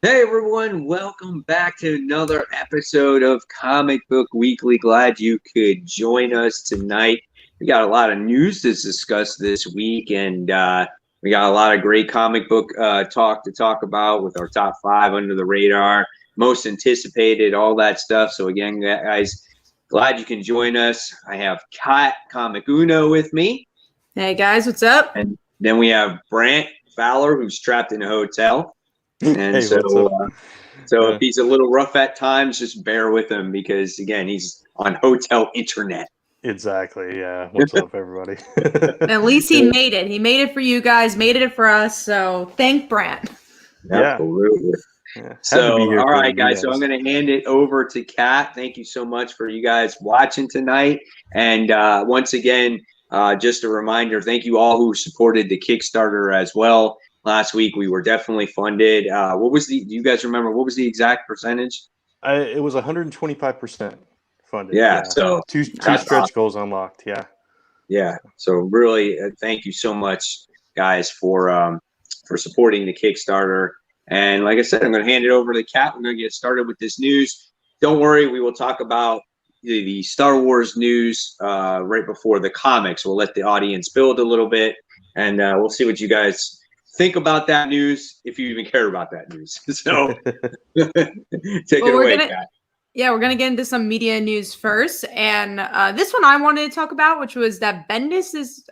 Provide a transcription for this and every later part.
Hey everyone, welcome back to another episode of Comic Book Weekly. Glad you could join us tonight. We got a lot of news to discuss this week, and we got a lot of great comic book talk to talk about with our top five under the radar, most anticipated, all that stuff. So again, guys, glad you can join us. I have Kat Comic Uno with me, Hey guys, what's up? and then we have Brant Fowler, who's trapped in a hotel. And Hey, what's up? so if he's a little rough at times, just bear with him because again, he's on hotel internet. Exactly. Yeah. What's up, everybody? At least he made it. He made it for you guys, made it for us. So thank Brant. Yeah. Absolutely. Yeah. So, all right, guys. So I'm going to hand it over to Kat. Thank you so much for you guys watching tonight. And once again, just a reminder, thank you all who supported the Kickstarter as well. Last week, we were definitely funded. What was do you guys remember? What was the exact percentage? It was 125% funded. Yeah. So two stretch goals unlocked. Yeah. Yeah. So really, thank you so much, guys, for supporting the Kickstarter. And like I said, I'm going to hand it over to Kat. We're going to get started with this news. Don't worry, we will talk about the Star Wars news right before the comics. We'll let the audience build a little bit, and we'll see what you guys think about that news, if you even care about that news. So take it away, Kat. Yeah, we're going to get into some media news first. And this one I wanted to talk about, which was that Bendis is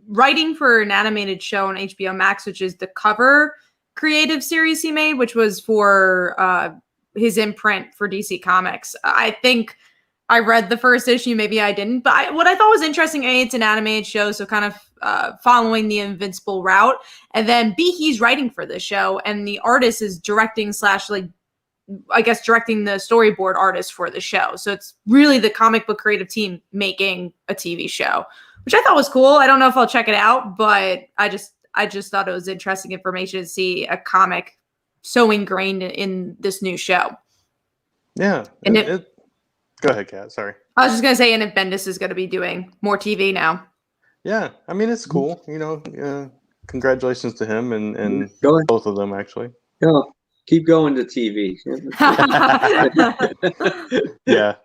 writing for an animated show on HBO Max, which is the Cover creative series he made, which was for his imprint for DC Comics. I think I read the first issue, maybe I didn't. But what I thought was interesting, A, it's an animated show, so kind of following the Invincible route. And then B, he's writing for the show, and the artist is directing / directing the storyboard artist for the show. So it's really the comic book creative team making a TV show, which I thought was cool. I don't know if I'll check it out, but I just thought it was interesting information to see a comic so ingrained in this new show. Yeah. And go ahead, Kat. Sorry. I was just going to say, and if Bendis is going to be doing more TV now. Yeah. I mean, it's cool. Congratulations to him and both of them, actually. Yeah. Keep going to TV. Yeah.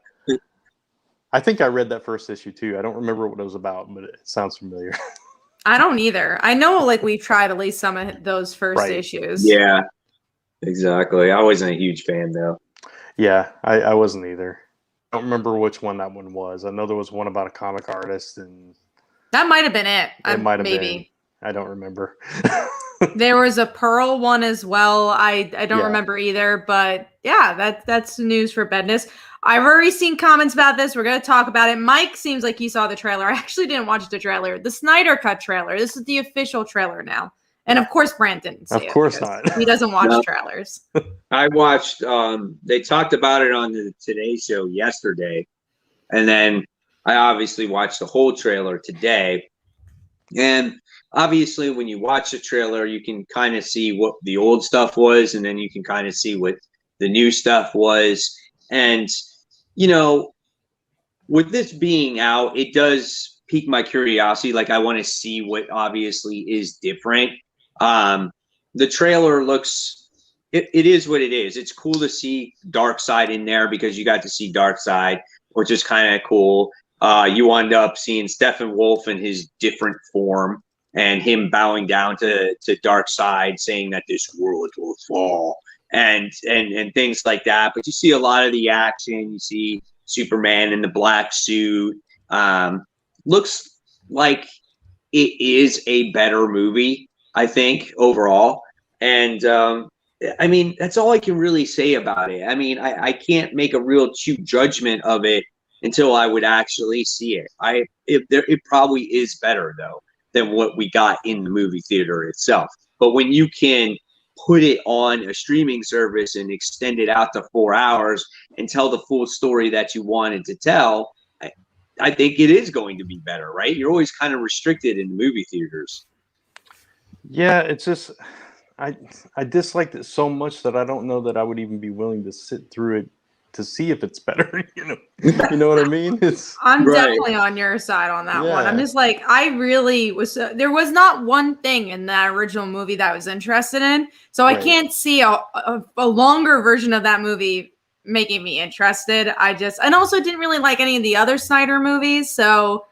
I think I read that first issue too. I don't remember what it was about, but it sounds familiar. I don't either. I know we've tried at least some of those first issues. Yeah, exactly. I wasn't a huge fan though. Yeah, I wasn't either. I don't remember which one that one was. I know there was one about a comic artist, and that might have been it. It might have been. I don't remember. There was a Pearl one as well. I don't remember either, but yeah, that's news for Bendis. I've already seen comments about this. We're going to talk about it. Mike seems like he saw the trailer. I actually didn't watch the trailer. The SnyderCut trailer. This is the official trailer now. And of course, Brant didn't see it. Of course not. He doesn't watch trailers. I watched, they talked about it on the Today Show yesterday. And then I obviously watched the whole trailer today. And obviously, when you watch the trailer, you can kind of see what the old stuff was, and then you can kind of see what the new stuff was. And, with this being out, it does pique my curiosity. Like, I want to see what obviously is different. The trailer looks, it is what it is. It's cool to see Darkseid in there because you got to see Darkseid, which is kind of cool. You end up seeing Steppenwolf in his different form and him bowing down to Darkseid, saying that this world will fall and things like that. But you see a lot of the action. You see Superman in the black suit. Looks like it is a better movie, I think, overall. And I mean, that's all I can really say about it. I mean, I can't make a real true judgment of it until I would actually see it. It probably is better though than what we got in the movie theater itself. But when you can put it on a streaming service and extend it out to 4 hours and tell the full story that you wanted to tell, I think it is going to be better, right? You're always kind of restricted in the movie theaters. Yeah, it's just I disliked it so much that I don't know that I would even be willing to sit through it to see if it's better. You know what I mean? I'm Right. definitely on your side on that one. I'm Yeah. just like, I really was. There was not one thing in that original movie that I was interested in, so I Right. can't see a longer version of that movie making me interested. And also didn't really like any of the other Snyder movies, so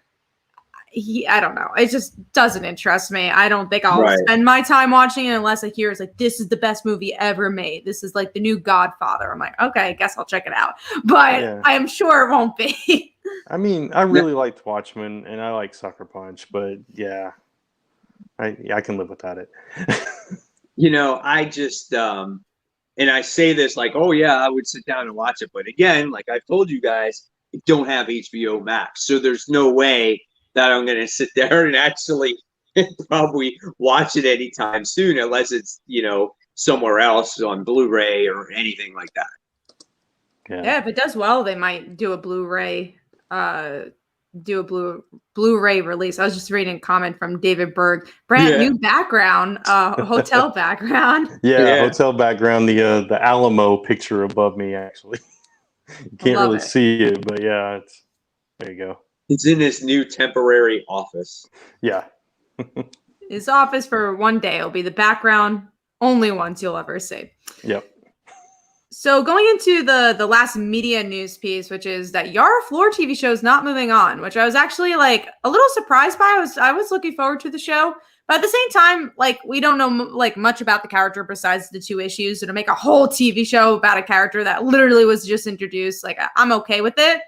I don't know. It just doesn't interest me. I don't think I'll Right. spend my time watching it unless I hear it's like, this is the best movie ever made. This is like the new Godfather. I'm like, okay, I guess I'll check it out. But Yeah. I am sure it won't be. I mean, I really liked Watchmen and I like Sucker Punch, but yeah, I can live without it. I just and I say this like, oh yeah, I would sit down and watch it, but again, like I've told you guys, I don't have HBO Max, so there's no way that I'm going to sit there and actually probably watch it anytime soon, unless it's somewhere else on Blu-ray or anything like that. Yeah, if it does well, they might do a Blu-ray Blu-ray release. I was just reading a comment from David Berg. New background, hotel background. Yeah, hotel background. The Alamo picture above me, actually. You can't really see it, but yeah, there you go. It's in his new temporary office. Yeah. His office for one day. It'll be the background only once you'll ever see. Yep. So going into the last media news piece, which is that Yara Flor TV show is not moving on, which I was actually like a little surprised by. I was looking forward to the show, but at the same time, like we don't know like much about the character besides the 2 issues. So to make a whole TV show about a character that literally was just introduced, like I'm okay with it.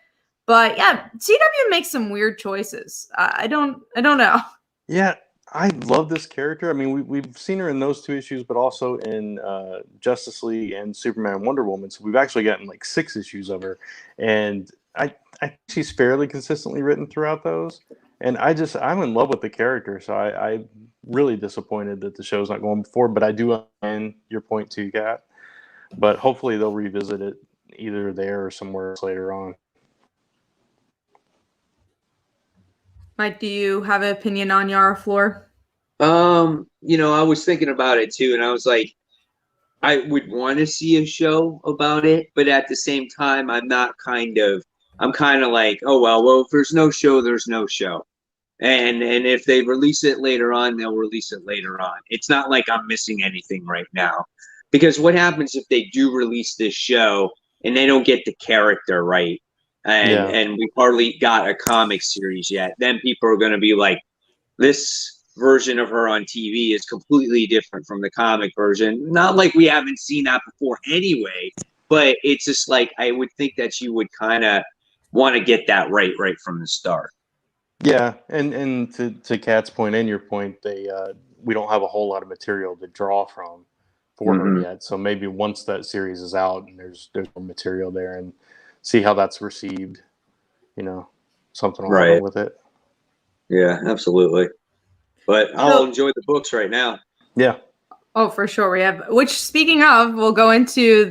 But yeah, CW makes some weird choices. I don't know. Yeah, I love this character. I mean, we've seen her in those 2 issues, but also in Justice League and Superman and Wonder Woman. So we've actually gotten like 6 issues of her, and I think she's fairly consistently written throughout those. And I'm in love with the character. So I'm really disappointed that the show's not going forward. But I do understand your point too, Kat. But hopefully they'll revisit it either there or somewhere else later on. Mike, do you have an opinion on Yara Flor? I was thinking about it too, and I was like, I would want to see a show about it, but at the same time, I'm kind of like, oh well, if there's no show, there's no show. And if they release it later on, they'll release it later on. It's not like I'm missing anything right now. Because what happens if they do release this show and they don't get the character right? And we hardly got a comic series yet. Then people are going to be like, this version of her on TV is completely different from the comic version. Not like we haven't seen that before anyway, but it's just like I would think that you would kind of want to get that right from the start. Yeah, and to Kat's point and your point, we don't have a whole lot of material to draw from for her yet. So maybe once that series is out and there's more material there, and see how that's received, something will happen with it. Yeah, absolutely. But I'll enjoy the books right now. Yeah. Oh, for sure. Which speaking of, we'll go into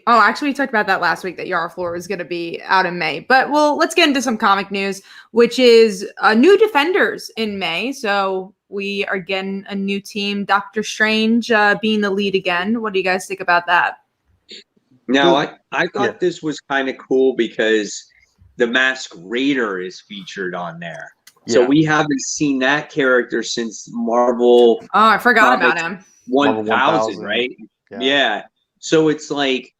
actually we talked about that last week that Yara Flor was going to be out in May, but let's get into some comic news, which is new Defenders in May. So we are getting a new team, Doctor Strange being the lead again. What do you guys think about that? Now, I thought this was kind of cool because the Masked Raider is featured on there. Yeah. So we haven't seen that character since Marvel. Oh, I forgot about him. 1000, right? Yeah. So it's like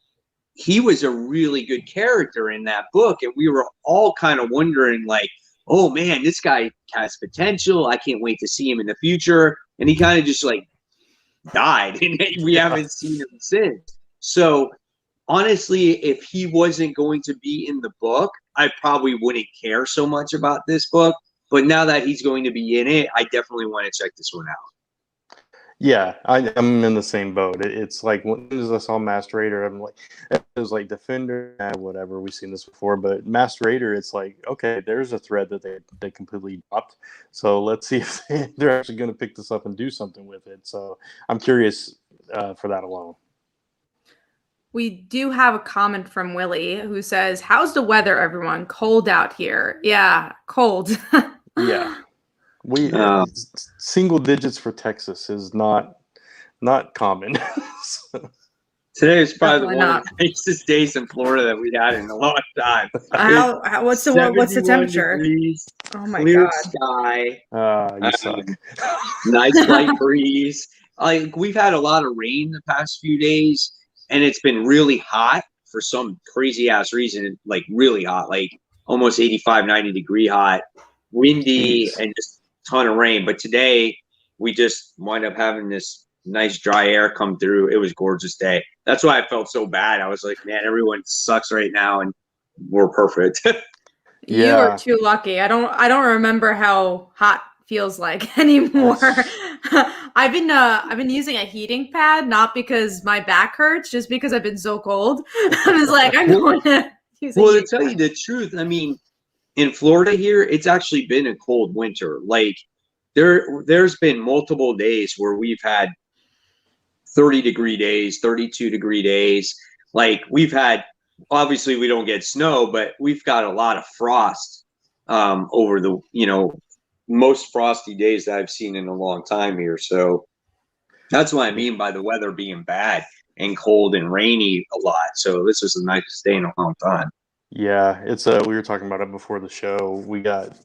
he was a really good character in that book, and we were all kind of wondering, like, oh man, this guy has potential. I can't wait to see him in the future. And he kind of just like died, and we haven't seen him since. So honestly, if he wasn't going to be in the book, I probably wouldn't care so much about this book. But now that he's going to be in it, I definitely want to check this one out. Yeah, I'm in the same boat. It's like when I saw Masked Raider, I'm like, it was like Defender, whatever. We've seen this before, but Masked Raider, it's like, okay, there's a thread that they completely dropped. So let's see if they're actually going to pick this up and do something with it. So I'm curious for that alone. We do have a comment from Willie who says, "How's the weather, everyone? Cold out here." Yeah, cold. Yeah. We single digits for Texas is not common. So. Today is probably Definitely one of not. the nicest days in Florida that we had in a long time. What's the 71 temperature? degrees, Oh my clear God. sky, You suck. nice light breeze. Like we've had a lot of rain the past few days, and it's been really hot for some crazy ass reason. Like really hot, like almost 85, 90 degree hot, windy, Jeez. and just a ton of rain. But today we just wind up having this nice dry air come through. It was a gorgeous day. That's why I felt so bad. I was like, man, everyone sucks right now, and we're perfect. You Yeah. are too lucky. I don't remember how hot feels like anymore. I've been using a heating pad, not because my back hurts, just because I've been so cold. I was like, I'm going to use a Well, to heating tell you the truth, I mean, in Florida here, it's actually been a cold winter. Like there's been multiple days where we've had 30-degree days, 32-degree days. Like we've had, obviously we don't get snow, but we've got a lot of frost over the, most frosty days that I've seen in a long time here. So that's what I mean by the weather being bad and cold and rainy a lot. So this is the nicest day in a long time. Yeah, it's we were talking about it before the show.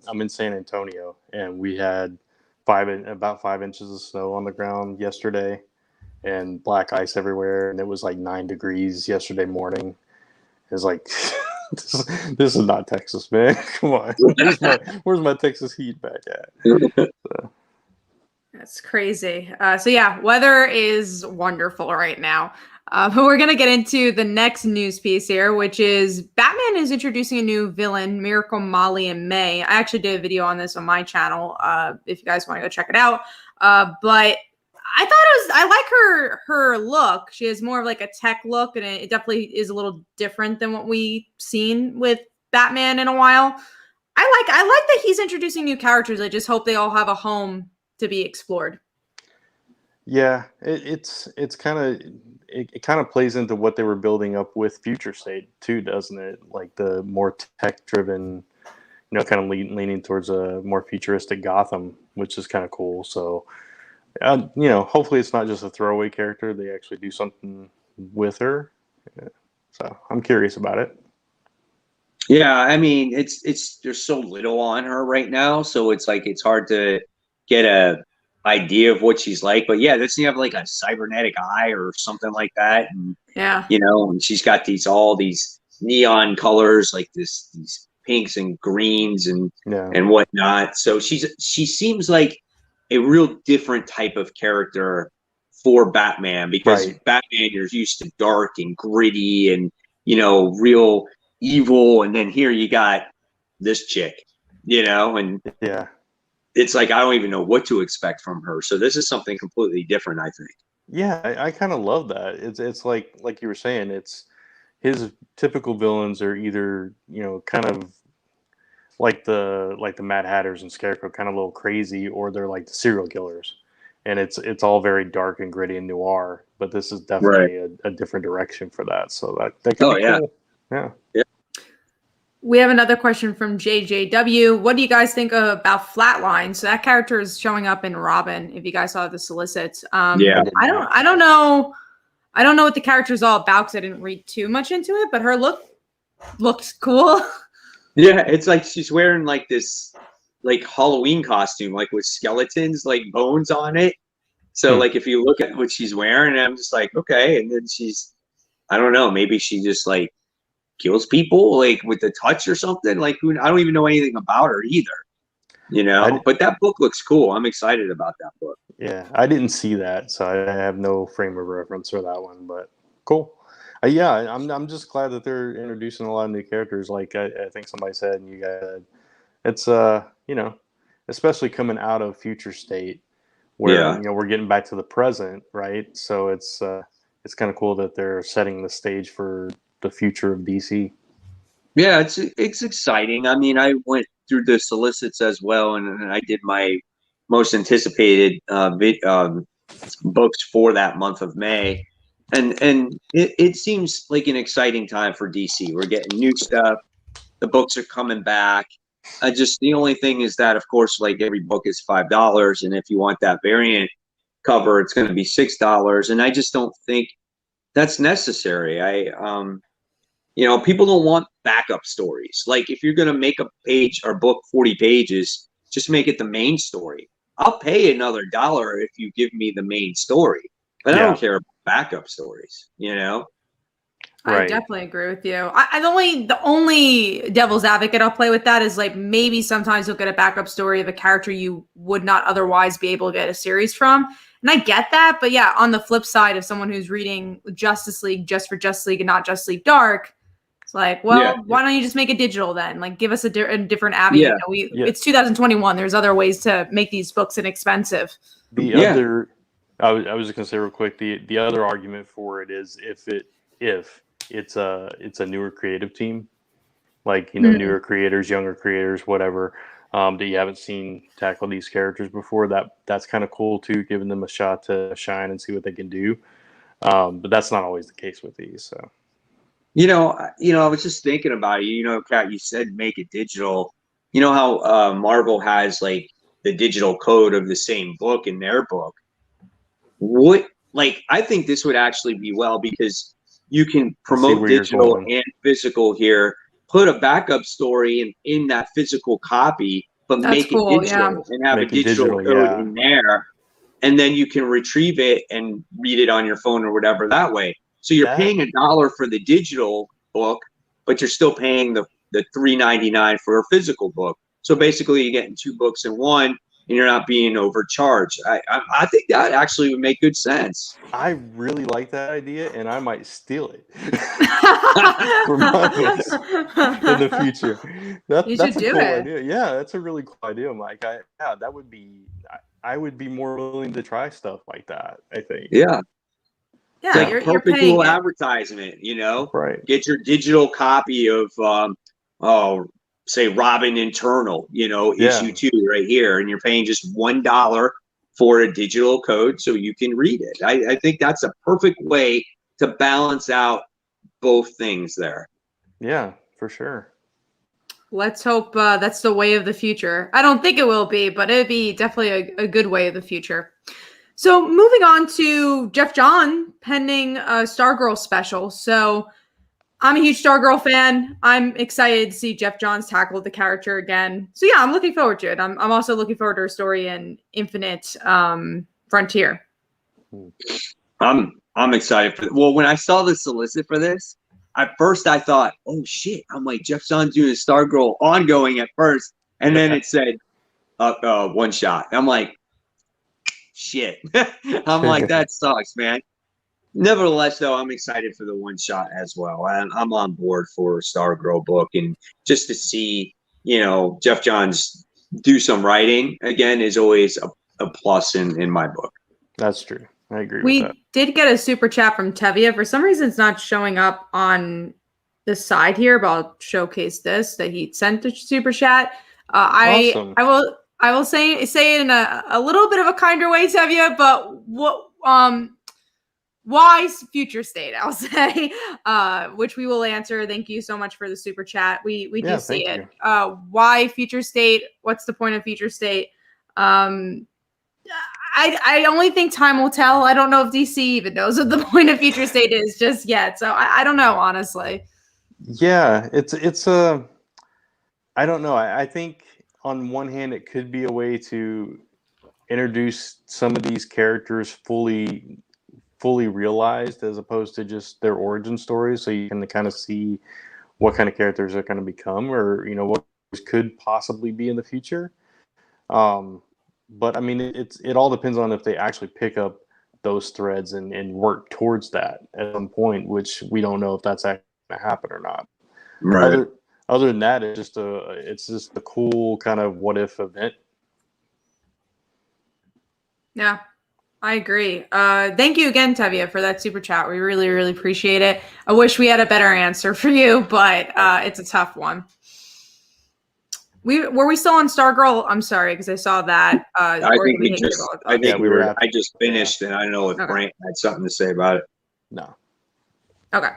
I'm in San Antonio, and we had about 5 inches of snow on the ground yesterday, and black ice everywhere, and it was like 9 degrees yesterday morning. It's like this is not Texas, man. Come on, where's my Texas heat back at? That's crazy. So yeah, weather is wonderful right now. But we're going to get into the next news piece here, which is Batman is introducing a new villain, Miracle Molly in May. I actually did a video on this on my channel, if you guys want to go check it out. But I like her look. She has more of like a tech look, and it definitely is a little different than what we've seen with Batman in a while. I like that he's introducing new characters. I just hope they all have a home to be explored. Yeah, it's kind of it kind of plays into what they were building up with Future State too, doesn't it? Like the more tech driven, kind of leaning towards a more futuristic Gotham, which is kind of cool. So, hopefully it's not just a throwaway character. They actually do something with her. Yeah. So I'm curious about it. Yeah, I mean, it's there's so little on her right now, so it's like it's hard to get a idea of what she's like. But yeah, doesn't she have like a cybernetic eye or something like that? And Yeah, and she's got all these neon colors, like these pinks and greens and whatnot. So she seems like a real different type of character for Batman, because Batman, you're used to dark and gritty and real evil, and then here you got this chick, and it's like I don't even know what to expect from her. So this is something completely different, I think. Yeah, I kind of love that. It's like you were saying, it's his typical villains are either kind of like the Mad Hatters and Scarecrow, kind of a little crazy, or they're like the serial killers, and it's all very dark and gritty and noir. But this is definitely a different direction for that. So that could be cool. Yeah. We have another question from JJW. What do you guys think about Flatline? So that character is showing up in Robin. If you guys saw the solicits, I don't know what the character is all about because I didn't read too much into it. But her looks cool. Yeah, it's like she's wearing like this like Halloween costume, like with skeletons, like bones on it. So like if you look at what she's wearing, I'm just like, okay. And then I don't know, maybe she just like kills people like with the touch or something. Like I don't even know anything about her either. But that book looks cool. I'm excited about that book. Yeah, I didn't see that, so I have no frame of reference for that one, but cool. I'm just glad that they're introducing a lot of new characters. Like I think somebody said, and you guys said, it's especially coming out of Future State, where we're getting back to the present, right? So it's kind of cool that they're setting the stage for the future of DC. Yeah, it's exciting. I mean, I went through the solicits as well, and I did my most anticipated books for that month of May, and it seems like an exciting time for DC. We're getting new stuff. The books are coming back. The only thing is that, of course, like every book is $5, and if you want that variant cover, it's going to be $6. And I just don't think that's necessary. People don't want backup stories. Like if you're going to make a page or book 40 pages, just make it the main story. I'll pay another $1 if you give me the main story, but I don't care about backup stories, I definitely agree with you. The only devil's advocate I'll play with that is like maybe sometimes you'll get a backup story of a character you would not otherwise be able to get a series from. And I get that, but yeah, on the flip side of someone who's reading Justice League just for Justice League and not Justice League Dark, it's like, well, why don't you just make it digital then? Like, give us a different avenue. It's 2021. There's other ways to make these books inexpensive. I was just gonna say real quick. The other argument for it is if it's a newer creative team, like newer creators, younger creators, whatever, that you haven't seen tackle these characters before. That's kind of cool too, giving them a shot to shine and see what they can do. But that's not always the case with these. So. I was just thinking about it. Kat, you said make it digital. You know how Marvel has like the digital code of the same book in their book? I think this would actually be well because you can promote digital and physical here, put a backup story in that physical copy, but make it digital and have a digital code in there. And then you can retrieve it and read it on your phone or whatever that way. So you're paying $1 for the digital book, but you're still paying the $3.99 for a physical book. So basically, you're getting 2 books in one, and you're not being overcharged. I think that actually would make good sense. I really like that idea, and I might steal it for my books in the future. That's a cool idea. Yeah, that's a really cool idea, Mike. That would be. I would be more willing to try stuff like that. I think. Yeah. Yeah, like perpetual advertisement, Right. Get your digital copy of, say Robin Internal, issue 2 right here. And you're paying just $1 for a digital code so you can read it. I think that's a perfect way to balance out both things there. Yeah, for sure. Let's hope that's the way of the future. I don't think it will be, but it'd be definitely a good way of the future. So moving on to Geoff Johns pending a Stargirl special. So I'm a huge Stargirl fan. I'm excited to see Geoff Johns tackle the character again. So yeah, I'm looking forward to it. I'm also looking forward to her story in Infinite Frontier. I'm excited for well, when I saw the solicit for this, at first I thought, oh shit, I'm like Geoff Johns doing a Stargirl ongoing at first, and then it said one shot. I'm like, shit. I'm like, that sucks, man. Nevertheless, though, I'm excited for the one shot as well. And I'm on board for a Stargirl book. And just to see, Geoff Johns do some writing again is always a plus in my book. That's true. I agree with that. We did get a super chat from Tevia. For some reason, it's not showing up on the side here, but I'll showcase this, that he sent a super chat. Awesome. I will say it in a little bit of a kinder way, Tevia, but why future state, I'll say, which we will answer. Thank you so much for the super chat. We do see it. Why future state? What's the point of future state? I only think time will tell. I don't know if DC even knows what the point of future state is just yet. So I don't know, honestly. Yeah, it's I don't know. I think on one hand, it could be a way to introduce some of these characters fully realized as opposed to just their origin stories, so you can kind of see what kind of characters they're going to become, or what could possibly be in the future. But I mean, it all depends on if they actually pick up those threads and work towards that at some point, which we don't know if that's actually going to happen or not. Right. Other than that, it's just a cool kind of what if event. Yeah, I agree. Thank you again, Tevia, for that super chat. We really, really appreciate it. I wish we had a better answer for you, but it's a tough one. Were we still on Stargirl? I'm sorry, because I saw that. I just finished, and I don't know if Brant had something to say about it. No. Okay.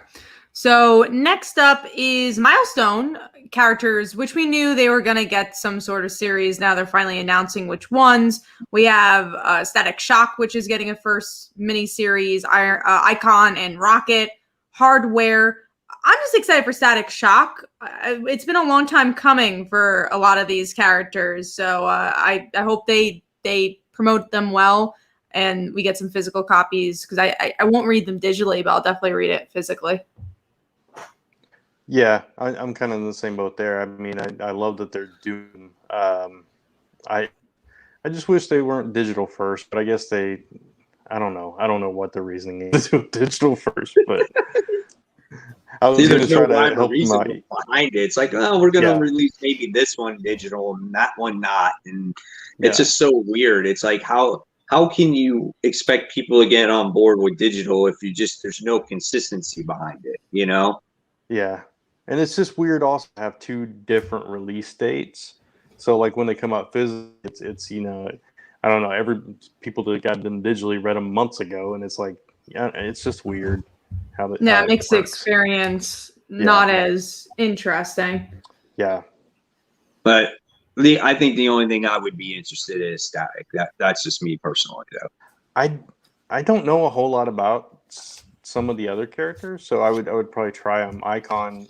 So next up is Milestone characters, which we knew they were going to get some sort of series. Now they're finally announcing which ones. We have Static Shock, which is getting a first miniseries, Icon and Rocket, Hardware. I'm just excited for Static Shock. It's been a long time coming for a lot of these characters, so I hope they promote them well and we get some physical copies, because I won't read them digitally, but I'll definitely read it physically. Yeah, I'm kind of in the same boat there. I mean, I love that they're doing. I just wish they weren't digital first, but I guess I don't know. I don't know what the reasoning is to do digital first, but I was going to try to help them out. Behind it, it's like, oh, we're going to release maybe this one digital and that one not, and it's just so weird. It's like how can you expect people to get on board with digital if there's no consistency behind it, you know? Yeah. And it's just weird also to have two different release dates. So like when they come out physically, it's you know, I don't know, people that got them digitally read them months ago, and it's like, yeah, it's just weird how it makes the experience not as interesting. Yeah. But I think the only thing I would be interested in is Static. That's just me personally, though. I don't know a whole lot about some of the other characters, so I would probably try them. Icon,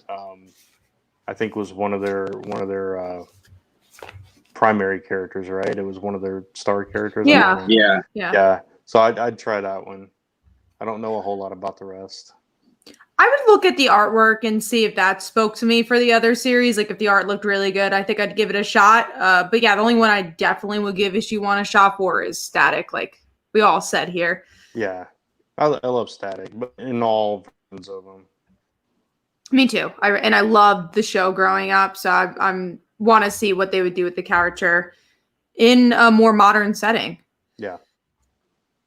I think was one of their primary characters, right? It was one of their star characters. Yeah. So I'd try that one. I don't know a whole lot about the rest. I would look at the artwork and see if that spoke to me for the other series. Like if the art looked really good, I think I'd give it a shot. But yeah, the only one I definitely would give issue 1 a shot for is Static, like we all said here. Yeah. I love Static, but in all versions of them. Me too. I loved the show growing up, so I want to see what they would do with the character in a more modern setting. Yeah.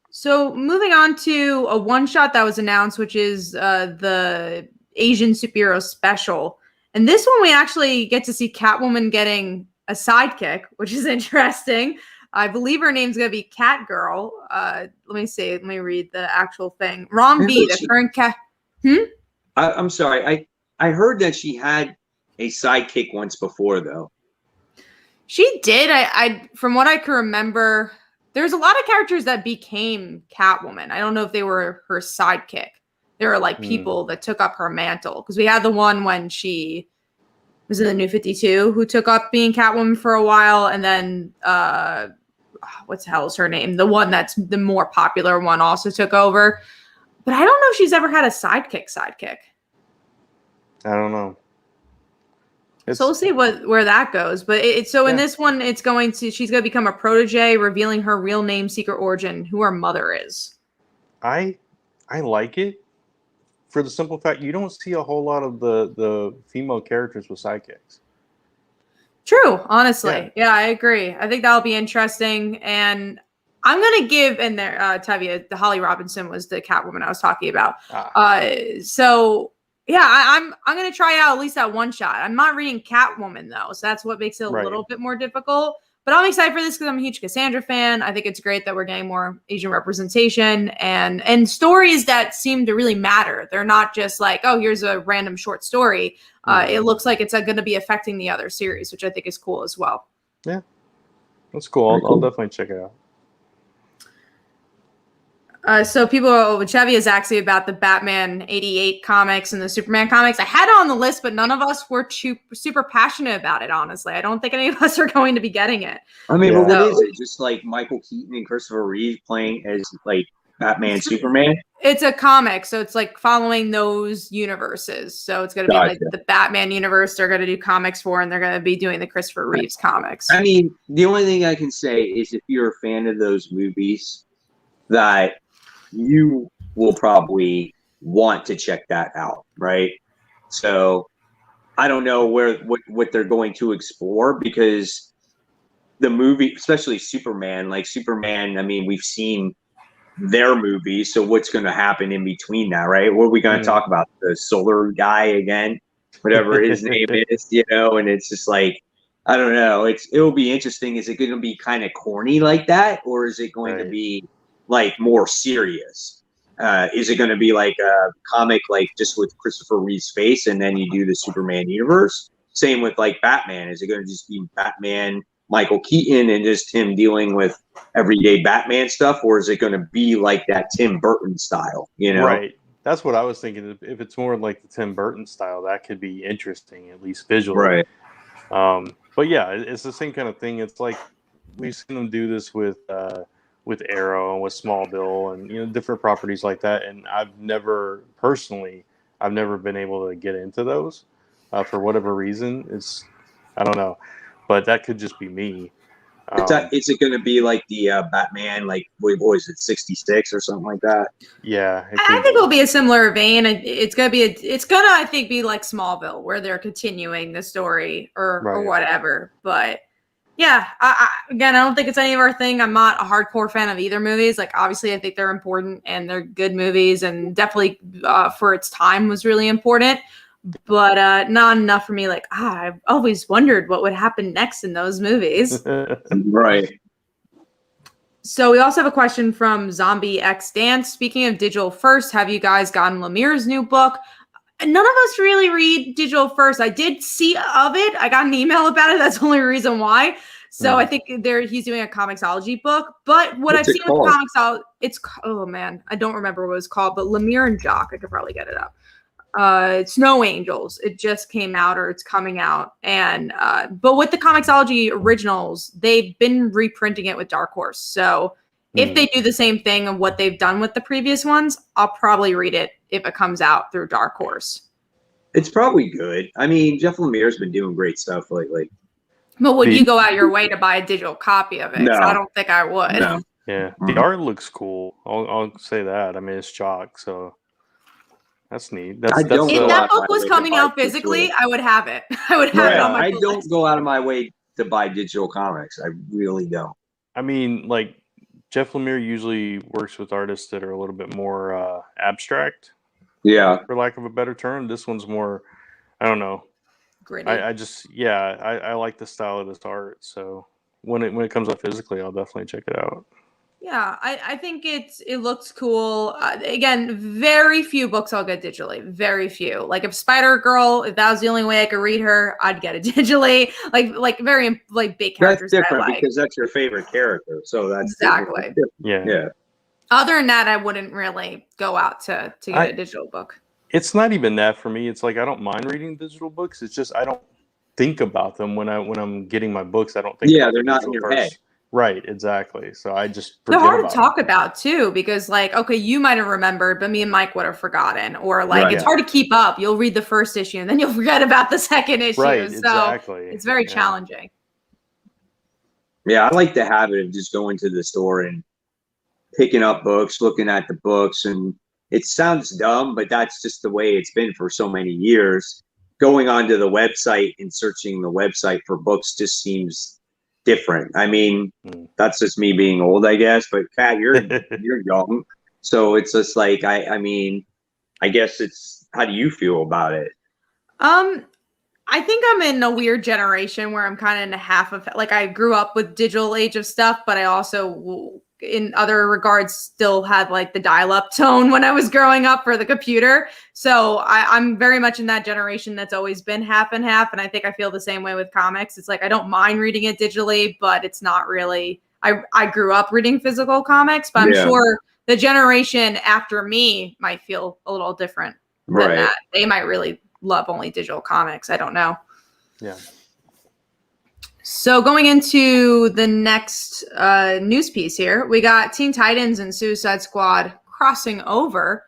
So moving on to a one-shot that was announced, which is the Asian Superhero Special. And this one we actually get to see Catwoman getting a sidekick, which is interesting. I believe her name's going to be Catgirl. Let me see. Let me read the actual thing. Ron B, the current cat. I'm sorry. I heard that she had a sidekick once before, though. She did. I from what I can remember, there's a lot of characters that became Catwoman. I don't know if they were her sidekick. They were like people that took up her mantle. Because we had the one when she was in the New 52 who took up being Catwoman for a while, and then what the hell is her name? The one that's the more popular one also took over. But I don't know if she's ever had a sidekick. I don't know. So we'll see where that goes. But in this one, she's going to become a protege, revealing her real name, secret origin, who her mother is. I like it for the simple fact you don't see a whole lot of the female characters with sidekicks. True, honestly. Yeah, I agree. I think that'll be interesting. And I'm going to give in there, Tevye, the Holly Robinson was the Catwoman I was talking about. So yeah, I'm going to try out at least that one shot. I'm not reading Catwoman though. So that's what makes it a little bit more difficult. But I'm excited for this because I'm a huge Cassandra fan. I think it's great that we're getting more Asian representation and stories that seem to really matter. They're not just like, oh, here's a random short story. It looks like it's going to be affecting the other series, which I think is cool as well. Yeah, that's cool. I'll definitely check it out. So Chevy is actually about the Batman 88 comics and the Superman comics. I had it on the list, but none of us were super passionate about it, honestly. I don't think any of us are going to be getting it. I mean, but what is it? Just like Michael Keaton and Christopher Reeve playing as like Batman, Superman? It's a comic, so it's like following those universes. So it's going to be like the Batman universe they're going to do comics for, and they're going to be doing the Christopher Reeves comics. I mean, the only thing I can say is if you're a fan of those movies, that you will probably want to check that out, right? So I don't know what they're going to explore, because the movie, especially Superman, I mean, we've seen their movie, so what's going to happen in between that, right? What are we going to talk about? The solar guy again, whatever his name is, and it's just like, I don't know. It will be interesting. Is it going to be kind of corny like that, or is it going to be like more serious? Is it going to be like a comic, like just with Christopher Reeve's face, and then you do the Superman universe? Same with like Batman. Is it going to just be Batman, Michael Keaton, and just him dealing with everyday Batman stuff, or is it going to be like that Tim Burton style? You know, Right. That's what I was thinking. If it's more like the Tim Burton style, that could be interesting, at least visually. right? But yeah, it's the same kind of thing. It's like we've seen them do this with Arrow and with Smallville and different properties like that. And I've never been able to get into those for whatever reason. I don't know, but that could just be me. Is it going to be like the Batman, like what was it, 66 or something like that? Yeah, I think it'll be a similar vein. It's gonna I think be like Smallville, where they're continuing the story or whatever. But yeah, again, I don't think it's any of our thing. I'm not a hardcore fan of either movies. Like, obviously, I think they're important and they're good movies, and definitely for its time was really important. But not enough for me. Like, I've always wondered what would happen next in those movies. Right. So we also have a question from Zombie X Dance. Speaking of digital first, have you guys gotten Lemire's new book? None of us really read digital first. I did see of it. I got an email about it. That's the only reason why. So I think he's doing a Comixology book. But what I've seen with Comixology, oh man, I don't remember what it's called, but Lemire and Jock, I could probably get it up. Snow Angels. It just came out, or it's coming out. And but with the Comixology originals, they've been reprinting it with Dark Horse. So if they do the same thing of what they've done with the previous ones, I'll probably read it if it comes out through Dark Horse. It's probably good. I mean, Jeff Lemire's been doing great stuff lately. But would you go out your way to buy a digital copy of it? No. I don't think I would. No. Yeah, the art looks cool. I'll say that. I mean, it's Jock, so that's neat. If that book was coming out physically, I would have it. I would have it on my I don't go out of my way to buy digital comics. I really don't. I mean, like, Jeff Lemire usually works with artists that are a little bit more abstract. Yeah. For lack of a better term. This one's more, I don't know. Gritty. I like the style of this art. So when it comes out physically, I'll definitely check it out. Yeah, I think it looks cool. Again, very few books I'll get digitally. Very few. Like if Spider-Girl, if that was the only way I could read her, I'd get it digitally. Like very like big characters. That's different that I like. because that's your favorite character. So that's exactly. Yeah. Other than that, I wouldn't really go out to get a digital book. It's not even that for me. It's like I don't mind reading digital books. It's just I don't think about them when I'm getting my books. I don't think. Yeah, they're not in your head. Right, exactly. So I just they're hard to talk about too, because like, okay, you might have remembered, but me and Mike would have forgotten, or like it's hard to keep up. You'll read the first issue and then you'll forget about the second issue. Right, so exactly. It's very challenging. Yeah, I like the habit of just going to the store and picking up books, looking at the books, and it sounds dumb, but that's just the way it's been for so many years. Going onto the website and searching the website for books just seems different. I mean, that's just me being old, I guess. But Kat, you're young, so it's just like I mean, I guess it's how do you feel about it? I think I'm in a weird generation where I'm kind of in a half of like I grew up with digital age of stuff, but I also in other regards still had like the dial-up tone when I was growing up for the computer. So I'm very much in that generation that's always been half and half. And I think I feel the same way with comics. It's like, I don't mind reading it digitally, but it's not really, I grew up reading physical comics, but I'm sure the generation after me might feel a little different than that. They might really love only digital comics. I don't know. Yeah. So going into the next news piece here, we got Teen Titans and Suicide Squad crossing over,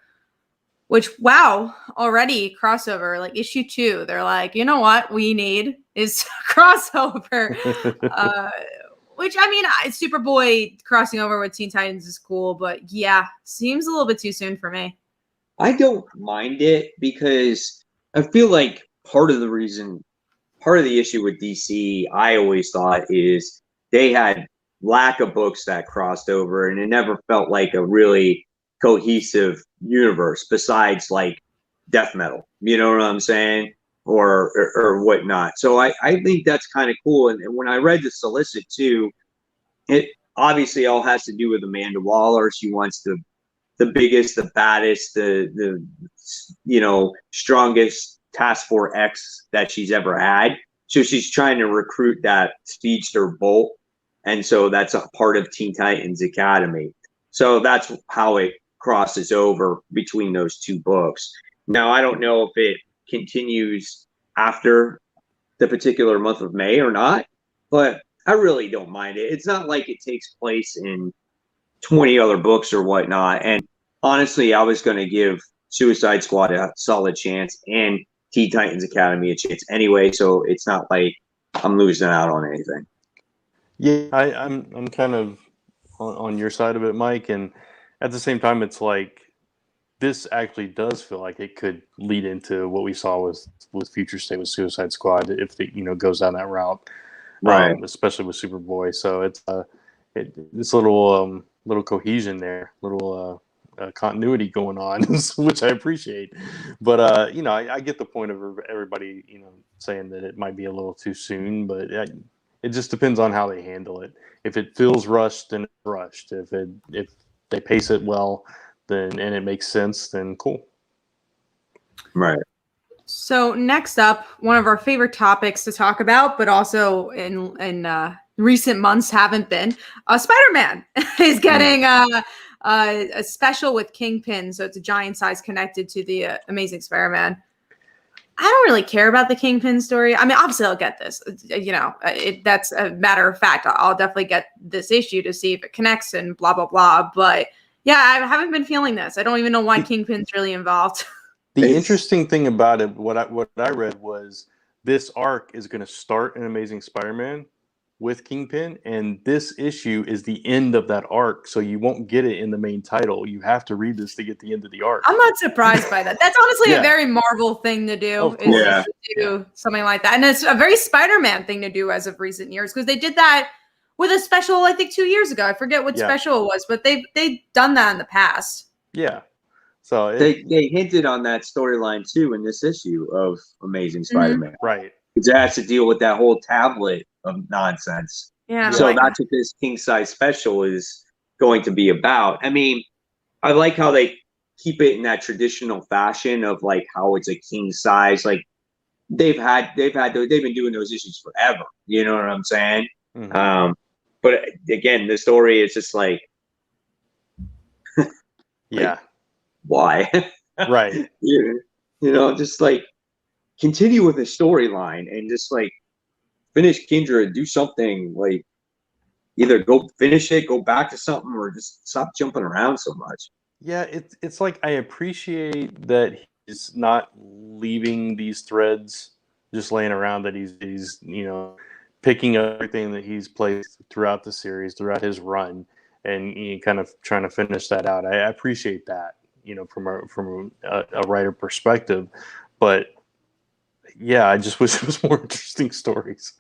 which, wow, already crossover, like issue 2. They're like, you know what we need is crossover, which, I mean, Superboy crossing over with Teen Titans is cool, but yeah, seems a little bit too soon for me. I don't mind it because I feel like part of the issue with DC, I always thought, is they had lack of books that crossed over, and it never felt like a really cohesive universe besides like death metal. You know what I'm saying? Or whatnot. So I think that's kind of cool. And when I read the solicit too, it obviously all has to do with Amanda Waller. She wants to the biggest, the baddest, the strongest Task Force X that she's ever had. So she's trying to recruit that speedster Bolt, and so that's a part of Teen Titans Academy. So that's how it crosses over between those two books. Now, I don't know if it continues after the particular month of May or not, but I really don't mind it. It's not like it takes place in 20 other books or whatnot. And honestly, I was going to give Suicide Squad a solid chance and Teen Titans Academy a chance anyway, so it's not like I'm losing out on anything. Yeah, I'm kind of on your side of it, Mike, and at the same time, it's like this actually does feel like it could lead into what we saw with Future State with Suicide Squad if it goes down that route, right? Especially with Superboy. So it's this little cohesion there, little continuity going on, which I appreciate. But I get the point of everybody saying that it might be a little too soon, but it just depends on how they handle it. If it feels rushed, then it's rushed. If they pace it well, then and it makes sense, then cool. Right. So next up, one of our favorite topics to talk about, but also in recent months haven't been, Spider-Man is getting a special with Kingpin. So it's a giant size connected to the Amazing Spider-Man. I don't really care about the Kingpin story. I mean, obviously I'll get this, that's a matter of fact. I'll definitely get this issue to see if it connects and blah, blah, blah. But yeah, I haven't been feeling this. I don't even know why Kingpin's really involved. The interesting thing about it, what I read was this arc is going to start in Amazing Spider-Man with Kingpin, and this issue is the end of that arc, so you won't get it in the main title. You have to read this to get the end of the arc. I'm not surprised by that. That's honestly a very Marvel thing to do. Yeah. Do something like that. And it's a very Spider-Man thing to do as of recent years, because they did that with a special, I think 2 years ago. I forget what special it was, but they've done that in the past. Yeah. So they hinted on that storyline too in this issue of Amazing Spider-Man. Mm-hmm. Right. It has to deal with that whole tablet of nonsense. Yeah. So that's what this king size special is going to be about. I mean, I like how they keep it in that traditional fashion of like how it's a king size. Like they've been doing those issues forever. You know what I'm saying? Mm-hmm. But again, the story is just like, yeah. Why? Right. Just like continue with the storyline and just like finish Kindred and do something, like either go finish it, go back to something, or just stop jumping around so much. Yeah, it's like I appreciate that he's not leaving these threads just laying around, that he's picking up everything that he's placed throughout the series, throughout his run, and kind of trying to finish that out. I appreciate that, from a writer perspective, but yeah, I just wish it was more interesting stories.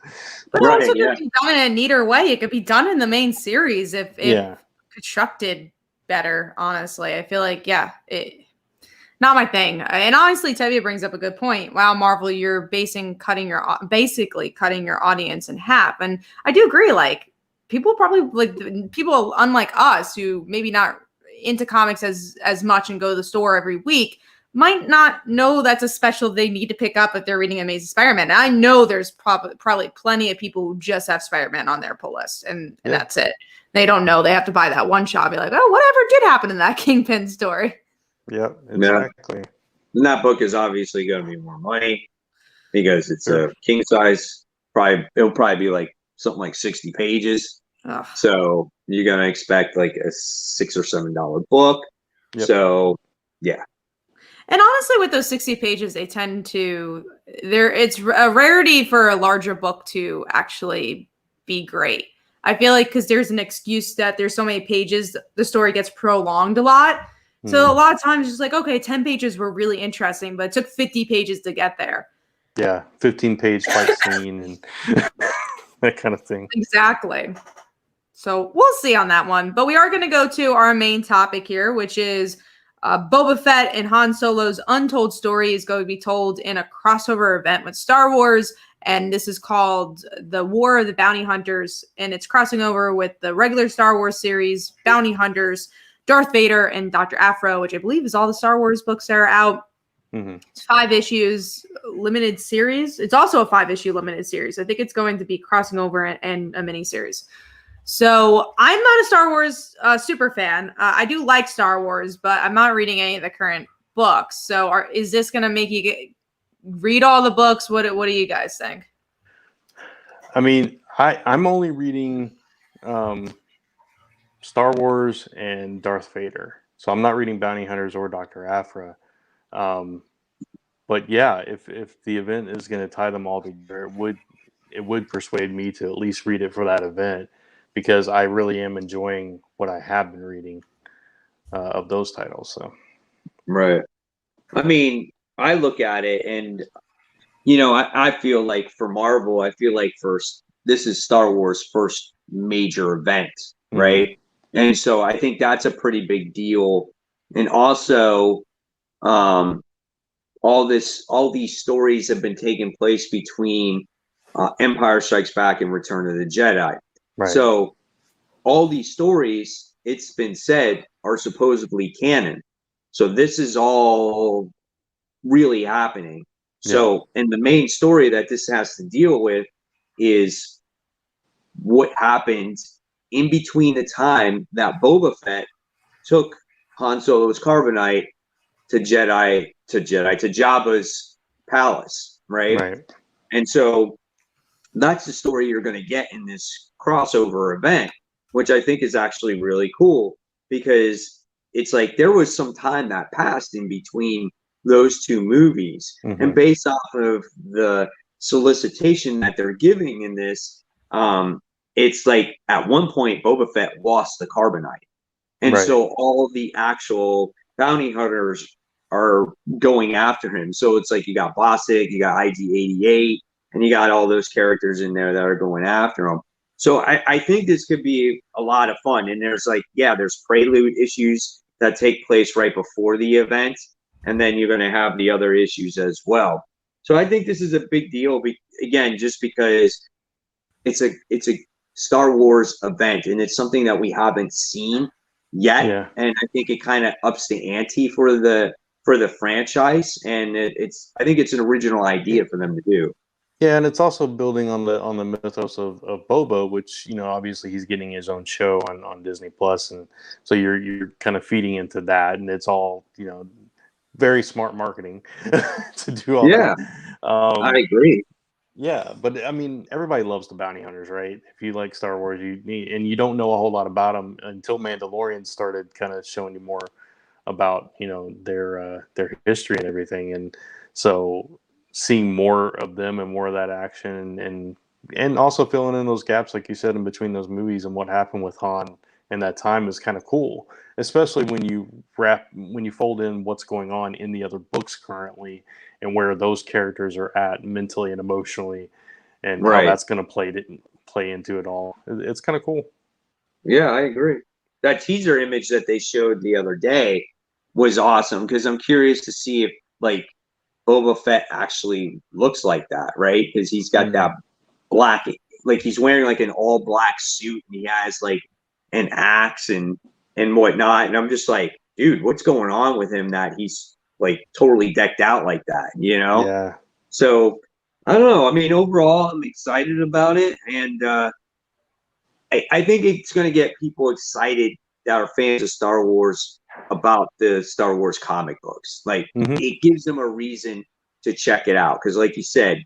But also could be done in a neater way. It could be done in the main series if constructed better, honestly. I feel like, not my thing. And honestly, Tevye brings up a good point. Wow, Marvel, you're basically cutting your audience in half. And I do agree, like, people unlike us who maybe not into comics as much and go to the store every week might not know that's a special they need to pick up if they're reading Amazing Spider-Man. And I know there's probably plenty of people who just have Spider-Man on their pull list, and that's it. They don't know. They have to buy that one shot, be like, oh, whatever did happen in that Kingpin story. Yep, exactly. And that book is obviously going to be more money because it's a king size. It'll probably be like something like 60 pages. Ugh. So you're going to expect like a $6 or $7 book. Yep. So, yeah. And honestly, with those 60 pages, they tend to it's a rarity for a larger book to actually be great. I feel like because there's an excuse that there's so many pages, the story gets prolonged a lot. So a lot of times it's like, okay, 10 pages were really interesting, but it took 50 pages to get there. Yeah, 15-page fight scene and that kind of thing. Exactly. So we'll see on that one. But we are going to go to our main topic here, which is Boba Fett and Han Solo's untold story is going to be told in a crossover event with Star Wars. And this is called The War of the Bounty Hunters. And it's crossing over with the regular Star Wars series, Bounty Hunters. Darth Vader and Dr. Aphra, which I believe is all the Star Wars books that are out. It's 5 issues, limited series. It's also a 5-issue limited series. I think it's going to be crossing over and a mini series. So I'm not a Star Wars super fan. I do like Star Wars, but I'm not reading any of the current books. So is this going to make you read all the books? What do you guys think? I mean, I'm only reading Star Wars and Darth Vader. So I'm not reading Bounty Hunters or Dr. Aphra. But yeah, if the event is going to tie them all together, it would persuade me to at least read it for that event, because I really am enjoying what I have been reading of those titles. So, right. I mean, I look at it and, you know, I feel like for Marvel, I feel like this is Star Wars' first major event, right? And so I think that's a pretty big deal. And also, all these stories have been taking place between Empire Strikes Back and Return of the Jedi. right. So all these stories, it's been said, are supposedly canon. So this is all really happening. So, and the main story that this has to deal with is what happened in between the time that Boba Fett took Han Solo's carbonite to Jabba's palace, right? Right. And so that's the story you're going to get in this crossover event, which I think is actually really cool, because it's like there was some time that passed in between those two movies, and based off of the solicitation that they're giving in this, it's like at one point Boba Fett lost the carbonite, and so all the actual bounty hunters are going after him. So it's like you got Bossick, you got IG-88, and you got all those characters in there that are going after him. So I think this could be a lot of fun. And there's there's prelude issues that take place right before the event, and then you're going to have the other issues as well. So I think this is a big deal, again, just because it's a Star Wars event, and it's something that we haven't seen yet. Yeah. And I think it kind of ups the ante for the franchise, and I think it's an original idea for them to do. Yeah, and it's also building on the mythos of Boba, which, you know, obviously he's getting his own show on Disney Plus, and so you're kind of feeding into that, and it's all, you know, very smart marketing to do all that. I agree. Yeah, but I mean, everybody loves the bounty hunters, right? If you like Star Wars, you don't know a whole lot about them until Mandalorian started kind of showing you more about, you know, their history and everything, and so seeing more of them and more of that action, and also filling in those gaps, like you said, in between those movies and what happened with Han in that time is kind of cool, especially when you fold in what's going on in the other books currently and where those characters are at mentally and emotionally, and how that's going to play into it all. It's kind of cool. Yeah, I agree. That teaser image that they showed the other day was awesome, because I'm curious to see if like Boba Fett actually looks like that, right? Because he's got that black, like he's wearing like an all black suit, and he has like an axe and whatnot. And I'm just like, dude, what's going on with him that he's like totally decked out like that, you know? Yeah. So I don't know. I mean, overall, I'm excited about it, and I think it's going to get people excited that are fans of Star Wars about the Star Wars comic books. Like, it gives them a reason to check it out, because, like you said,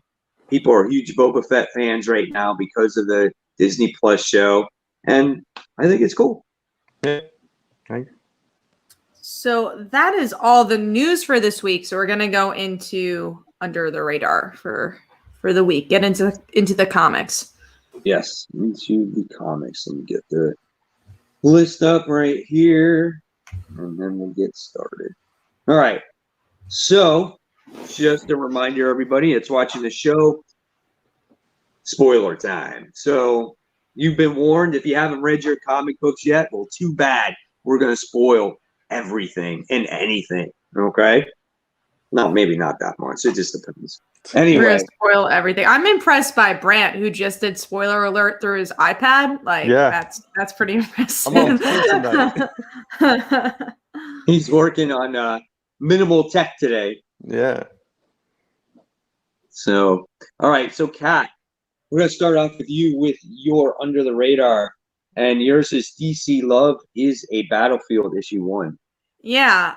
people are huge Boba Fett fans right now because of the Disney Plus show, and I think it's cool. Yeah. Okay. So that is all the news for this week. So we're gonna go into under the radar for the week. Get into the comics. Yes, into the comics. Let me get the list up right here, and then we'll get started. All right. So, just a reminder, everybody that's watching the show, spoiler time. So, you've been warned. If you haven't read your comic books yet, well, too bad. We're going to spoil everything and anything, okay? maybe not that much. It just depends. We're Anyway, gonna spoil everything. I'm impressed by Brant, who just did spoiler alert through his iPad. Like, that's pretty impressive. I'm on point tonight. he's working on minimal tech today. Yeah. So, all right. So, Kat, we're gonna start off with you with your Under the Radar, and yours is DC Love is a Battlefield #1. Yeah.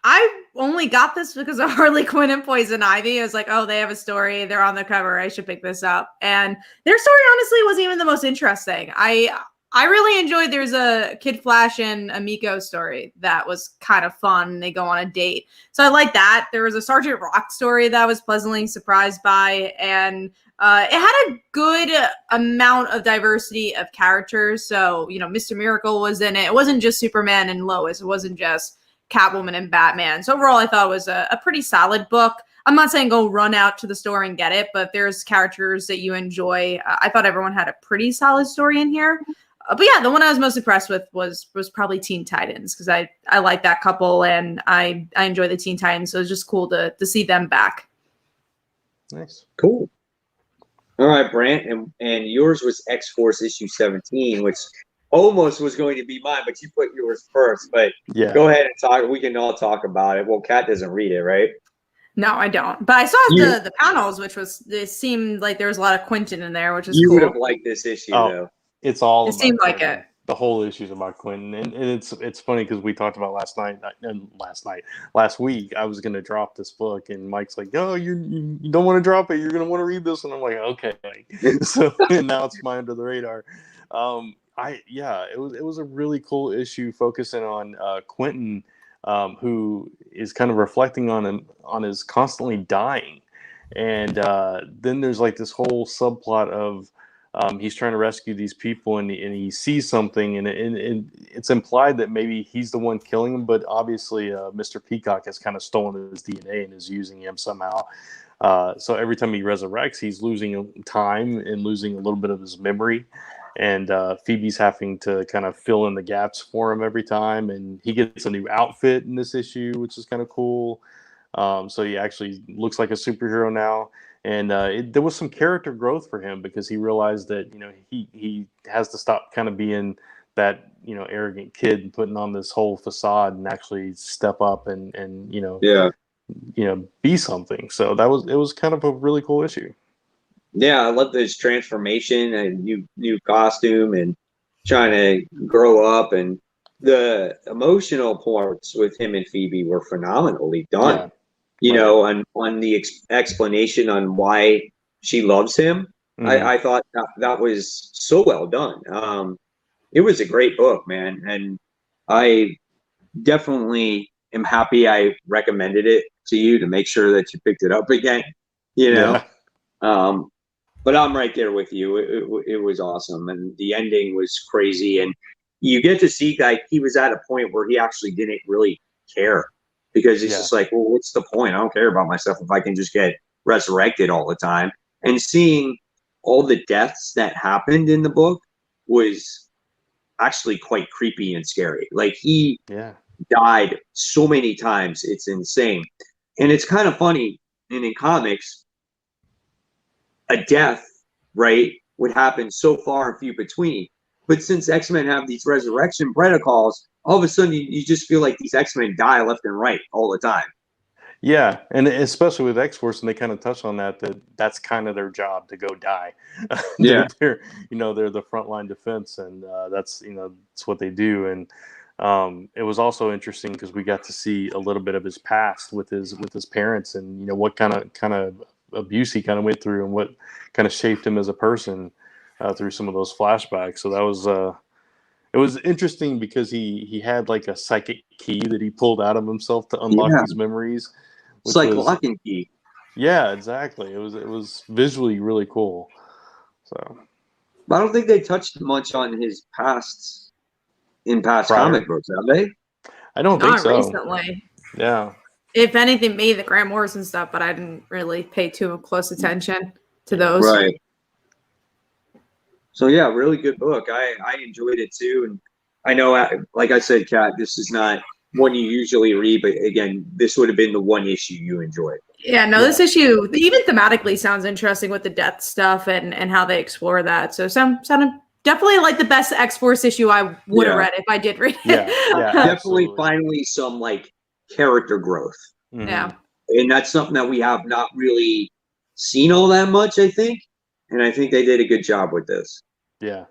I only got this because of Harley Quinn and Poison Ivy. I was like, oh, they have a story. They're on the cover. I should pick this up. And their story, honestly, wasn't even the most interesting. I really enjoyed. There's a Kid Flash and Amico story that was kind of fun. They go on a date, so I like that. There was a Sergeant Rock story that I was pleasantly surprised by, and it had a good amount of diversity of characters. So, Mr. Miracle was in it. It wasn't just Superman and Lois. It wasn't just Catwoman and Batman. So overall, I thought it was a pretty solid book. I'm not saying go run out to the store and get it, but if there's characters that you enjoy, I thought everyone had a pretty solid story in here. But yeah, the one I was most impressed with was probably Teen Titans, because I like that couple and I enjoy the Teen Titans. So it's just cool to see them back. Nice. Cool. All right, Brant, and yours was X-Force #17, which almost was going to be mine, but you put yours first. But yeah, go ahead and talk. We can all talk about it. Well, Kat doesn't read it, right? No, I don't. But I saw the panels, which it seemed like there was a lot of Quentin in there, which is cool. You would have cool. liked this issue, though. It's all. It seemed like Quentin. it. The whole issue's about Quentin, and it's funny because we talked about last week. I was gonna drop this book, and Mike's like, "No, you don't want to drop it. You're gonna want to read this," and I'm like, "Okay." So and now it's my Under the Radar. It was a really cool issue focusing on Quentin, who is kind of reflecting on his constantly dying, and then there's like this whole subplot of. He's trying to rescue these people, and he sees something, and it's implied that maybe he's the one killing him, but obviously Mr. Peacock has kind of stolen his DNA and is using him somehow. So every time he resurrects, he's losing time and losing a little bit of his memory, and Phoebe's having to kind of fill in the gaps for him every time, and he gets a new outfit in this issue, which is kind of cool. So he actually looks like a superhero now. And there was some character growth for him because he realized that he has to stop kind of being that arrogant kid and putting on this whole facade and actually step up and be something. So it was kind of a really cool issue. Yeah, I love this transformation and new costume and trying to grow up, and the emotional parts with him and Phoebe were phenomenally done. Yeah. And on the explanation on why she loves him, I thought that was so well done. It was a great book, man, and I definitely am happy I recommended it to you to make sure that you picked it up again. Yeah. But I'm right there with you. It was awesome, and the ending was crazy, and you get to see like he was at a point where he actually didn't really care. Because it's just like, well, what's the point? I don't care about myself if I can just get resurrected all the time. And seeing all the deaths that happened in the book was actually quite creepy and scary. Like he died so many times. It's insane. And it's kind of funny. And in comics, a death, right, would happen so far and few between. But since X-Men have these resurrection protocols, all of a sudden you just feel like these X-Men die left and right all the time. Yeah, and especially with X-Force, and they kind of touch on that's kind of their job to go die. Yeah, they're the frontline defense, and that's what they do. And it was also interesting because we got to see a little bit of his past with his parents, and what kind of abuse he kind of went through, and what kind of shaped him as a person through some of those flashbacks. So that was. It was interesting because he had like a psychic key that he pulled out of himself to unlock these memories. It's like lock and key. Yeah, exactly. It was visually really cool. So, but I don't think they touched much on his past comic books, have they? I don't think so. Not recently. Yeah. If anything, maybe the Grant Morrison stuff, but I didn't really pay too close attention to those. Right. So really good book. I enjoyed it too, and I know, like I said, Kat, this is not one you usually read, but again, this would have been the one issue you enjoyed. Yeah, no, this issue even thematically sounds interesting with the death stuff and how they explore that. So sounded definitely like the best X-Force issue I would have read if I did read it. Yeah, definitely. Finally, some like character growth. Yeah, and that's something that we have not really seen all that much, I think, and I think they did a good job with this. Yeah.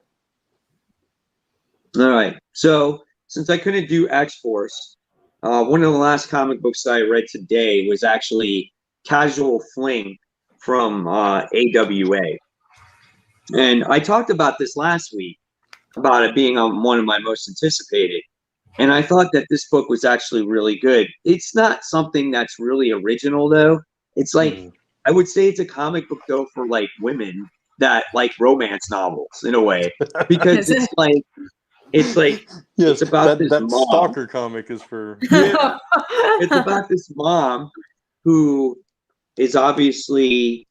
All right, so since I couldn't do X-Force, one of the last comic books that I read today was actually Casual Fling from AWA. And I talked about this last week, about it being one of my most anticipated. And I thought that this book was actually really good. It's not something that's really original, though. It's like, I would say it's a comic book, though, for like women that like romance novels in a way. Because it's like, yes, it's about this that mom. stalker comic is for. Yeah, it's about this mom who is obviously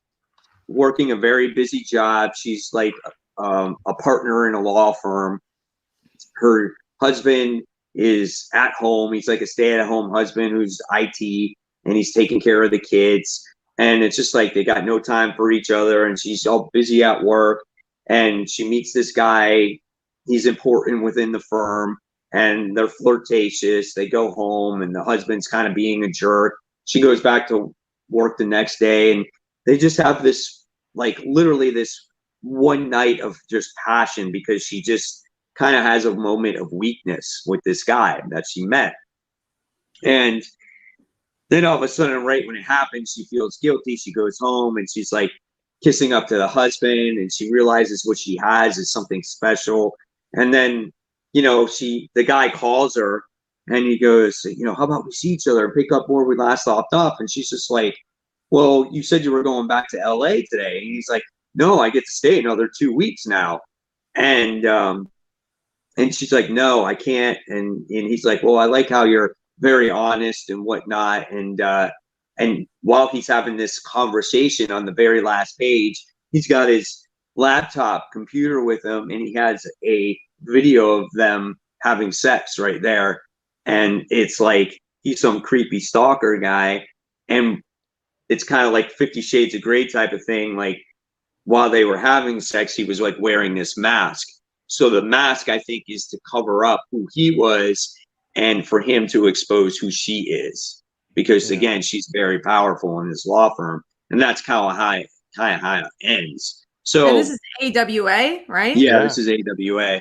working a very busy job. She's like a partner in a law firm. Her husband is at home. He's like a stay-at-home husband who's IT, and he's taking care of the kids. And it's just like they got no time for each other, and she's all busy at work. And she meets this guy. He's important within the firm, and they're flirtatious. They go home, and the husband's kind of being a jerk. She goes back to work the next day, and they just have this, like, literally this one night of just passion, because she just kind of has a moment of weakness with this guy that she met. And then all of a sudden, right when it happens, she feels guilty. She goes home and she's like kissing up to the husband, and she realizes what she has is something special. And then, you know, the guy calls her and he goes, you know, how about we see each other and pick up where we last left off? And she's just like, well, you said you were going back to LA today. And he's like, no, I get to stay another 2 weeks now. And she's like, no, I can't. And he's like, well, I like how you're very honest and whatnot. And while he's having this conversation, on the very last page, he's got his laptop computer with him, and he has a video of them having sex right there. And it's like, he's some creepy stalker guy. And it's kind of like 50 Shades of Grey type of thing. Like, while they were having sex, he was like wearing this mask. So the mask, I think, is to cover up who he was and for him to expose who she is. Because, again, she's very powerful in this law firm. And that's kind of how it ends. So and this is AWA, right? Yeah, this is AWA.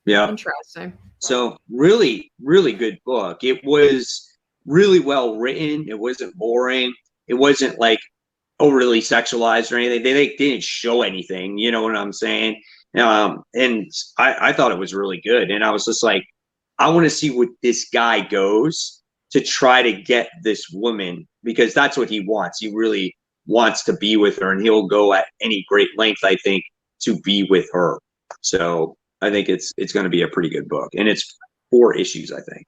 Yeah. Interesting. So really, really good book. It was really well written. It wasn't boring. It wasn't like overly sexualized or anything. They didn't show anything. You know what I'm saying? And I thought it was really good. And I was just like, I want to see what this guy goes to try to get this woman, because that's what he wants. He really wants to be with her, and he'll go at any great length, I think, to be with her. So I think it's going to be a pretty good book, and it's 4 issues, I think.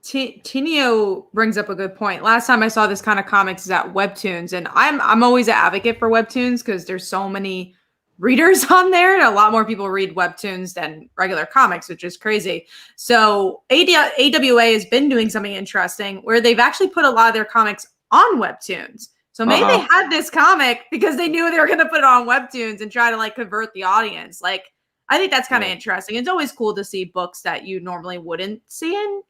Tinio brings up a good point. Last time I saw this kind of comics is at Webtoons, and I'm always an advocate for Webtoons because there's so many readers on there. A lot more people read Webtoons than regular comics, which is crazy. So AWA has been doing something interesting where they've actually put a lot of their comics on Webtoons. So maybe they had this comic because they knew they were going to put it on Webtoons and try to like convert the audience. Like, I think that's kind of interesting. It's always cool to see books that you normally wouldn't see in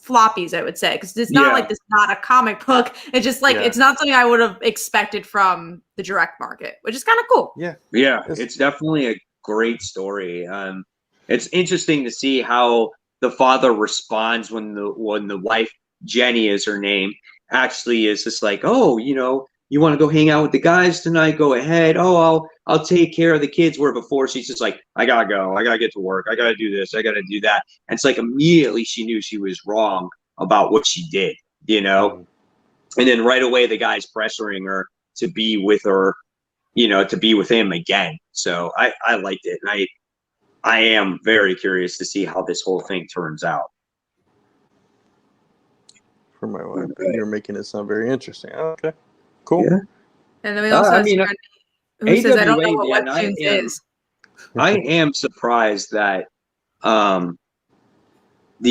floppies, I would say, because it's not like this is not a comic book. It's just like it's not something I would have expected from the direct market, which is kind of cool. Yeah, it's definitely a great story. It's interesting to see how the father responds when the wife, Jenny is her name, actually is just like, oh, you know, you want to go hang out with the guys tonight? Go ahead. Oh, I'll take care of the kids. Where before she's just like, I gotta go. I gotta get to work. I gotta do this. I gotta do that. And it's like immediately she knew she was wrong about what she did, you know? And then right away the guy's pressuring her to be with her, you know, to be with him again. So I liked it. And I am very curious to see how this whole thing turns out. For my wife, you're making it sound very interesting. Okay. Cool. Yeah. And then we also have who says, I don't know what Webtoons is. I am surprised that the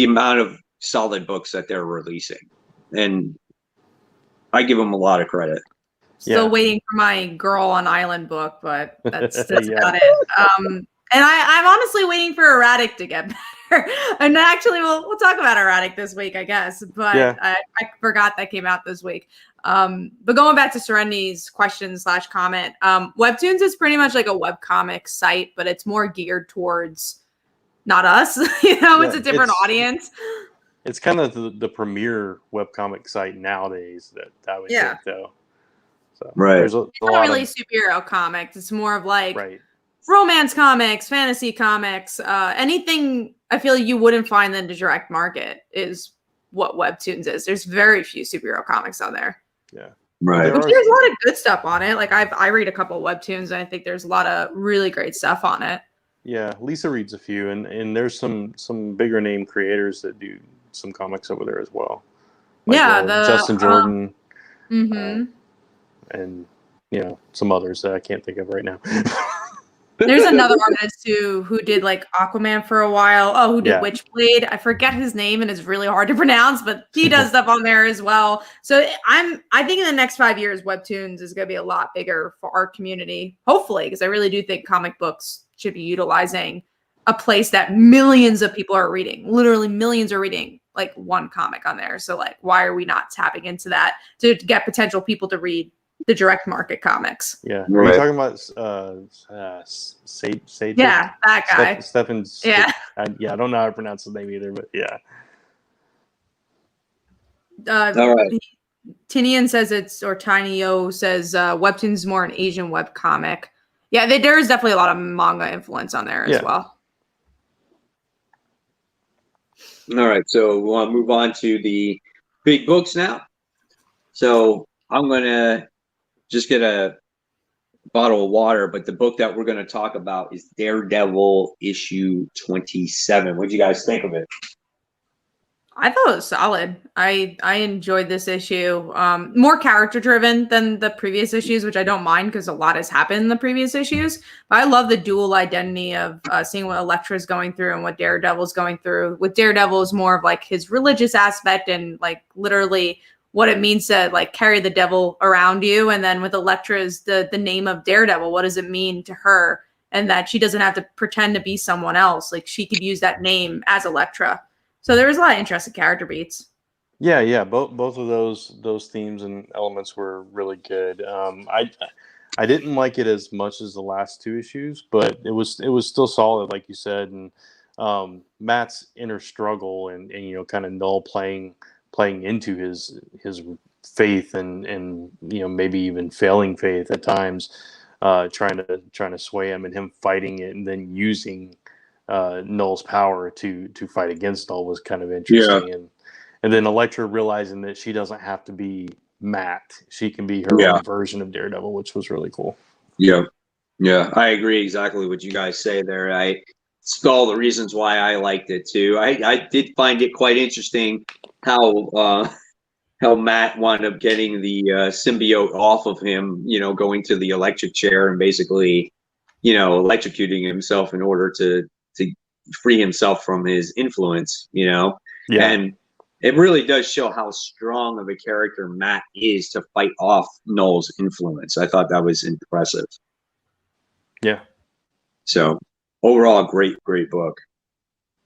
amount of solid books that they're releasing, and I give them a lot of credit. Still waiting for my Girl on Island book, but that's Yeah. about it. And I'm honestly waiting for Erratic to get better. And actually, we'll talk about Erratic this week, I guess. But I forgot that came out this week. But going back to Serenity's question/comment, Webtoons is pretty much like a webcomic site, but it's more geared towards not us. It's a different audience. It's kind of the premier webcomic site nowadays that I would think, though. So right. It's not really superhero comics. It's more of like romance comics, fantasy comics, anything I feel you wouldn't find in the direct market is what Webtoons is. There's very few superhero comics on there. Yeah. Right. But there's a lot of good stuff on it. Like I read a couple of Webtoons and I think there's a lot of really great stuff on it. Yeah, Lisa reads a few, and there's some bigger name creators that do some comics over there as well. Like, Justin Jordan. And some others that I can't think of right now. There's another artist who did like Aquaman for a while. Oh, who did Witchblade? I forget his name and it's really hard to pronounce, but he does stuff on there as well. So I think in the next 5 years, Webtoons is going to be a lot bigger for our community. Hopefully, because I really do think comic books should be utilizing a place that millions of people are reading. Literally millions are reading like one comic on there. So like, why are we not tapping into that to get potential people to read the direct market comics? Yeah. Are you talking about Sage? Yeah, that guy. Stephen. Yeah. I don't know how to pronounce his name either, but yeah. All right. Tinian says Tiny O says Webtoons is more an Asian web comic. Yeah, there is definitely a lot of manga influence on there as well. All right, so we'll move on to the big books now. So I'm going to just get a bottle of water, but the book that we're going to talk about is Daredevil issue 27. What do you guys think of it? I thought it was solid. I enjoyed this issue. More character driven than the previous issues, which I don't mind because a lot has happened in the previous issues. But I love the dual identity of seeing what Elektra is going through and what Daredevil is going through. With Daredevil is more of like his religious aspect and like literally what it means to like carry the devil around you. And then with Elektra is the name of Daredevil. What does it mean to her? And that she doesn't have to pretend to be someone else. Like she could use that name as Elektra. So there was a lot of interesting character beats. Yeah. Both of those themes and elements were really good. I didn't like it as much as the last two issues, but it was still solid, like you said. And Matt's inner struggle and kind of Null playing into his faith and maybe even failing faith at times, trying to sway him and him fighting it and then using Null's power to fight against Null was kind of interesting. And then Elektra realizing that she doesn't have to be Matt. She can be her own version of Daredevil, which was really cool. Yeah, I agree exactly what you guys say there. It's all the reasons why I liked it too. I did find it quite interesting how Matt wound up getting the symbiote off of him, going to the electric chair and basically, electrocuting himself in order to free himself from his influence, and it really does show how strong of a character Matt is to fight off Null's influence. I thought that was impressive. Yeah. So overall, great book.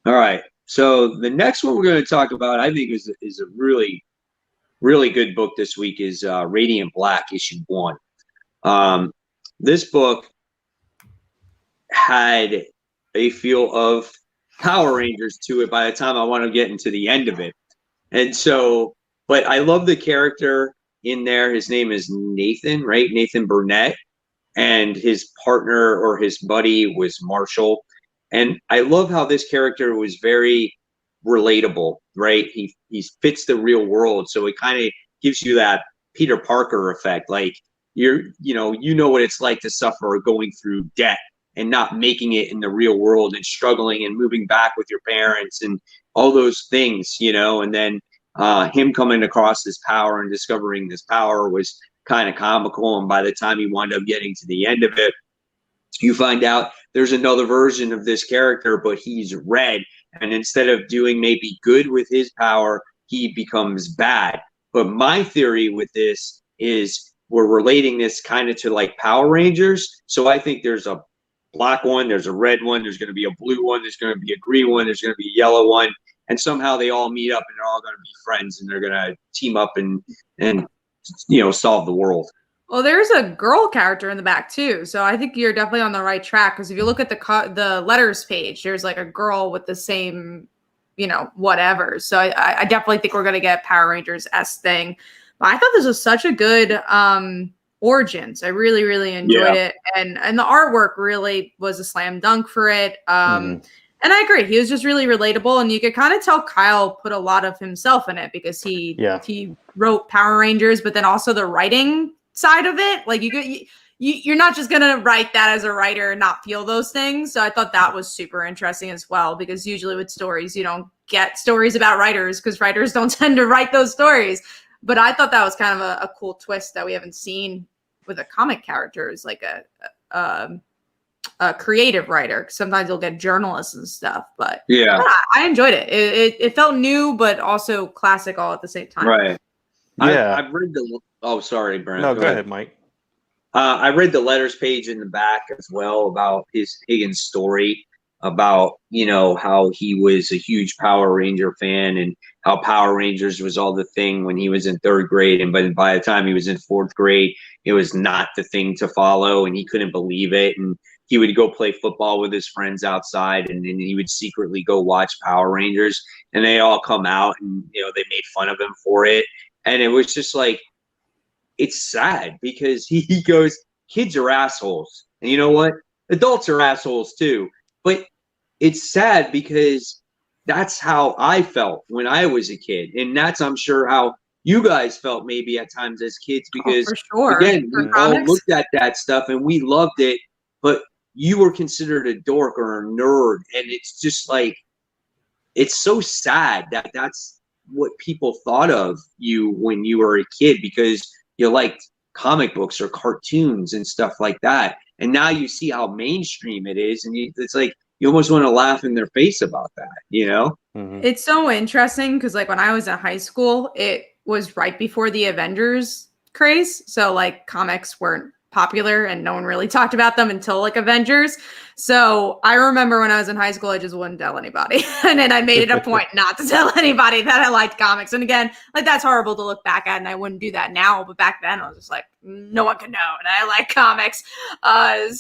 All right. So the next one we're going to talk about, I think is a really, really good book this week is Radiant Black issue 1. This book had a feel of Power Rangers to it by the time I want to get into the end of it. And so, but I love the character in there. His name is Nathan, right? Nathan Burnett. And his partner or his buddy was Marshall. And I love how this character was very relatable, right? He fits the real world. So it kind of gives you that Peter Parker effect. Like you know what it's like to suffer going through debt and not making it in the real world and struggling and moving back with your parents and all those things, and then him coming across this power and discovering this power was kind of comical. And by the time you wind up getting to the end of it, you find out there's another version of this character, but he's red and instead of doing maybe good with his power, he becomes bad. But my theory with this is we're relating this kind of to like Power Rangers. So I think there's a black one, there's a red one, there's going to be a blue one, there's going to be a green one, there's going to be a yellow one, and somehow they all meet up and they're all going to be friends and they're going to team up and solve the world. Well, there's a girl character in the back too, so I think you're definitely on the right track. Because if you look at the letters page, there's like a girl with the same, whatever. So I definitely think we're gonna get Power Rangers-esque thing. But I thought this was such a good origins. I really, really enjoyed it, and the artwork really was a slam dunk for it. And I agree, he was just really relatable, and you could kind of tell Kyle put a lot of himself in it because he wrote Power Rangers, but then also the writing side of it, like you're not just gonna write that as a writer and not feel those things. So I thought that was super interesting as well, because usually with stories you don't get stories about writers because writers don't tend to write those stories. But I thought that was kind of a cool twist that we haven't seen with a comic character, is like a creative writer. Sometimes you'll get journalists and stuff, but yeah, I enjoyed it. It felt new but also classic all at the same time. Right. Yeah, I've read the. Oh, sorry, Brent. No, go ahead, Mike. I read the letters page in the back as well about his Higgins story, about how he was a huge Power Ranger fan and how Power Rangers was all the thing when he was in 3rd grade, and by the time he was in 4th grade, it was not the thing to follow, and he couldn't believe it. And he would go play football with his friends outside, and then he would secretly go watch Power Rangers, and they all come out, and they made fun of him for it. And it was just like, it's sad because he goes, kids are assholes. And you know what? Adults are assholes too. But it's sad because that's how I felt when I was a kid. And that's, I'm sure, how you guys felt maybe at times as kids, because for sure. Again, we all looked at that stuff and we loved it, but you were considered a dork or a nerd. And it's just like, it's so sad that that's what people thought of you when you were a kid, because you liked comic books or cartoons and stuff like that. And now you see how mainstream it is, and it's like you almost want to laugh in their face about that, It's so interesting because like when I was in high school, it was right before the Avengers craze. So like comics weren't popular and no one really talked about them until like Avengers. So I remember when I was in high school, I just wouldn't tell anybody. And then I made it a point not to tell anybody that I liked comics. And again, like that's horrible to look back at, and I wouldn't do that now. But back then I was just like, no one can know, and I like comics.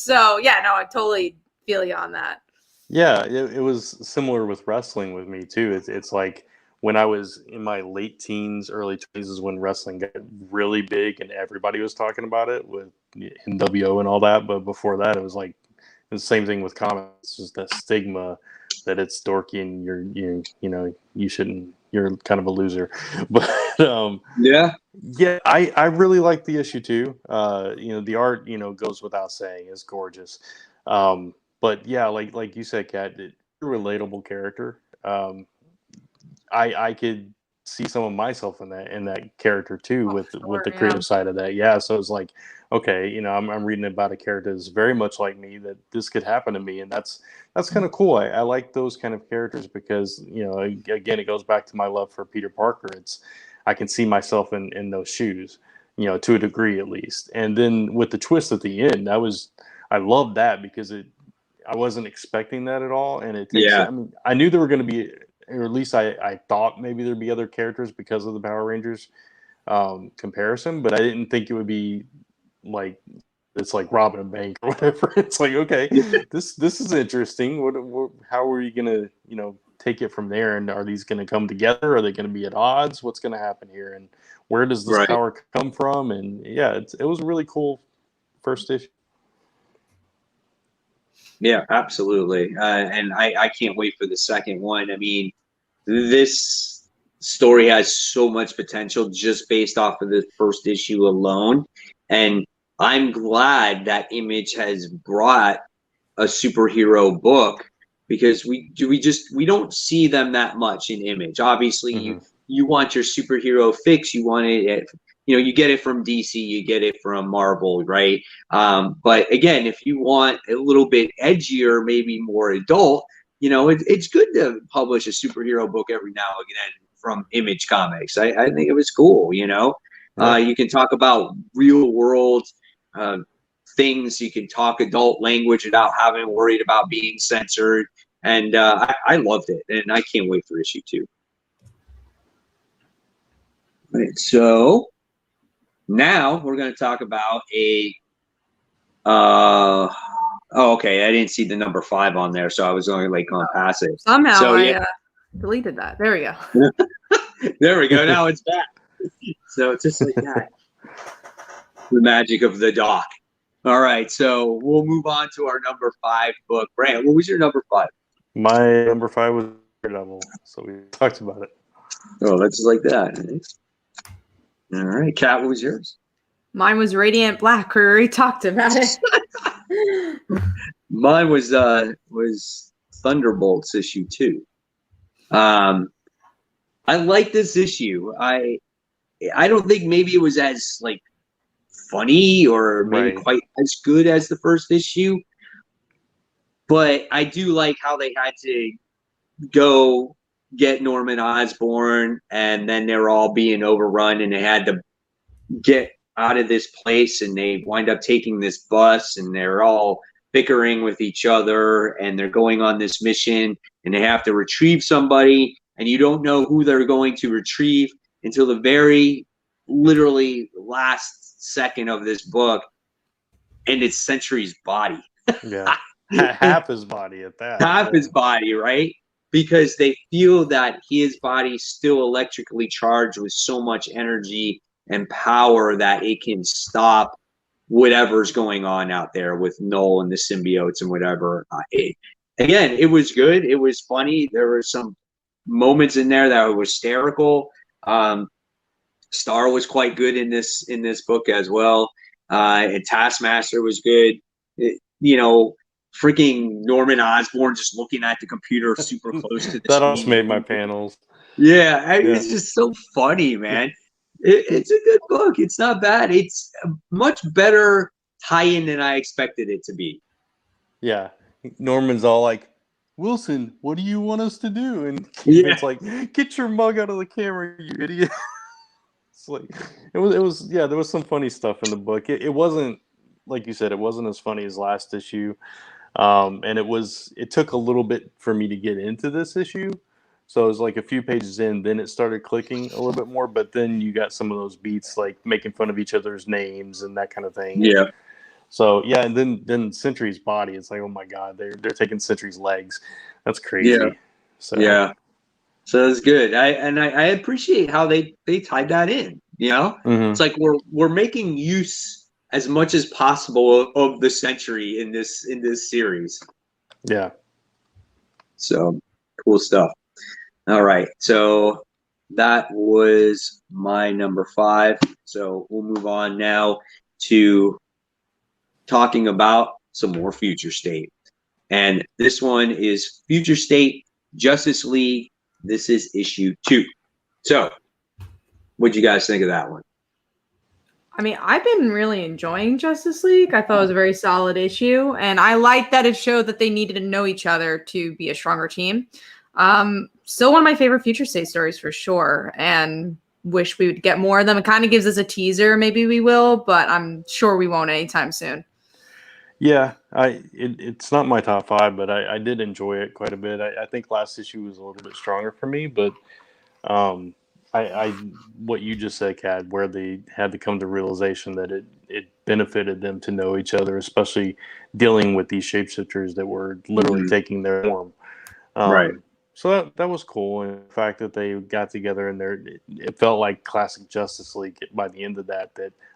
So yeah, no, I totally feel you on that. Yeah, it was similar with wrestling with me too. It's like when I was in my late teens, early 20s is when wrestling got really big and everybody was talking about it with NWO and all that. But before that, it was like the same thing with comics. It's just that stigma that it's dorky and you shouldn't, you're kind of a loser. But yeah, I really like the issue too. The art, goes without saying, is gorgeous. But yeah, like you said, Kat, a relatable character. I could see some of myself in that character too, with the creative side of that. Yeah, so it's like, okay, I'm reading about a character that's very much like me, that this could happen to me, and that's kind of cool. I like those kind of characters because again, it goes back to my love for Peter Parker. I can see myself in those shoes, to a degree at least. And then with the twist at the end, I love that because I wasn't expecting that at all, and it takes. I mean, I knew there were going to be, or at least I thought maybe there'd be other characters because of the Power Rangers comparison, but I didn't think it would be like it's like robbing a bank or whatever. It's like, okay, this is interesting. How are you gonna take it from there? And are these gonna come together? Are they gonna be at odds? What's gonna happen here? And where does this power come from? And yeah, it was a really cool first issue. Yeah, absolutely. And I can't wait for the second one. I mean, this story has so much potential just based off of the first issue alone. And I'm glad that Image has brought a superhero book, because we don't see them that much in Image. Obviously, you want your superhero fix. You want it you get it from DC, you get it from Marvel, right? But again, if you want a little bit edgier, maybe more adult, it's good to publish a superhero book every now and again from Image Comics. I think it was cool. Yeah. You can talk about real world things. You can talk adult language without having worried about being censored. And I loved it, and I can't wait for issue 2. Right, so now we're going to talk about okay, I didn't see the number 5 on there, so I was only like going past it. Somehow so, I deleted that. There we go. There we go. Now it's back. So just like that. The magic of the doc. All right, so we'll move on to our number 5 book. Brand, what was your number 5? My number 5 was Daredevil, so we talked about it. Oh, that's like that. All right, Kat, what was yours? Mine was Radiant Black. We already talked about it. Mine was Thunderbolts issue 2. I like this issue. I don't think maybe it was as like funny or maybe quite as good as the first issue, but I do like how they had to go get Norman Osborn, and then they're all being overrun, and they had to get out of this place, and they wind up taking this bus, and they're all bickering with each other, and they're going on this mission, and they have to retrieve somebody, and you don't know who they're going to retrieve until the very literally last second of this book, and it's Sentry's body. Yeah. Half his body at that. Half his body, right? Because they feel that his body's still electrically charged with so much energy and power that it can stop whatever's going on out there with Null and the symbiotes and whatever. Again, it was good. It was funny. There were some moments in there that were hysterical. Star was quite good in this book as well. And Taskmaster was good. Freaking Norman Osborn just looking at the computer super close to the that screen. also made my panels. Yeah, it's just so funny, man. It's a good book. It's not bad. It's a much better tie-in than I expected it to be. Yeah. Norman's all like, Wilson, what do you want us to do? And it's like, get your mug out of the camera, you idiot. It's like it was there was some funny stuff in the book. It wasn't, like you said, it wasn't as funny as last issue. And it took a little bit for me to get into this issue. So it was like a few pages in, then it started clicking a little bit more, but then you got some of those beats like making fun of each other's names and that kind of thing. Yeah. So yeah, and then Sentry's body, it's like, oh my God, they're taking Sentry's legs. That's crazy. Yeah. So yeah. So it's good. I appreciate how they tied that in. It's like we're making use as much as possible of the Sentry in this series. Yeah. So cool stuff. All right. So that was my number 5. So we'll move on now to talking about some more Future State. And this one is Future State Justice League. This is issue 2. So what'd you guys think of that one? I mean, I've been really enjoying Justice League. I thought it was a very solid issue, and I like that it showed that they needed to know each other to be a stronger team. Still one of my favorite Future State stories for sure, and wish we would get more of them. It kind of gives us a teaser. Maybe we will, but I'm sure we won't anytime soon. Yeah, it's not my top 5, but I did enjoy it quite a bit. I think last issue was a little bit stronger for me, but what you just said, Kat, where they had to come to realization that it benefited them to know each other, especially dealing with these shapeshifters that were literally taking their form. Right. So that was cool. And the fact that they got together and it felt like classic Justice League by the end of that,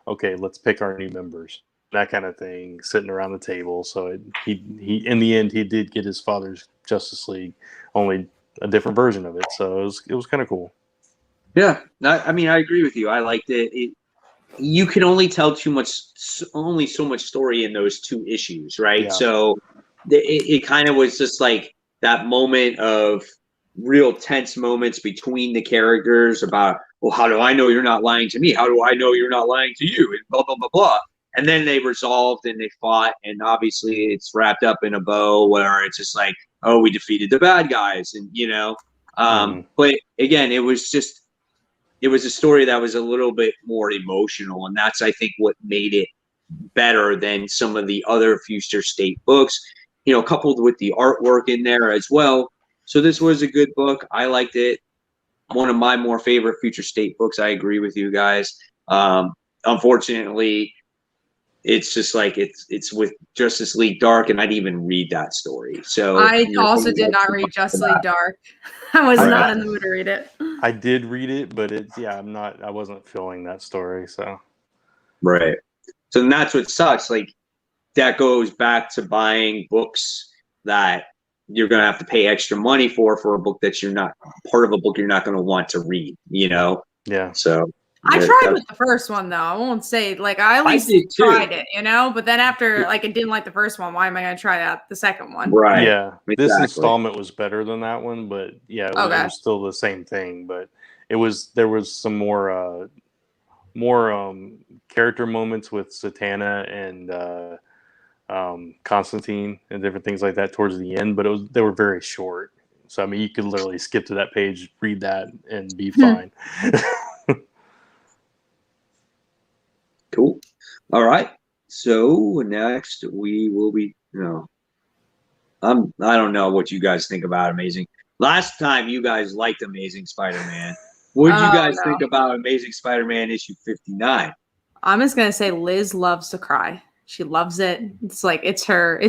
okay, let's pick our new members, that kind of thing, sitting around the table. So he in the end, he did get his father's Justice League, only a different version of it. So it was kind of cool. Yeah, I mean, I agree with you. I liked it. You can only tell only so much story in those 2 issues, right? Yeah. So it kind of was just like that moment of real tense moments between the characters about, well, how do I know you're not lying to me? How do I know you're not lying to you? And blah, blah, blah, blah. and then they resolved and they fought, and obviously it's wrapped up in a bow where it's just like, oh, we defeated the bad guys, and but again, it was a story that was a little bit more emotional, and that's, I think, what made it better than some of the other Future State books, coupled with the artwork in there as well. So this was a good book. I liked it. One of my more favorite Future State books. I agree with you guys. Unfortunately, it's just like it's with Justice League Dark, and I didn't even read that story. So I also did not read Justice League Dark. I was not in the mood to read it. I did read it, but I wasn't feeling that story. So right. So that's what sucks. Like, that goes back to buying books that you're going to have to pay extra money for a book that you're not part of, a book you're not going to want to read, Yeah. So I tried with the first one, though. I won't say, I at least tried it, But then after, I didn't like the first one. Why am I going to try out the second one? Right. Yeah. Exactly. This installment was better than that one, but it was still the same thing. But there was some more character moments with Satana and Constantine and different things like that towards the end, but they were very short. So I mean, you could literally skip to that page, read that, and be fine. Cool. All right. So next we will be. I don't know what you guys think about Amazing. Last time you guys liked Amazing Spider-Man. What did you guys think about Amazing Spider-Man issue 59? I'm just gonna say Liz loves to cry. She loves it. It's like it's her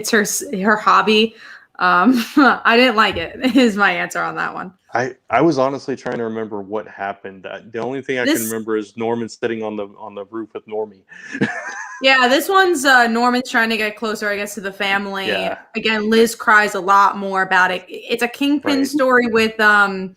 hobby. I didn't like it. Is my answer on that one. I was honestly trying to remember what happened. The only thing I can remember is Norman sitting on the roof with Normie. Yeah, this one's Norman's trying to get closer, I guess, to the family. Yeah. Again, Liz cries a lot more about it. It's a Kingpin story with Mr.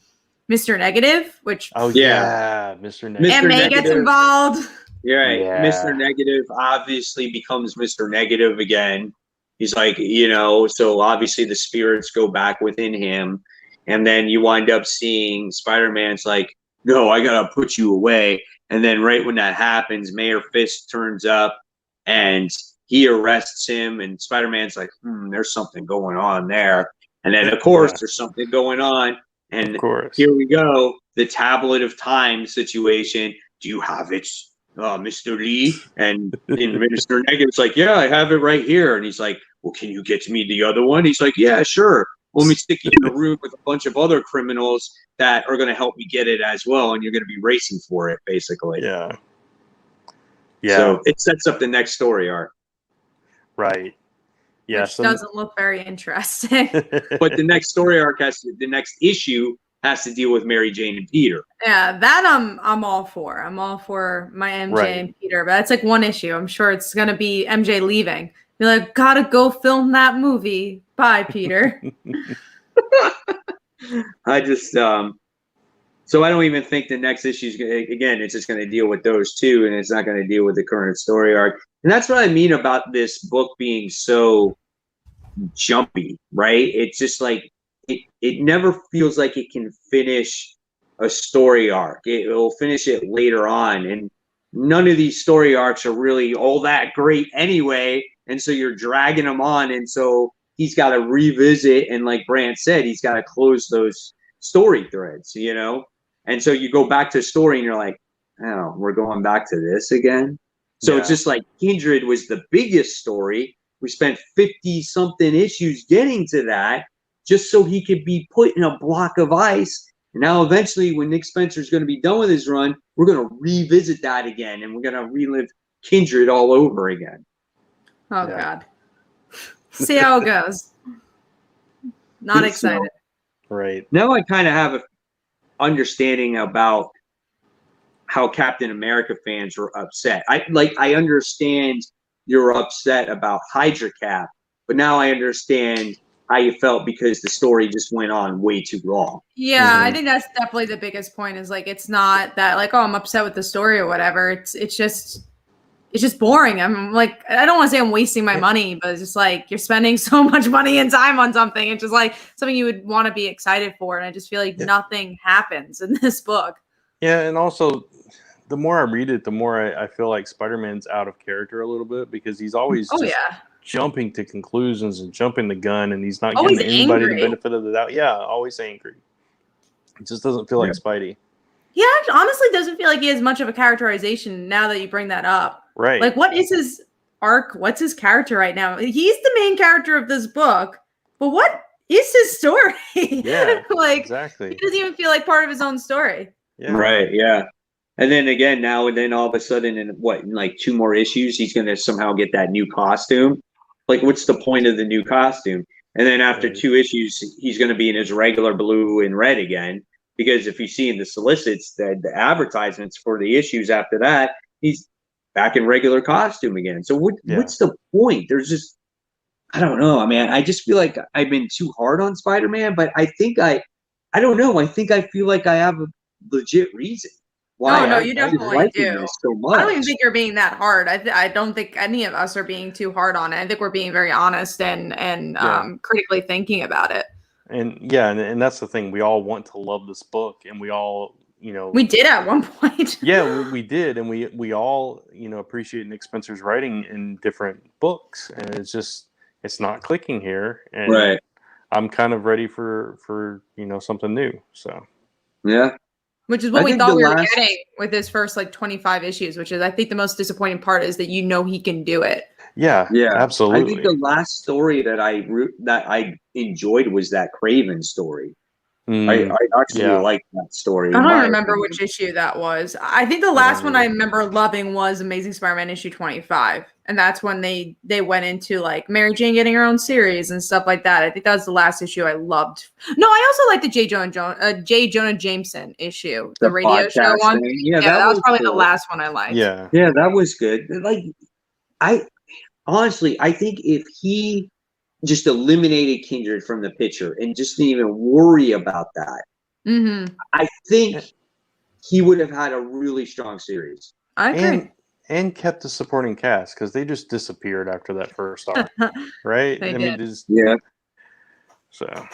Negative, which Mr. Negative. And May gets involved. You're right. Yeah. Mr. Negative obviously becomes Mr. Negative again. He's like, so obviously the spirits go back within him. And then you wind up seeing Spider-Man's like, no, I got to put you away. And then right when that happens, Mayor Fisk turns up and he arrests him. And Spider-Man's like, there's something going on there. And then, of course, there's something going on. And here we go. The Tablet of Time situation. Do you have it, Mr. Lee? And Mr. Negative's like, yeah, I have it right here. And he's like, well, can you get me the other one? He's like, yeah, sure. Let me stick you in a room with a bunch of other criminals that are going to help me get it as well. And you're going to be racing for it, basically. Yeah. So it sets up the next story arc. Right. Yeah. Which doesn't look very interesting. But the next story arc the next issue has to deal with Mary Jane and Peter. Yeah, that I'm all for. I'm all for my MJ and Peter, but that's like one issue. I'm sure it's gonna be MJ leaving. You're like, gotta go film that movie. Bye, Peter. I just so I don't even think the next issue is again. It's just going to deal with those two, and it's not going to deal with the current story arc. And that's what I mean about this book being so jumpy, right? It's just like it never feels like it can finish a story arc. It will finish it later on, and none of these story arcs are really all that great anyway. And so you're dragging them on, and so he's got to revisit, and like Brant said, he's got to close those story threads, And so you go back to the story, and you're like, oh, we're going back to this again. So it's just like Kindred was the biggest story. We spent 50-something issues getting to that just so he could be put in a block of ice. And now eventually when Nick Spencer's going to be done with his run, we're going to revisit that again, and we're going to relive Kindred all over again. Oh, God. See how it goes. Not excited. Right. Now I kind of have an understanding about how Captain America fans were upset. I understand you're upset about Hydra Cap, but now I understand how you felt because the story just went on way too long. Yeah, I think that's definitely the biggest point is like it's not that like, oh, I'm upset with the story or whatever. It's just boring. I'm like, I don't want to say I'm wasting my money, but it's just like you're spending so much money and time on something. It's just like something you would want to be excited for. And I just feel like nothing happens in this book. Yeah, and also the more I read it, the more I feel like Spider-Man's out of character a little bit, because he's always just jumping to conclusions and jumping the gun, and he's not always giving anybody angry. the benefit of the doubt. Yeah, always angry. It just doesn't feel like Spidey. He honestly doesn't feel like he has much of a characterization now that you bring that up. Right. Like, what is his arc? What's his character right now? He's the main character of this book, but what is his story? Yeah, like, exactly. He doesn't even feel like part of his own story. Yeah. Right, yeah. And then again, now and then all of a sudden in like 2 more issues, he's going to somehow get that new costume. Like, what's the point of the new costume? And then after 2 issues, he's going to be in his regular blue and red again. Because if you see in the solicits, the advertisements for the issues after that, he's back in regular costume again. So what's the point? There's just, I don't know. I mean, I just feel like I've been too hard on Spider-Man, but I think I don't know. I think I feel like I have a legit reason why no, you definitely liking do. this so much. I don't even think you're being that hard. I don't think any of us are being too hard on it. I think we're being very honest and critically thinking about it. And and that's the thing. We all want to love this book, and we all, we did at one point. Yeah, we did, and we all, appreciate Nick Spencer's writing in different books, and it's not clicking here, and I'm kind of ready for something new. So yeah. Which is what we thought we were getting with his first 25 issues, which is, I think, the most disappointing part is that he can do it. Yeah, absolutely. I think the last story that I enjoyed was that Craven story. I actually liked that story. I don't remember which issue that was. I think the last one I remember loving was Amazing Spider-Man issue 25. And that's when they went into Mary Jane getting her own series and stuff like that. I think that was the last issue I loved. No, I also liked the J. Jonah Jameson issue, the radio show one. Yeah, that was probably the last one I liked. Yeah, that was good. Honestly, I think if he just eliminated Kindred from the picture and just didn't even worry about that, I think he would have had a really strong series. I agree. And kept the supporting cast, because they just disappeared after that first arc, right? They did. So I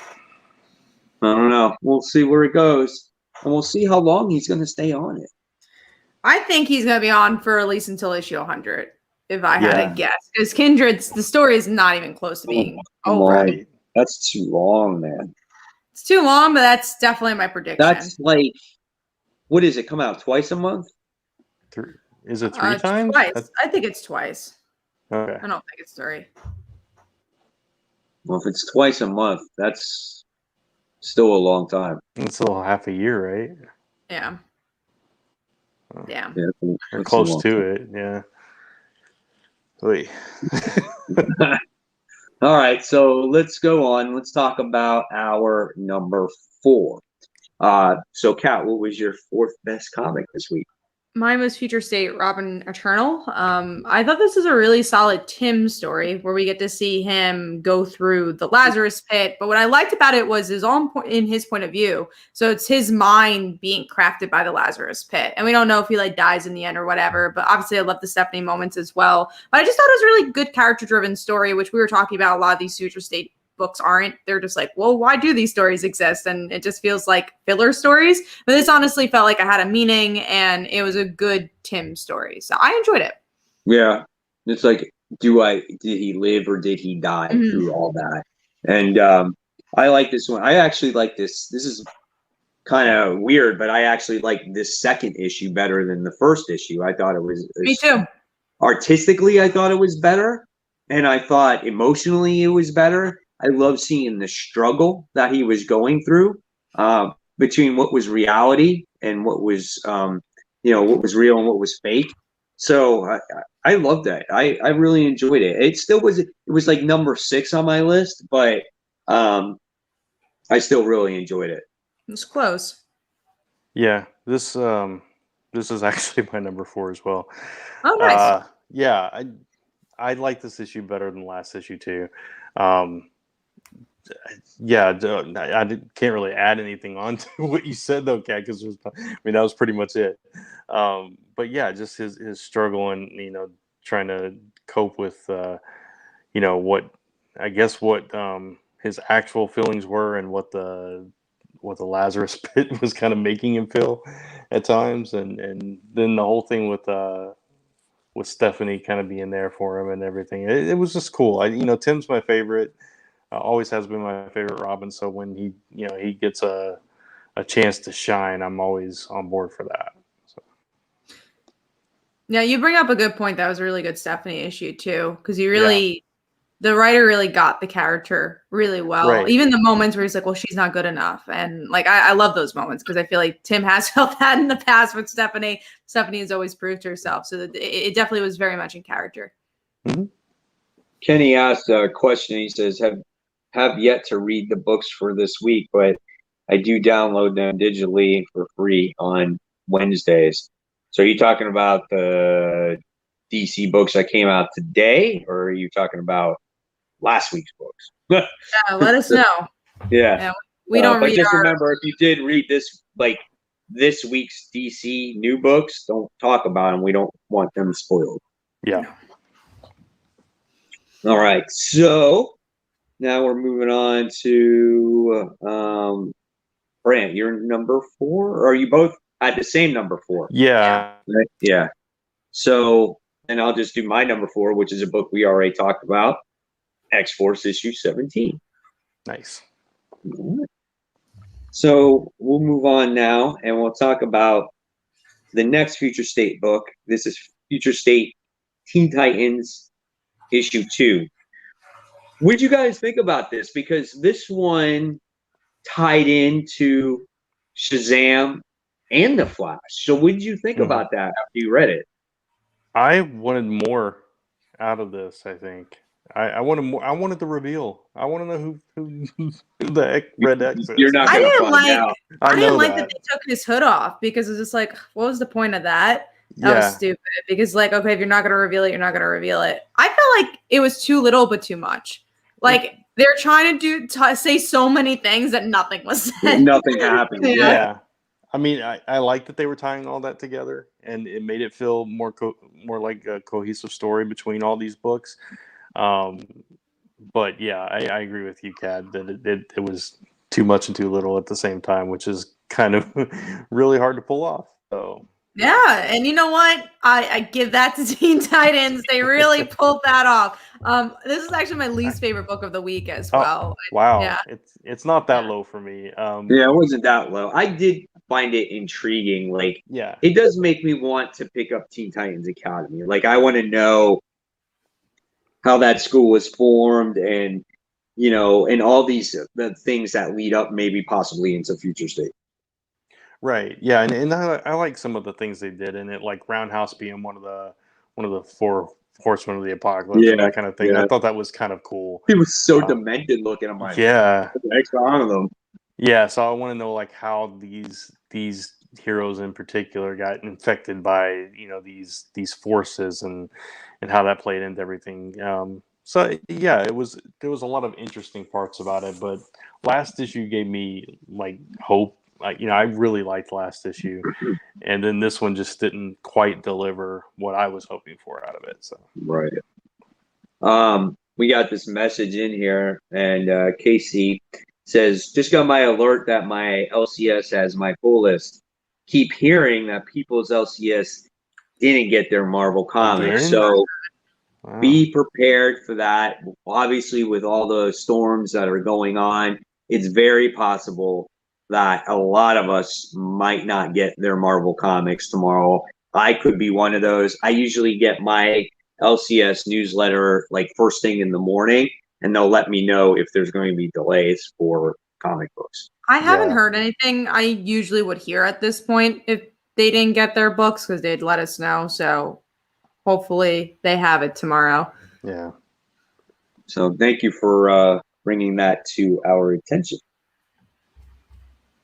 don't know. We'll see where it goes, and we'll see how long he's going to stay on it. I think he's going to be on for at least until issue 100, if I had to guess. Because Kindred's, the story is not even close to being over. Right. That's too long, man. It's too long, but that's definitely my prediction. That's what is it? Come out twice a month? Is it 3 times? Twice. I think it's twice. Okay. I don't think it's 3. Well, if it's twice a month, that's still a long time. It's still half a year, right? Yeah. Yeah. We're close to it. Yeah. Wait. All right, so let's go on. Let's talk about our number 4. So, Kat, what was your 4th best comic this week? Mine was Future State Robin Eternal. I thought this is a really solid Tim story where we get to see him go through the Lazarus pit. But what I liked about it was in his point of view. So it's his mind being crafted by the Lazarus pit. And we don't know if he dies in the end or whatever. But obviously I love the Stephanie moments as well. But I just thought it was a really good character-driven story, which we were talking about. A lot of these Future State books aren't. They're just well, why do these stories exist? And it just feels like filler stories. But this honestly felt like I had a meaning, and it was a good Tim story. So I enjoyed it. Yeah. It's did he live or did he die through all that? And I like this one. I actually like this. This is kind of weird, but I actually like this second issue better than the first issue. I thought it was Me too. Artistically, I thought it was better. And I thought emotionally it was better. I love seeing the struggle that he was going through between what was reality and what was, what was real and what was fake. So I love that. I really enjoyed it. It was number 6 on my list, but I still really enjoyed it. It was close. Yeah, this is actually my number 4 as well. Oh, nice. Yeah, I like this issue better than the last issue too. I can't really add anything on to what you said though, Kat, because that was pretty much it. But yeah, just his struggle and trying to cope with what his actual feelings were and what the what the Lazarus pit was kind of making him feel at times, and then the whole thing with Stephanie kind of being there for him and everything. It was just cool. Tim's my favorite. Always has been my favorite Robin. So when he gets a chance to shine, I'm always on board for that. So. Yeah, you bring up a good point. That was a really good Stephanie issue too, because the writer really got the character really well. Right. Even the moments where he's like, well, she's not good enough. And like, I love those moments because I feel like Tim has felt that in the past with Stephanie. Stephanie has always proved herself. So it definitely was very much in character. Mm-hmm. Kenny asked a question. He says, have yet to read the books for this week, but I do download them digitally for free on Wednesdays. So are you talking about the DC books that came out today, or are you talking about last week's books? Yeah, let us know. Yeah. We don't read. But just remember, if you did read this week's DC new books, don't talk about them. We don't want them spoiled. Yeah. All right. So now we're moving on to Brant. You're number 4, or are you both at the same number 4? Yeah. Right? Yeah. So, and I'll just do my number 4, which is a book we already talked about, X-Force issue 17. Nice. So we'll move on now, and we'll talk about the next Future State book. This is Future State Teen Titans issue 2. What did you guys think about this? Because this one tied into Shazam and The Flash. So what did you think about that after you read it? I wanted more out of this, I think. I wanted more. I wanted the reveal. I want to know who the Red X is. You're not going to find out. I didn't like that they took his hood off, because it was just like, what was the point of that? That was stupid. Because like, okay, if you're not going to reveal it, you're not going to reveal it. I felt like it was too little but too much. Like they're trying to say so many things that nothing was said. Nothing happened. Yeah. I mean, I like that they were tying all that together, and it made it feel more like a cohesive story between all these books. But yeah, I agree with you, Cad, that it was too much and too little at the same time, which is kind of really hard to pull off. So yeah, and you know what? I give that to Teen Titans. They really pulled that off. This is actually my least favorite book of the week as well. Wow, yeah. It's not that low for me. Yeah, it wasn't that low. I did find it intriguing. Like, it does make me want to pick up Teen Titans Academy. Like, I want to know how that school was formed, and and all these the things that lead up maybe possibly into Future State. Right. Yeah, and I like some of the things they did in it, like Roundhouse being one of the 4 horsemen of the apocalypse, and that kind of thing. I thought that was kind of cool. He was so demented looking. I'm like, what the heck's on with him? Yeah, so I want to know like how these heroes in particular got infected by these forces, and how that played into everything. So yeah, there was a lot of interesting parts about it, but last issue gave me like hope. I really liked last issue, and then this one just didn't quite deliver what I was hoping for out of it. So right. We got this message in here, and Casey says, just got my alert that my LCS has my pull list. Keep hearing that people's LCS didn't get their Marvel comics, so be prepared for that. Obviously, with all the storms that are going on, it's very possible that a lot of us might not get their Marvel comics tomorrow. I could be one of those. I usually get my LCS newsletter like first thing in the morning, and they'll let me know if there's going to be delays for comic books. I haven't heard anything. I usually would hear at this point if they didn't get their books, because they'd let us know. So hopefully they have it tomorrow. Yeah. So thank you for bringing that to our attention.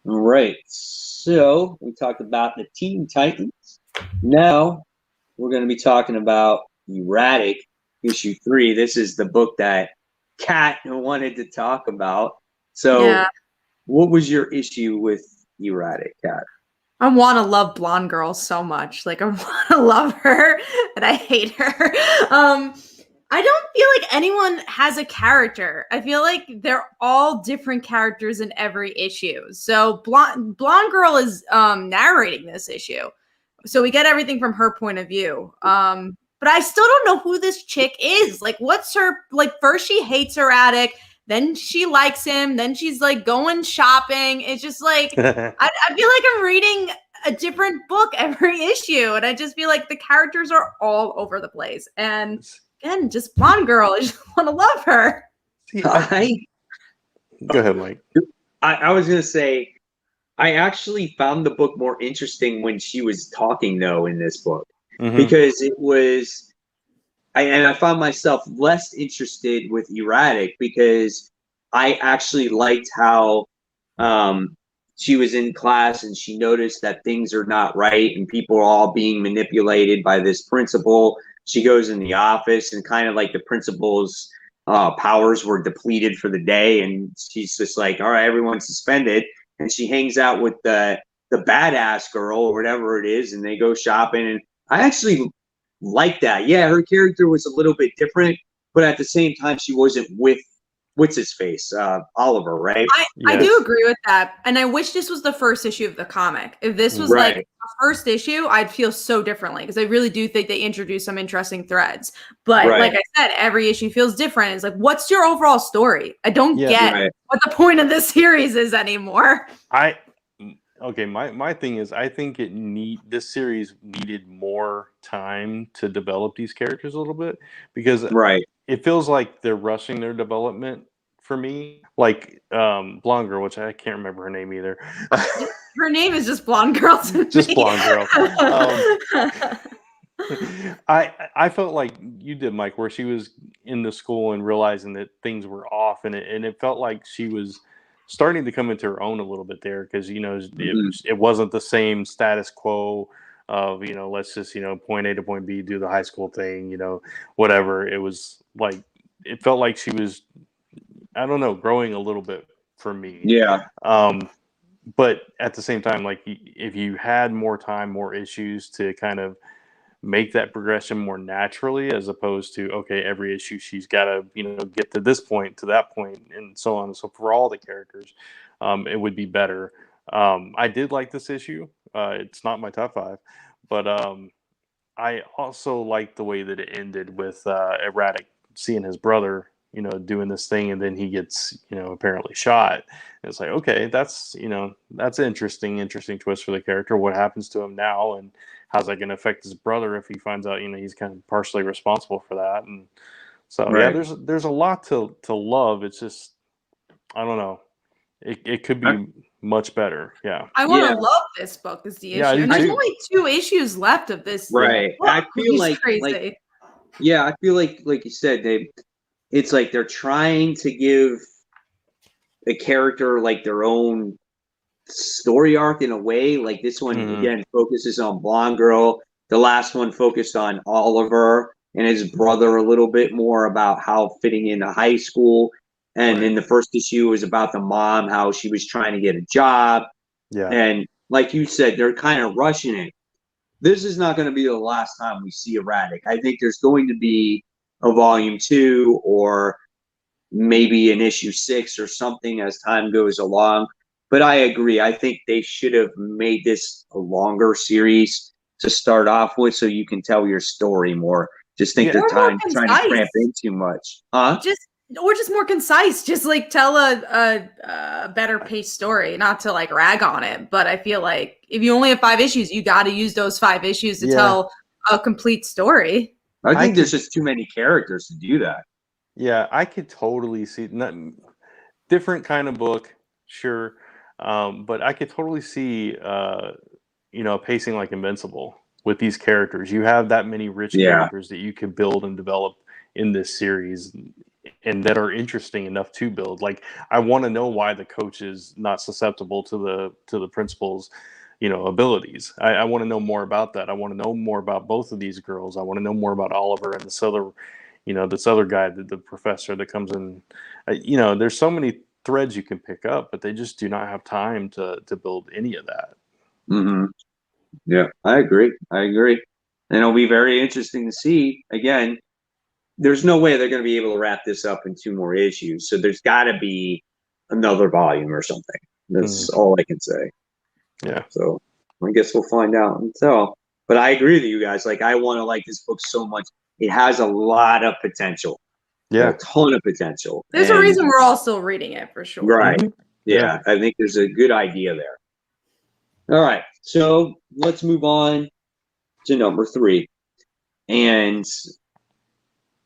All right. So we talked about the Teen Titans. Now we're going to be talking about Erratic issue 3. This is the book that Kat wanted to talk about. So what was your issue with Erratic, Kat? I want to love blonde girl so much. Like, I want to love her, and I hate her. I don't feel like anyone has a character. I feel like they're all different characters in every issue. So blonde girl is narrating this issue, so we get everything from her point of view. But I still don't know who this chick is. Like, what's her, like, first she hates Erratic, then she likes him, then she's like going shopping. It's just like I feel like I'm reading a different book every issue, and I just feel like the characters are all over the place. And again, just blonde girl. I just want to love her. Go ahead, Mike. I was going to say, I actually found the book more interesting when she was talking, though, in this book. Because it was, I found myself less interested with Erratic because I actually liked how she was in class and she noticed that things are not right and people are all being manipulated by this principal. She goes in the office and kind of like the principal's powers were depleted for the day, and she's just like, all right, everyone's suspended. And she hangs out with the badass girl or whatever it is, and they go shopping. And I actually like that. Yeah, her character was a little bit different, but at the same time, she wasn't with what's his face, Oliver, right? I do agree with that, and I wish this was the first issue of the comic. If this was like the first issue, I'd feel so differently because I really do think they introduced some interesting threads. But like I said, every issue feels different. It's like, what's your overall story? I don't get what the point of this series is anymore. My thing is, I think this series needed more time to develop these characters a little bit because it feels like they're rushing their development for me. Like blonde girl, which I can't remember her name either. Her name is just blonde girl to me. Just blonde girl. I felt like you did, Mike, where she was in the school and realizing that things were off, and it felt like she was starting to come into her own a little bit there because it wasn't the same status quo of let's just point A to point B, do the high school thing, whatever. It was like it felt like she was, I don't know, growing a little bit for me. But at the same time, like if you had more time, more issues to kind of make that progression more naturally, as opposed to every issue she's got to get to this point, to that point, and so on. So for all the characters, it would be better. I did like this issue. It's not my top 5, but I also liked the way that it ended with Erratic seeing his brother doing this thing, and then he gets apparently shot. And it's like, okay, that's that's an interesting twist for the character. What happens to him now, and how's that going to affect his brother if he finds out he's kind of partially responsible for that? And so there's a lot to love. It's just, I don't know, it could be much better. I want to love this book is the issue, and there's only 2 issues left of this book. I feel like crazy. I feel like you said, Dave, it's like they're trying to give a character like their own story arc in a way. Like this one again focuses on blonde girl. The last one focused on Oliver and his brother a little bit more about how fitting into high school. And in the first issue was about the mom, how she was trying to get a job. And like you said, they're kind of rushing it. This is not going to be the last time we see Erratic. I think there's going to be a volume 2 or maybe an issue 6 or something as time goes along. But I agree. I think they should have made this a longer series to start off with so you can tell your story more. Just think they're trying to cramp in too much. Just more concise. Just like tell a better paced story, not to like rag on it. But I feel like if you only have 5 issues, you got to use those 5 issues to tell a complete story. I think there's just too many characters to do that. Yeah, I could totally see different kind of book, sure. But I could totally see, pacing like Invincible with these characters. You have that many rich characters that you could build and develop in this series, and that are interesting enough to build. Like, I want to know why the coach is not susceptible to the principal's, abilities. I want to know more about that. I want to know more about both of these girls. I want to know more about Oliver and this other guy, the professor that comes in. There's so many threads you can pick up, but they just do not have time to build any of that. Yeah, I agree. And it'll be very interesting to see again there's no way they're going to be able to wrap this up in 2 more issues. So there's got to be another volume or something. That's all I can say. Yeah. So I guess we'll find out and tell. But I agree with you guys. Like, I want to like this book so much. It has a lot of potential. Yeah. A ton of potential. There's a reason we're all still reading it for sure. Right. Mhm. Yeah, I think there's a good idea there. All right. So let's move on to number 3. And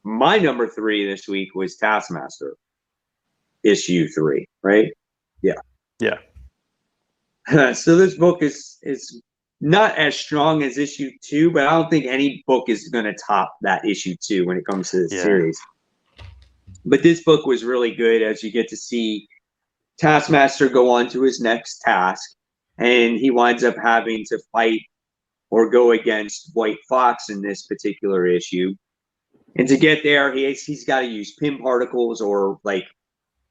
my number 3 this week was Taskmaster, issue 3, right? Yeah. Yeah. So this book is not as strong as issue 2, but I don't think any book is going to top that issue 2 when it comes to this series. But this book was really good, as you get to see Taskmaster go on to his next task, and he winds up having to fight or go against White Fox in this particular issue. And to get there, he's got to use pin particles or like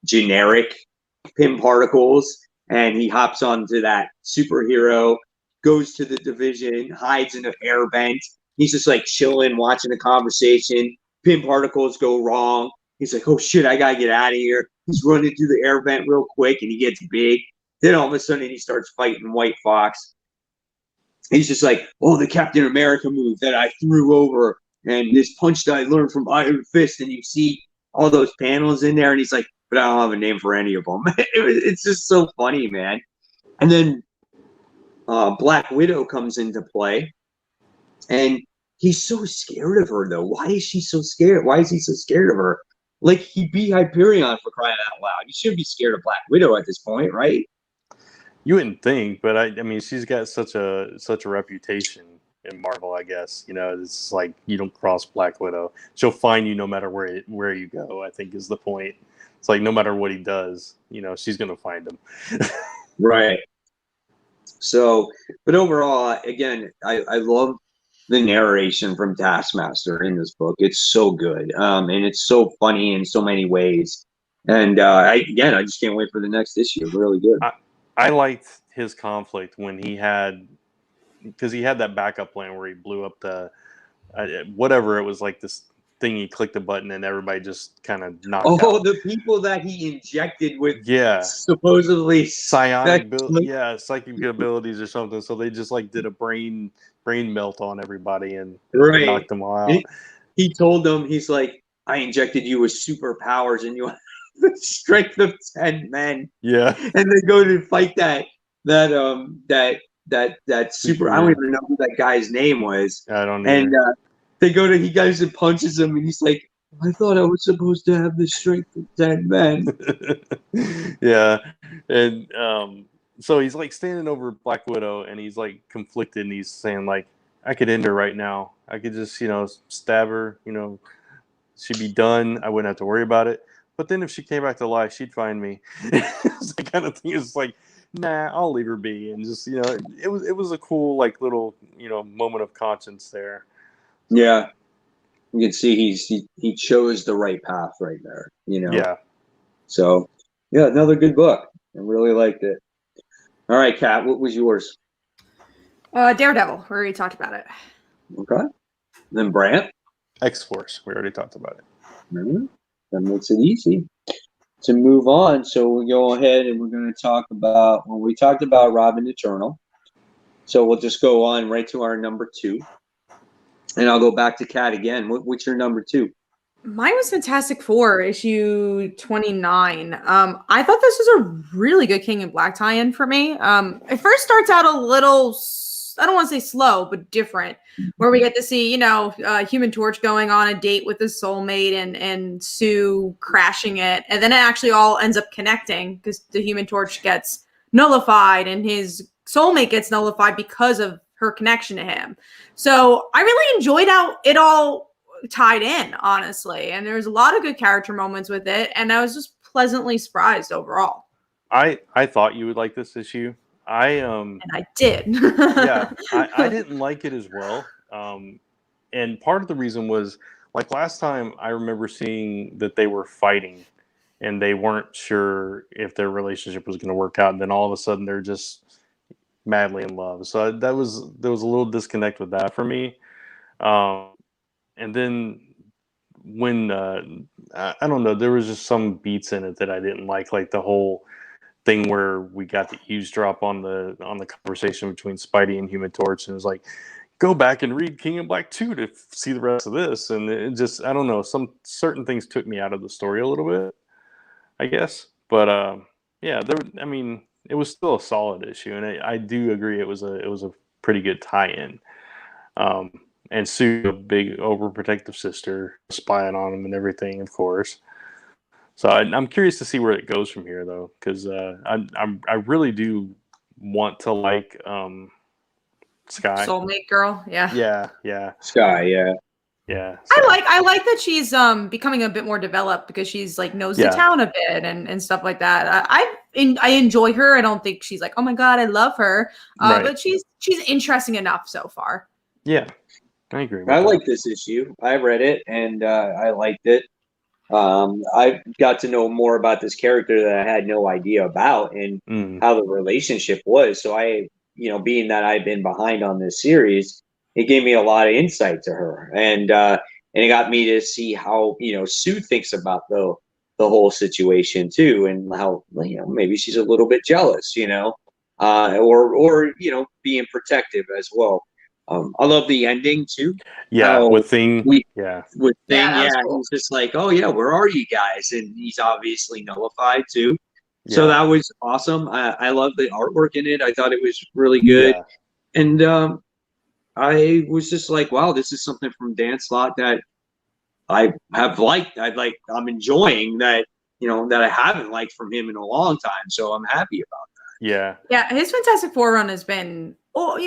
generic pin particles. And he hops onto that superhero, goes to the division, hides in an air vent. He's just like chilling, watching the conversation. Pin particles go wrong. He's like, oh shit, I got to get out of here. He's running through the air vent real quick and he gets big. Then all of a sudden he starts fighting White Fox. He's just like, oh, the Captain America move that I threw over and this punch that I learned from Iron Fist. And you see all those panels in there. And he's like, but I don't have a name for any of them. It's just so funny, man. And then Black Widow comes into play. And he's so scared of her, though. Why is she so scared? Why is he so scared of her? Like, he beat Hyperion, for crying out loud. You shouldn't be scared of Black Widow at this point, right? You wouldn't think, but I mean, she's got such a reputation in Marvel, I guess. You know, it's like you don't cross Black Widow. She'll find you no matter where you go, I think is the point. It's like no matter what he does, you know, she's going to find him. Right. So, but overall, again, I love the narration from Taskmaster in this book. It's so good. And it's so funny in so many ways. And I just can't wait for the next issue. Really good. I liked his conflict when he had, because he had that backup plan where he blew up the, whatever it was, like this thing, he clicked a button and everybody just kind of knocked out. Oh, the people that he injected with supposedly psychic abilities or something. So they just like did a brain melt on everybody and knocked them all out. He told them, he's like, I injected you with superpowers and you have the strength of 10 men. Yeah. And they go to fight that super, I don't even know who that guy's name was. I don't know. And he goes and punches him and he's like, I thought I was supposed to have the strength of 10 men. Yeah. And so he's like standing over Black Widow and he's like conflicted and he's saying like, I could end her right now. I could just, stab her, she'd be done. I wouldn't have to worry about it. But then if she came back to life, she'd find me. It's the kind of thing. It's like, nah, I'll leave her be. And just, it was a cool, like, little, moment of conscience there. Yeah. You can see he chose the right path right there, Yeah. So, yeah, another good book. I really liked it. All right, Kat, what was yours? Daredevil. We already talked about it. Okay. Then Brant? X-Force. We already talked about it. Mm-hmm. That makes it easy to move on. So we'll go ahead and we're going to talk about, we talked about Robin Eternal. So we'll just go on right to our number 2. And I'll go back to Kat again. What's your number 2? Mine was Fantastic Four, issue 29. I thought this was a really good King in Black tie-in for me. It first starts out a little, I don't want to say slow, but different, where we get to see, Human Torch going on a date with his soulmate and Sue crashing it. And then it actually all ends up connecting because the Human Torch gets nullified and his soulmate gets nullified because of her connection to him. So I really enjoyed how it all tied in, honestly. And there's a lot of good character moments with it. And I was just pleasantly surprised overall. I thought you would like this issue. And I did. Yeah, I didn't like it as well. And part of the reason was, like last time, I remember seeing that they were fighting and they weren't sure if their relationship was going to work out. And then all of a sudden they're just madly in love. So there was a little disconnect with that for me. And then when I don't know, there was just some beats in it that I didn't like the whole thing where we got the eavesdrop on the conversation between Spidey and Human Torch, and it was like, go back and read King in Black 2 to see the rest of this, and it just, I don't know, some certain things took me out of the story a little bit, I guess, but yeah, I mean, it was still a solid issue, and I do agree it was a pretty good tie-in. And Sue, a big overprotective sister, spying on him and everything, of course. So I'm curious to see where it goes from here, though, because I really do want to like Sky. Soulmate girl, yeah. Yeah. Sky, yeah. Yeah. So. I like that she's becoming a bit more developed because she's like knows the town a bit and stuff like that. I enjoy her. I don't think she's like, oh my god, I love her. Right. But she's interesting enough so far. Yeah, I agree. I like this issue. I read it and I liked it. I got to know more about this character that I had no idea about and how the relationship was. So being that I've been behind on this series, it gave me a lot of insight to her, and it got me to see how Sue thinks about the whole situation too, and how maybe she's a little bit jealous, or being protective as well. I love the ending too. Yeah, with Thing. With Thing, cool. He's just like, oh yeah, where are you guys? And he's obviously nullified too. Yeah. So that was awesome. I love the artwork in it. I thought it was really good, and I was just like, wow, this is something from Dan Slott that I have liked. I'm enjoying that, that I haven't liked from him in a long time. So I'm happy about that. Yeah. Yeah. His Fantastic Four run has been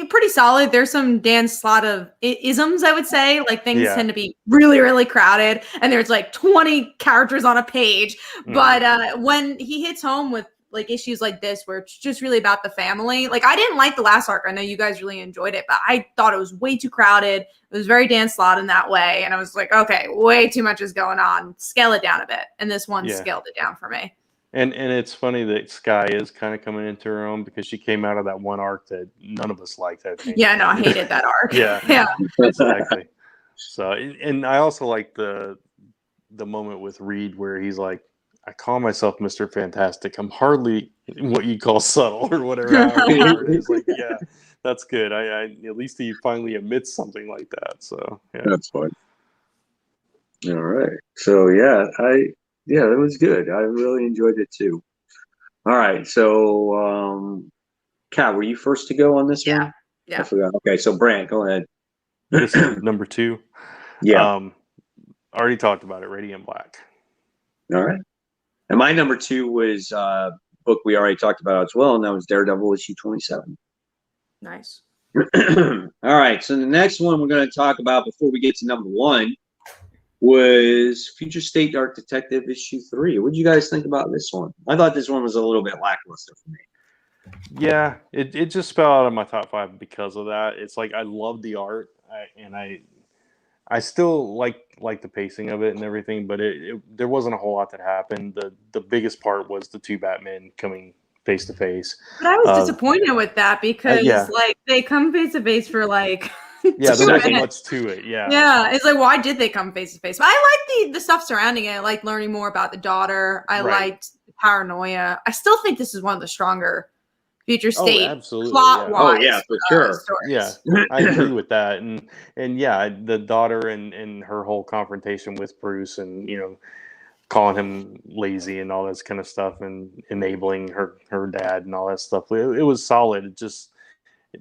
pretty solid. There's some Dan Slott of isms, I would say. Like things tend to be really, really crowded and there's like 20 characters on a page. But when he hits home with like issues like this where it's just really about the family. Like I didn't like the last arc. I know you guys really enjoyed it, but I thought it was way too crowded. It was very Dan Slott in that way. And I was like, okay, way too much is going on. Scale it down a bit. And this one scaled it down for me. And it's funny that Sky is kind of coming into her own because she came out of that one arc that none of us liked, I think. Yeah, no, I hated that arc. Yeah. Exactly. So, and I also like the moment with Reed where he's like, I call myself Mr. Fantastic. I'm hardly what you call subtle or whatever. It's like, yeah, that's good. I at least he finally admits something like that. So yeah, that's fine. All right. So that was good. I really enjoyed it too. All right. So, Kat, were you first to go on this one? Yeah. I forgot. Okay. So, Brant, go ahead. This is number 2. Yeah. Already talked about it. Radiant Black. All right. And my number 2 was a book we already talked about as well, and that was Daredevil issue 27. Nice. All right. So the next one we're going to talk about before we get to number 1 was Future State Dark Detective issue 3. What did you guys think about this one? I thought this one was a little bit lackluster for me. Yeah, it just fell out of my top 5 because of that. It's like I love the art, I still like the pacing of it and everything, but there wasn't a whole lot that happened. The biggest part was the 2 Batmen coming face to face. But I was disappointed with that because like they come face to face for like there wasn't much to it. Yeah, it's like why did they come face to face? But I like the stuff surrounding it. I like learning more about the daughter. I liked paranoia. I still think this is one of the stronger Future State plot-wise. Oh yeah, for sure. Stories. Yeah, I agree with that. And the daughter and her whole confrontation with Bruce and calling him lazy and all this kind of stuff and enabling her dad and all that stuff. It was solid. It just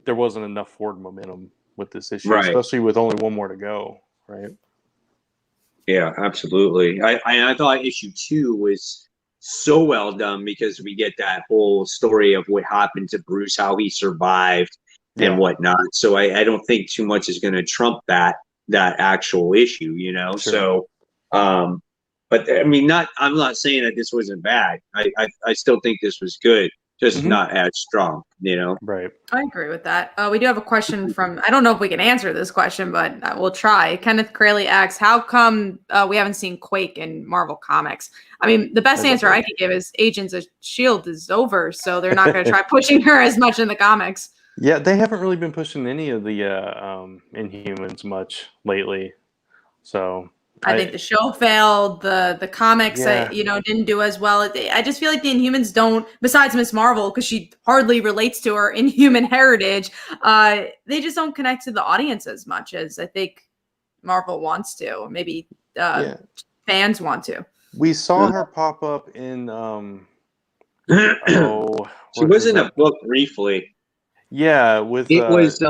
there wasn't enough forward momentum with this issue, especially with only one more to go. Right. Yeah, absolutely. I thought issue 2 was so well done because we get that whole story of what happened to Bruce, how he survived and whatnot. So I don't think too much is going to trump that actual issue, Sure. So, but I mean, I'm not saying that this wasn't bad. I still think this was good, just not as strong, Right. I agree with that. We do have a question from, I don't know if we can answer this question, but we'll try. Kenneth Crayley asks, how come we haven't seen Quake in Marvel Comics? I mean, the best answer I could give is Agents of S.H.I.E.L.D. is over, so they're not going to try pushing her as much in the comics. Yeah, they haven't really been pushing any of the Inhumans much lately. So, I think the show failed. The comics, Yeah. didn't do as well. I just feel like the Inhumans don't, besides Miss Marvel, because she hardly relates to her Inhuman heritage, they just don't connect to the audience as much as I think Marvel wants to, or maybe fans want to. We saw her pop up in she was in a book briefly. Yeah, with it was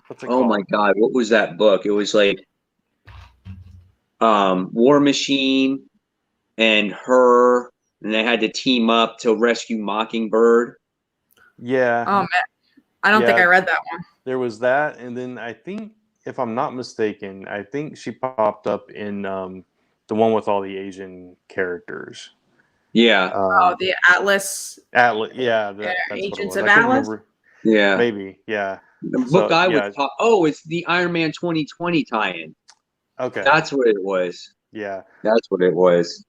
what's it oh called? my god, what was that book? It was like War Machine and her, and they had to team up to rescue Mockingbird. Yeah. Oh man, I don't think I read that one. There was that, and then I think, if I'm not mistaken, I think she popped up in the one with all the Asian characters. Yeah. The Atlas. Atlas. Yeah, that's Agents what it was. of Atlas. Remember. Yeah. Maybe. Yeah. The book I would talk. Oh, it's the Iron Man 2020 tie-in. Okay. That's what it was. Yeah. That's what it was.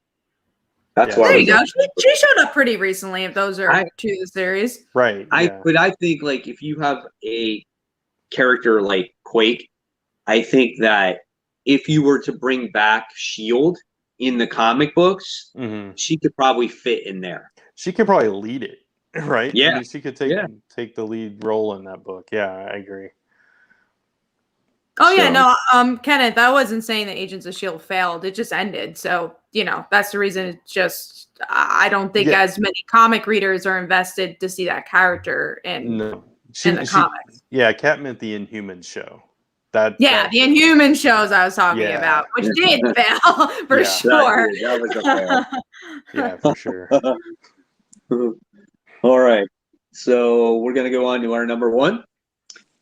That's why. There you go. She showed up pretty recently. If those are two of the series, right? But I think like if you have a character like Quake, I think that if you were to bring back Shield in the comic books, she could probably fit in there. She could probably lead it, right? Yeah, I mean, she could take the lead role in that book. Yeah, I agree. Oh yeah, no, Kenneth, I wasn't saying that Agents of S.H.I.E.L.D. failed. It just ended. So, that's the reason. It's just, I don't think as many comic readers are invested to see that character in the comics. Yeah, Kat meant the Inhuman show. The Inhuman shows I was talking about, which did fail for sure. That was a fail. Yeah, for sure. All right. So we're going to go on to our number one.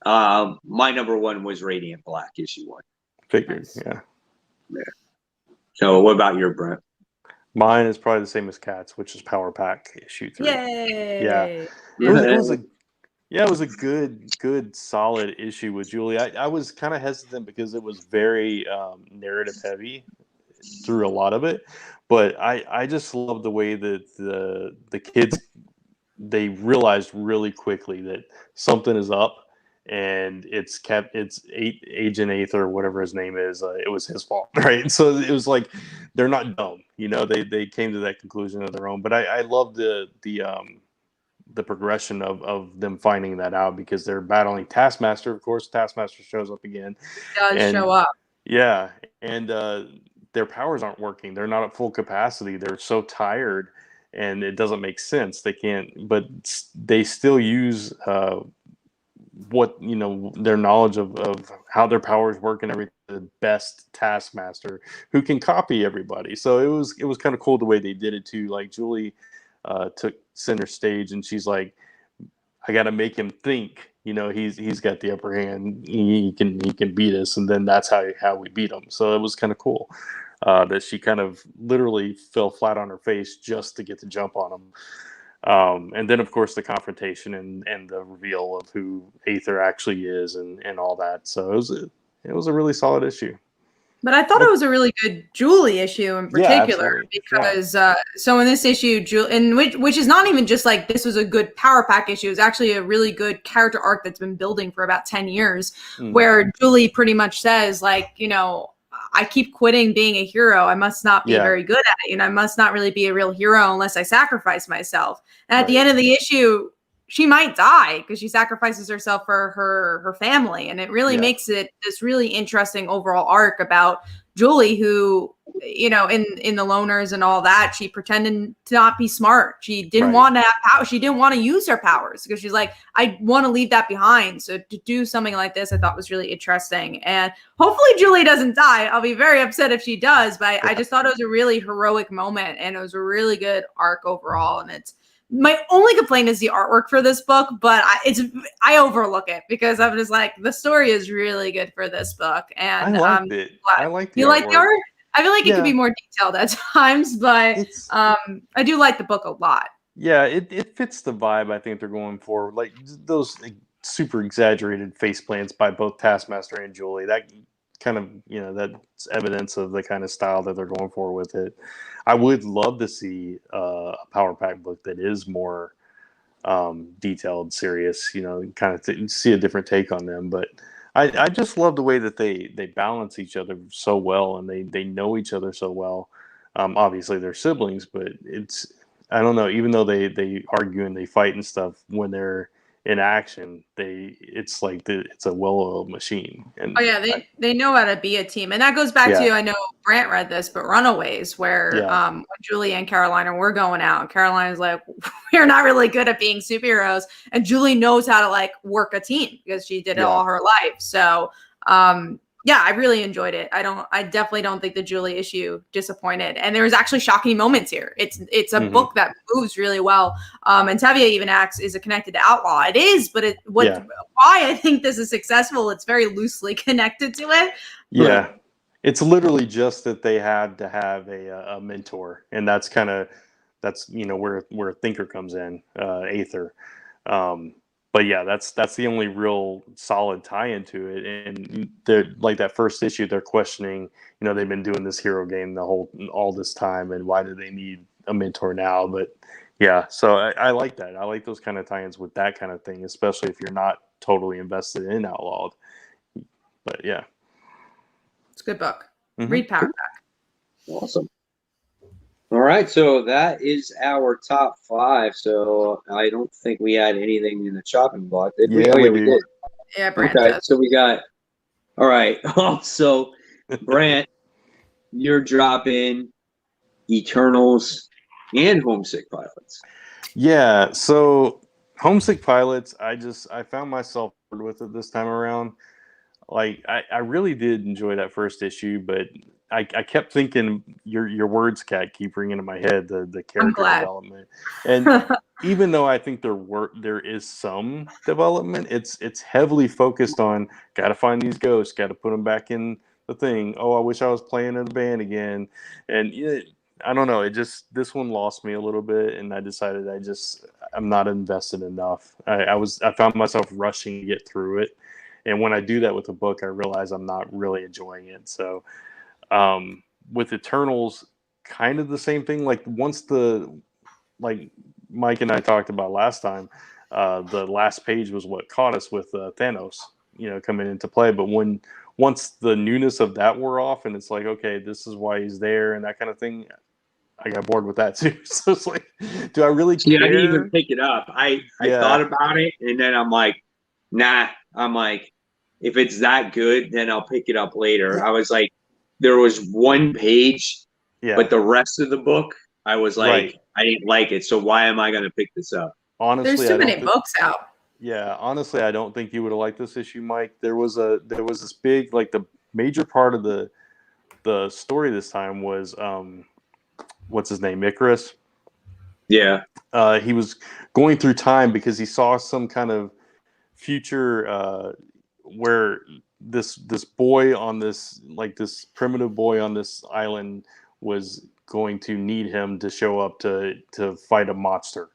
My number one was Radiant Black issue 1. Figured, yeah. So what about your Brent? Mine is probably the same as Kat's, which is Power Pack issue 3. Yay! Yeah. It was a good, solid issue with Julie. I was kind of hesitant because it was very narrative heavy through a lot of it, but I just love the way that the kids, they realized really quickly that something is up. And it's Agent Aether or whatever his name is. It was his fault, right? So it was like they're not dumb, They came to that conclusion of their own. But I love the progression of them finding that out because they're battling Taskmaster. Of course, Taskmaster shows up again. He does show up. Yeah, and their powers aren't working. They're not at full capacity. They're so tired, and it doesn't make sense. They can't, but they still use. What their knowledge of how their powers work and everything, the best Taskmaster who can copy everybody. So it was kind of cool the way they did it too. Like Julie took center stage and she's like, I got to make him think. He's got the upper hand. He can beat us, and then that's how we beat him. So it was kind of cool that she kind of literally fell flat on her face just to get the jump on him. And then, of course, the confrontation and the reveal of who Aether actually is and all that. So it was a really solid issue. But I thought it was a really good Julie issue in particular because so in this issue, which is not even just like this was a good Power Pack issue. It's actually a really good character arc that's been building for about 10 years, where Julie pretty much says like, I keep quitting being a hero. I must not be very good at it. I must not really be a real hero unless I sacrifice myself. And at the end of the issue, she might die because she sacrifices herself for her family. And it really makes it this really interesting overall arc about Julie, who, in the loners and all that, she pretended to not be smart. She didn't want to have power. She didn't want to use her powers because she's like, I want to leave that behind. So to do something like this, I thought was really interesting. And hopefully Julie doesn't die. I'll be very upset if she does, but I just thought it was a really heroic moment and it was a really good arc overall. And it's, my only complaint is the artwork for this book, but I overlook it because I'm just like, the story is really good for this book. And I liked it. I like the You like the art? I feel like it could be more detailed at times, but I do like the book a lot. Yeah, it fits the vibe I think they're going for. Like those super exaggerated face plants by both Taskmaster and Julie. That kind of, that's evidence of the kind of style that they're going for with it. I would love to see a Power Pack book that is more detailed, serious, kind of see a different take on them. But I just love the way that they balance each other so well, and they know each other so well. Obviously they're siblings, but it's, I don't know, even though they argue and they fight and stuff, when they're in action, it's like it's a well-oiled machine. And Oh yeah, they know how to be a team, and that goes back to, I know Brant read this, but Runaways, where when Julie and Carolina were going out, Carolina's like, we're not really good at being superheroes, and Julie knows how to like work a team because she did it all her life. So yeah, I really enjoyed it. I definitely don't think the Julie issue disappointed. And there was actually shocking moments here. It's a book that moves really well. And Tevye even asks, is it connected to Outlaw? It is, but why I think this is successful, it's very loosely connected to it. Yeah. But it's literally just that they had to have a mentor. And that's where Thinker comes in, Aether. But yeah, that's the only real solid tie into it. And they're like, that first issue, they're questioning, they've been doing this hero game all this time, and why do they need a mentor now? But yeah, so I like that. I like those kind of tie-ins with that kind of thing, especially if you're not totally invested in Outlawed. But yeah, it's a good book. Read Power Pack. Awesome. All right, so that is our top 5. So I don't think we had anything in the chopping block, did we? Yeah, we did. Yeah, Brant Okay, does. so we got. All right. So, Brant, you're dropping Eternals and Homesick Pilots. Yeah. So Homesick Pilots, I found myself bored with it this time around. Like I really did enjoy that first issue, but I kept thinking your words, Kat, keep ringing in my head, the character development. And even though I think there is some development, it's heavily focused on gotta find these ghosts, gotta put them back in the thing. Oh, I wish I was playing in a band again. And I don't know, this one lost me a little bit, and I decided I'm not invested enough. I found myself rushing to get through it. And when I do that with a book, I realize I'm not really enjoying it. So with Eternals, kind of the same thing. Like like Mike and I talked about last time, the last page was what caught us with Thanos, coming into play. But once the newness of that wore off, and it's like, okay, this is why he's there and that kind of thing, I got bored with that too. So it's like, do I really care? I didn't even pick it up. I thought about it, and then I'm like, nah. I'm like, if it's that good, then I'll pick it up later. I was like, there was one page, but the rest of the book, I was like, I didn't like it. So why am I going to pick this up? Honestly, there's too many books out. Yeah, honestly, I don't think you would have liked this issue, Mike. There was this big, like, the major part of the story this time was what's his name, Icarus. Yeah. He was going through time because he saw some kind of future where this boy on this primitive boy on this island was going to need him to show up to fight a monster.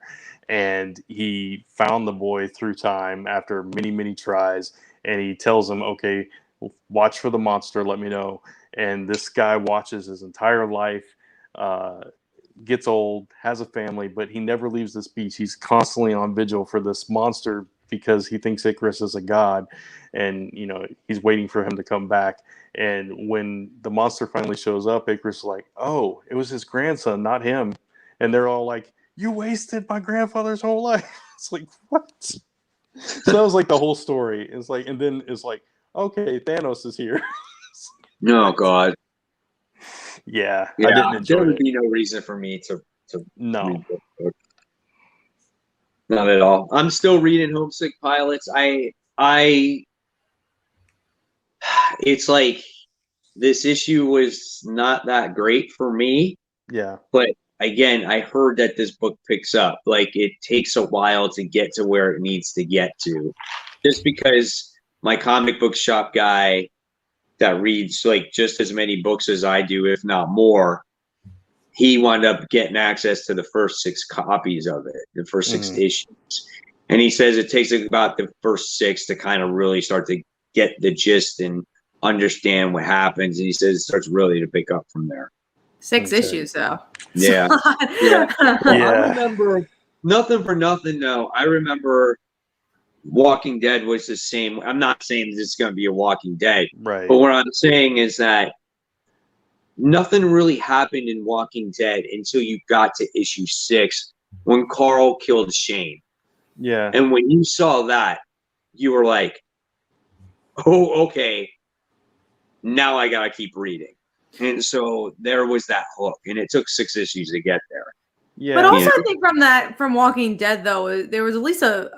And he found the boy through time after many tries, and he tells him, okay, watch for the monster, let me know. And this guy watches his entire life, gets old, has a family, but he never leaves this beach. He's constantly on vigil for this monster because he thinks Icarus is a god, and he's waiting for him to come back. And when the monster finally shows up, Icarus is like, oh, it was his grandson, not him. And they're all like, you wasted my grandfather's whole life. It's like, what? So that was like the whole story. It's like, and then it's like, okay, Thanos is here. No, God. Yeah, I didn't enjoy there would it. be no reason for me to No. Not at all. I'm still reading Homesick Pilots. It's like this issue was not that great for me. Yeah. But again, I heard that this book picks up. Like, it takes a while to get to where it needs to get to. Just because my comic book shop guy that reads like just as many books as I do, if not more, he wound up getting access to the first 6 copies of it, the first 6 issues. And he says it takes about the first 6 to kind of really start to get the gist and understand what happens. And he says it starts really to pick up from there. 6 issues, though. Yeah. I remember, nothing for nothing, though. I remember Walking Dead was the same. I'm not saying this is going to be a Walking Dead, Right. but what I'm saying is that nothing really happened in Walking Dead until you got to issue 6 when Carl killed Shane. Yeah. And when you saw that, you were like, oh, okay, now I got to keep reading. And so there was that hook, and it took 6 issues to get there. Yeah. But also, I think from Walking Dead, though, there was at least a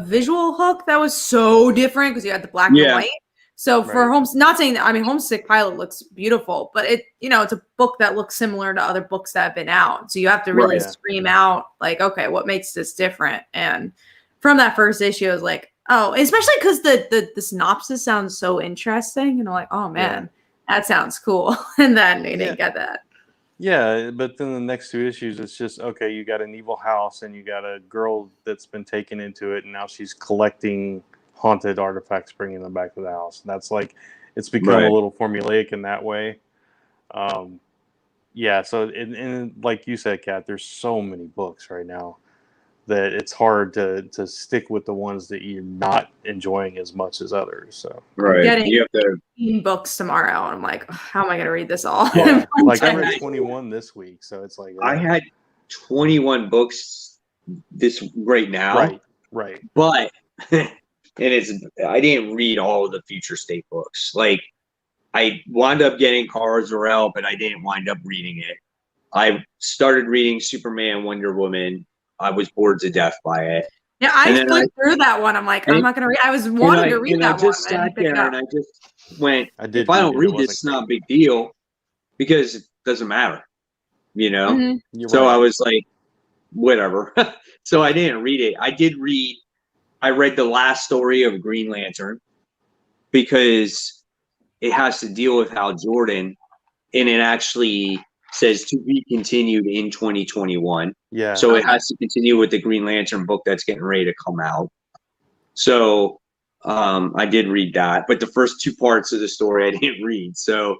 visual hook that was so different because you had the black and white. So for not saying that, I mean, Homesick Pilot looks beautiful, but it's a book that looks similar to other books that have been out. So you have to really scream out, like, okay, what makes this different? And from that first issue, I was like, oh, especially because the synopsis sounds so interesting, and I'm like, oh man, that sounds cool. And then they didn't get that. Yeah, but then the next 2 issues, it's just, okay, you got an evil house and you got a girl that's been taken into it, and now she's collecting haunted artifacts, bringing them back to the house. And that's like, it's become a little formulaic in that way. So, and like you said, Kat, there's so many books right now that it's hard to stick with the ones that you're not enjoying as much as others. So I'm getting 18 books tomorrow, and I'm like, how am I going to read this all? Yeah, like I read 21 this week, so it's like I had 21 books right now. Right. But I didn't read all of the Future State books. Like, I wound up getting Kara Zor-El, but I didn't wind up reading it. I started reading Superman, Wonder Woman. I was bored to death by it. Yeah, I flipped through that one. I'm like, I'm not going to read. I was wanting to read that one. I just sat there and I just went, if I don't read this, it's not a big deal because it doesn't matter, you know? Mm-hmm. So I was like, whatever. So I didn't read it. I read the last story of Green Lantern because it has to deal with Hal Jordan, and it actually says to be continued in 2021. Yeah. So it has to continue with the Green Lantern book that's getting ready to come out. So I did read that, but the first 2 parts of the story I didn't read. So,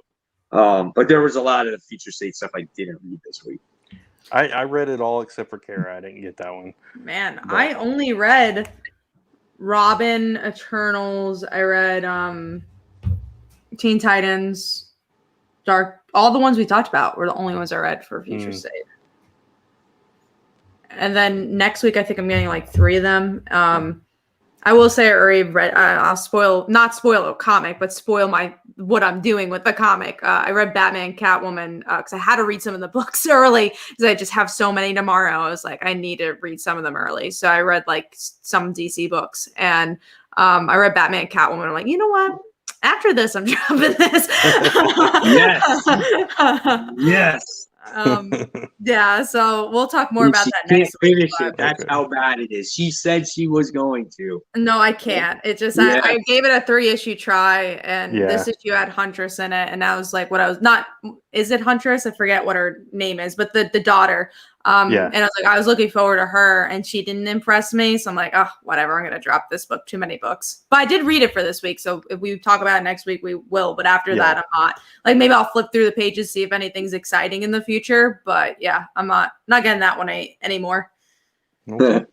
but there was a lot of the Future State stuff I didn't read this week. I read it all except for Kara. I didn't get that one. Man, but I only read Robin, Eternals. I read Teen Titans, Dark. All the ones we talked about were the only ones I read for Future State. And then next week, I think I'm getting like 3 of them. I will say I already read. I'll not spoil a comic, but spoil what I'm doing with the comic. I read Batman, Catwoman because I had to read some of the books early because I just have so many tomorrow. I was like, I need to read some of them early, so I read like some DC books, and I read Batman, Catwoman. I'm like, you know what? After this, I'm dropping this. Yes. Yeah, so we'll talk more about that next week. Finish it. That's how bad it is. She said she was going to. No, I can't. It just I gave it a 3-issue try, and this issue had Huntress in it, and I was like, is it Huntress? I forget what her name is, but the daughter. And I was like, I was looking forward to her, and she didn't impress me, so I'm like, oh, whatever, I'm gonna drop this book. Too many books. But I did read it for this week, so if we talk about it next week, we will. But after that, I'm not. Like, maybe I'll flip through the pages, see if anything's exciting in the future. But yeah, I'm not getting that one anymore. Okay.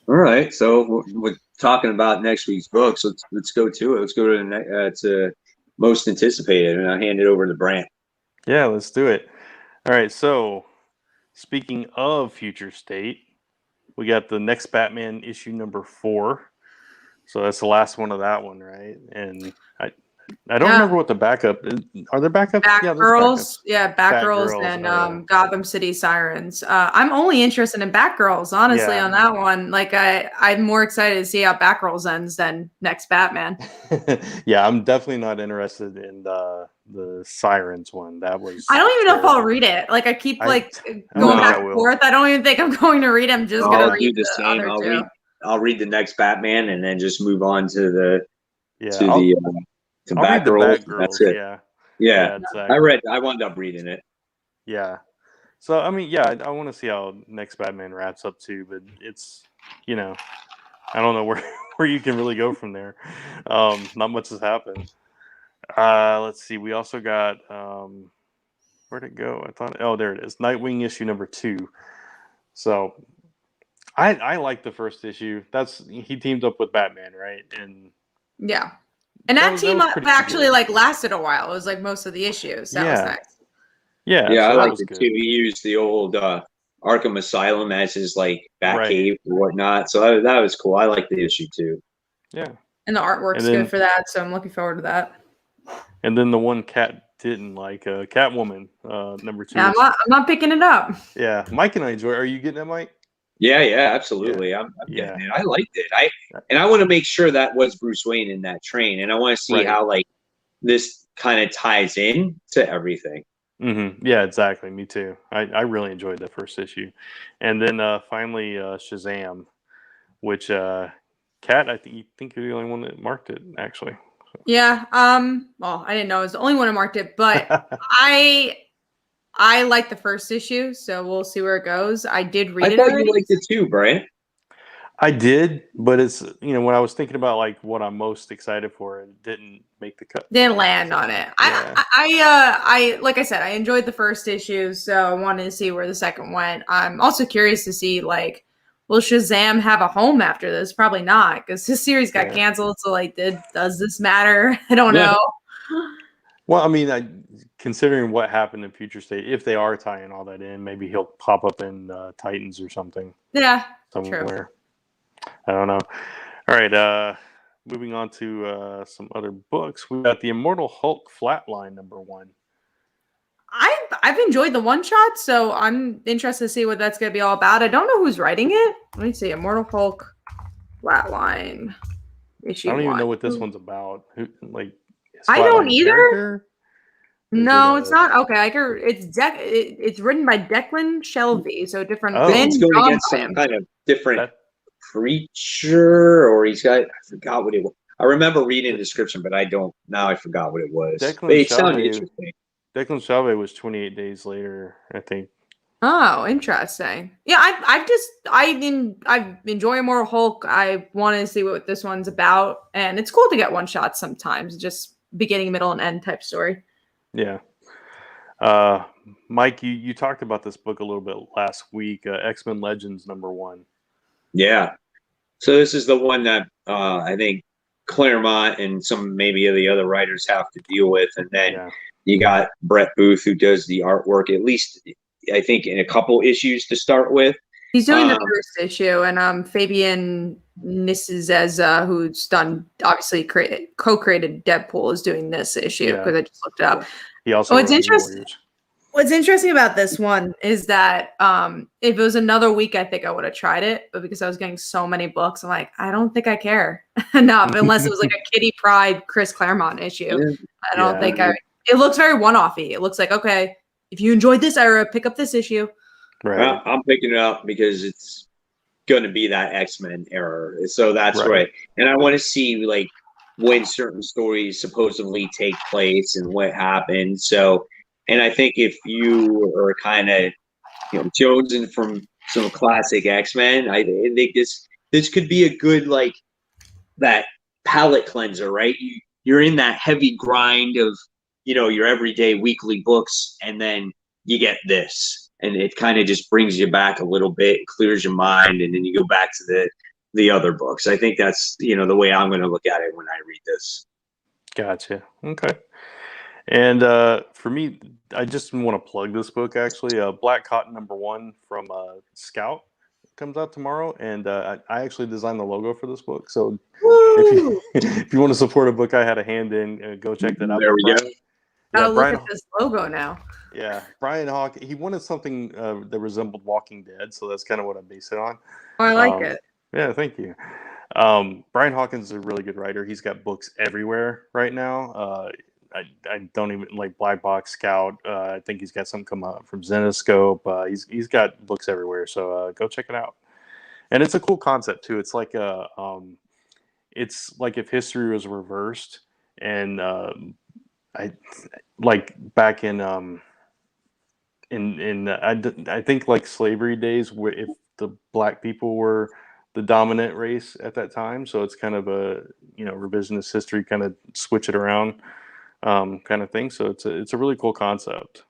All right, so we're talking about next week's books. Let's go to it. Let's go to most anticipated, and I'll hand it over to Brant. Yeah, let's do it. All right, so speaking of Future State, we got the next Batman issue number 4. So that's the last one of that one, right? And I don't remember what the backup is. Are there backups? Batgirls. Yeah, Batgirls and Gotham City Sirens. I'm only interested in Batgirls, honestly, on that one. Like, I'm more excited to see how Batgirls ends than next Batman. Yeah, I'm definitely not interested in the Sirens one. That was. I don't even know if I'll read it. Like, I keep going back and forth. I don't even think I'm going to read. I'm just going to read the same. Other 2. I'll read the next Batman and then just move on to the Batgirls. That's it. Yeah. Exactly. I wound up reading it. Yeah. So I mean, I want to see how next Batman wraps up too, but it's I don't know where you can really go from there. Not much has happened. Let's see. We also got where'd it go? There it is. Nightwing issue number 2. So I like the first issue. He teamed up with Batman, right? And Yeah. And that team was up pretty actually good. like lasted a while. It was like most of the issues. That was Yeah. nice. Yeah, Yeah, so I that liked was it good. too. He used the old Arkham Asylum as his like Right. Batcave or whatnot. So that was cool. I liked the issue too. Yeah. And the artwork's And then- good for that, so I'm looking forward to that. And then the one Cat didn't like, Catwoman, number 2. Yeah, I'm not picking it up. Yeah, Mike and I enjoy. Are you getting it, Mike? Yeah, absolutely. I'm getting it. I liked it. I want to make sure that was Bruce Wayne in that train, and I want to see how like this kind of ties in to everything. Mm-hmm. Yeah, exactly. Me too. I really enjoyed the first issue, and then finally Shazam, which Kat, I think you're the only one that marked it actually. Yeah. Well, I didn't know I was the only one who marked it, but I like the first issue, so we'll see where it goes. I did read it. I thought you liked it too, Brian. I did, but it's when I was thinking about like what I'm most excited for, it didn't make the cut. Didn't land on it. Yeah. I like I said, I enjoyed the first issue, so I wanted to see where the second went. I'm also curious to see like, will Shazam have a home after this? Probably not, because his series got canceled. So like, does this matter? I don't know. Well, I mean, considering what happened in Future State, if they are tying all that in, maybe he'll pop up in Titans or something. Yeah, somewhere. true. I don't know. All right, moving on to some other books. We got the Immortal Hulk Flatline #1. I've enjoyed the one shot, so I'm interested to see what that's going to be all about. I don't know who's writing it. Let me see. Immortal Hulk Flatline issue. I don't even know what this one's about. Who like? I don't either. No, it, it's not. Okay, it's written by Declan Shelby, so different. He's going against some kind of different creature, or he's got. I forgot what it was. I remember reading the description, but I don't. Now I forgot what it was. It sounded interesting. Declan Shelby was 28 days later, I think. Oh, interesting. Yeah, I enjoy Immortal Hulk. I want to see what this one's about, and it's cool to get one shots sometimes. Just beginning, middle, and end type story. Yeah. Mike, you talked about this book a little bit last week, X-Men Legends #1. Yeah. So this is the one that I think Claremont and some maybe of the other writers have to deal with. And then you got Brett Booth, who does the artwork, at least I think in a couple issues to start with. He's doing the first issue, and Fabian Nicieza, who's done obviously co-created Deadpool, is doing this issue because I just looked it up. He also what's interesting about this one is that if it was another week, I think I would have tried it, but because I was getting so many books, I'm like, I don't think I care enough unless it was like a Kitty Pryde Chris Claremont issue. I don't think it looks very one-offy. It looks like, okay, if you enjoyed this era, pick up this issue. Right. Well, I'm picking it up because it's going to be that X-Men era. So that's right. And I want to see like when certain stories supposedly take place and what happened. So, and I think if you are kind of, jonesing from some classic X-Men, I think this could be a good, like, that palate cleanser, right? You're in that heavy grind of, your everyday weekly books, and then you get this. And it kind of just brings you back a little bit, clears your mind, and then you go back to the other books. I think that's, the way I'm going to look at it when I read this. Gotcha. Okay. And for me, I just want to plug this book, actually. Black Cotton #1 from Scout comes out tomorrow. And I actually designed the logo for this book. So if you want to support a book I had a hand in, go check that out. There we go. Gotta look at this logo now. Yeah, Brian Hawk, he wanted something that resembled Walking Dead, so that's kind of what I base it on. Oh, I like it. Yeah, thank you. Brian Hawkins is a really good writer. He's got books everywhere right now. I don't even like Black Box Scout. I think he's got some come out from Zenoscope. He's got books everywhere, so go check it out. And it's a cool concept too. It's like it's like if history was reversed, and I like back in I think like slavery days, where if the black people were the dominant race at that time, so it's kind of a revisionist history, kind of switch it around kind of thing. So it's a really cool concept.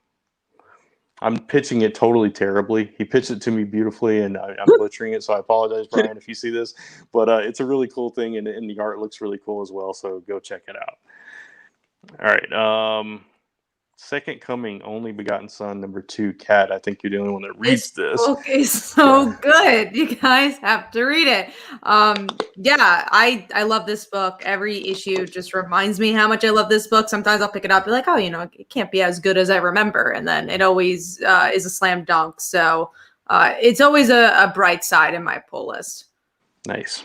I'm pitching it totally terribly. He pitched it to me beautifully, and I'm butchering it, so I apologize, Brian, if you see this. But it's a really cool thing, and the art looks really cool as well, so go check it out. All right. Second Coming, Only Begotten Son, #2, Cat. I think you're the only one that reads this. Book is so good. You guys have to read it. Yeah, I love this book. Every issue just reminds me how much I love this book. Sometimes I'll pick it up, be like, oh, it can't be as good as I remember, and then it always is a slam dunk. So it's always a bright side in my pull list. Nice.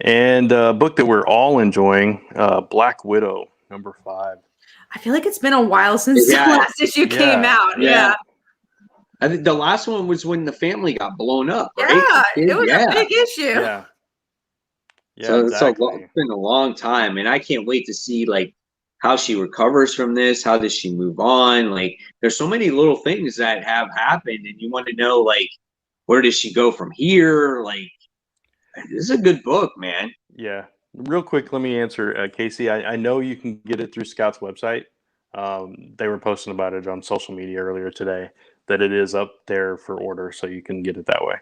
And a book that we're all enjoying, Black Widow, #5. I feel like it's been a while since the last issue came out. Yeah. I think the last one was when the family got blown up, right? Yeah, it was a big issue. Yeah. So it's been a long time, and I can't wait to see like how she recovers from this. How does she move on? Like, there's so many little things that have happened, and you want to know like where does she go from here? Like, this is a good book, man. Yeah. Real quick, let me answer, Casey. I know you can get it through Scout's website. They were posting about it on social media earlier today, that it is up there for order, so you can get it that way.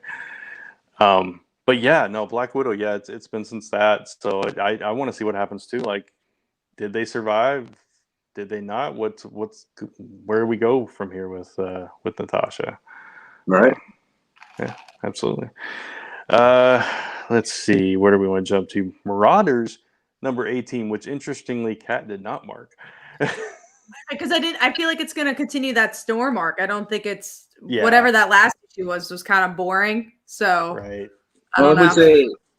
But yeah, no, Black Widow, yeah, it's been since that. So I want to see what happens too. Like, did they survive? Did they not? Where do we go from here with Natasha? Right. Yeah, absolutely. Let's see. Where do we want to jump to? Marauders, #18, which interestingly, Kat did not mark. Because I feel like it's going to continue that Storm arc. I don't think it's whatever that last issue was kind of boring. So right. I don't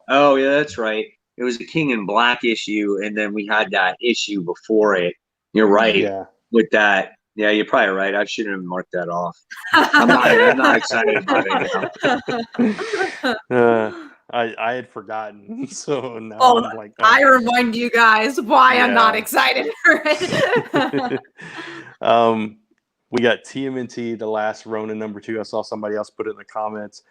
know. Yeah, that's right. It was a King in Black issue, and then we had that issue before it. You're right. Yeah. With that. Yeah, you're probably right. I shouldn't have marked that off. I'm not excited about it. I had forgotten, so now I'm like, I remind you guys why I'm not excited for it. We got TMNT, The Last Ronin, #2. I saw somebody else put it in the comments.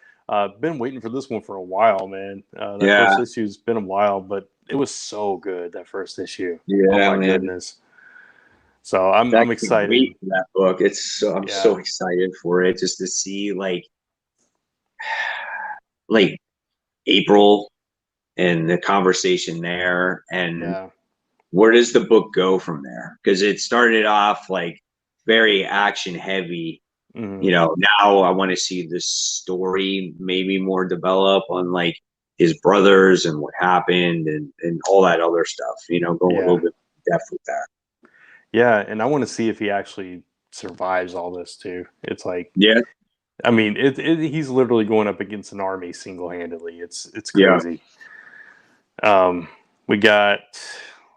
Been waiting for this one for a while, man. First issue's been a while, but it was so good, that first issue. Yeah, oh my goodness. So I'm excited. Wait for that book. I'm so excited for it, just to see like April and the conversation there, and where does the book go from there? Because it started off like very action heavy. Mm-hmm. Now I want to see this story maybe more develop on like his brothers and what happened and all that other stuff. Going a little bit in depth with that. Yeah, and I want to see if he actually survives all this too. It's like, I mean, he's literally going up against an army single-handedly. It's crazy. We got,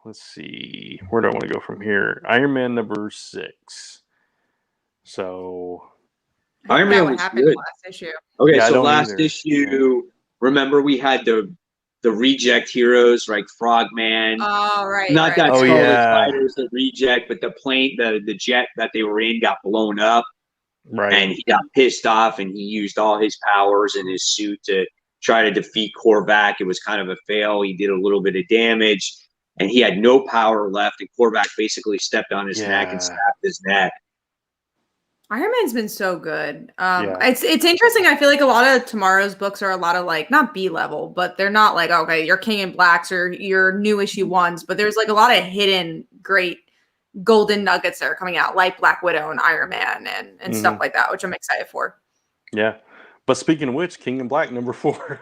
let's see, where do I want to go from here? Iron Man #6. So Iron Man was good. Last issue. Okay, so last issue, remember we had the reject heroes, like Frogman. Oh, right. Not that Scarlet Spider's the reject, but the plane, the jet that they were in got blown up. Right. And he got pissed off, and he used all his powers in his suit to try to defeat Korvac. It was kind of a fail. He did a little bit of damage, and he had no power left, and Korvac basically stepped on his neck and snapped his neck. Iron Man's been so good. It's interesting. I feel like a lot of tomorrow's books are a lot of like, not B level, but they're not like, okay, your King in Blacks or your new issue ones, but there's like a lot of hidden great golden nuggets that are coming out, like Black Widow and Iron Man and stuff like that, which I'm excited for. Yeah. But speaking of which, King in Black #4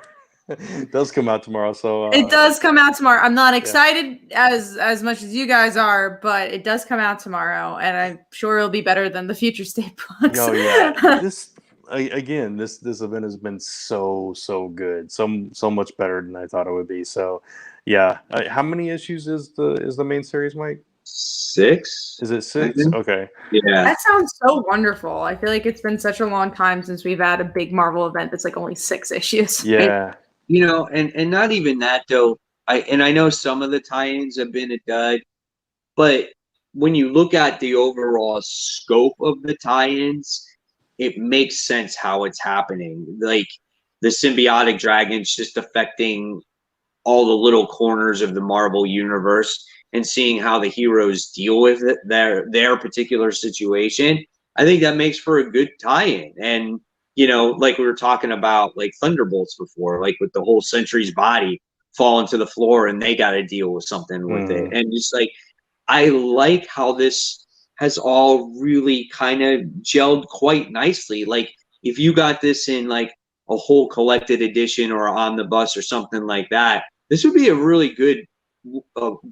does come out tomorrow. So it does come out tomorrow. I'm not excited as much as you guys are, but it does come out tomorrow, and I'm sure it'll be better than the Future State books. Oh yeah. This event has been so good. So much better than I thought it would be. So yeah. How many issues is the main series, Mike? 6. Is it 6? Okay. Yeah. That sounds so wonderful. I feel like it's been such a long time since we've had a big Marvel event that's like only 6 issues. Yeah. And not even that though. I know some of the tie-ins have been a dud, but when you look at the overall scope of the tie-ins, it makes sense how it's happening. Like the symbiotic dragons just affecting all the little corners of the Marvel universe, and seeing how the heroes deal with it, their particular situation. I think that makes for a good tie-in. And, you know, like we were talking about like Thunderbolts before, like with the whole Sentry's body falling to the floor and they got to deal with something with it. And just like, I like how this has all really kind of gelled quite nicely. Like if you got this in like a whole collected edition or on the bus or something like that, this would be a really good book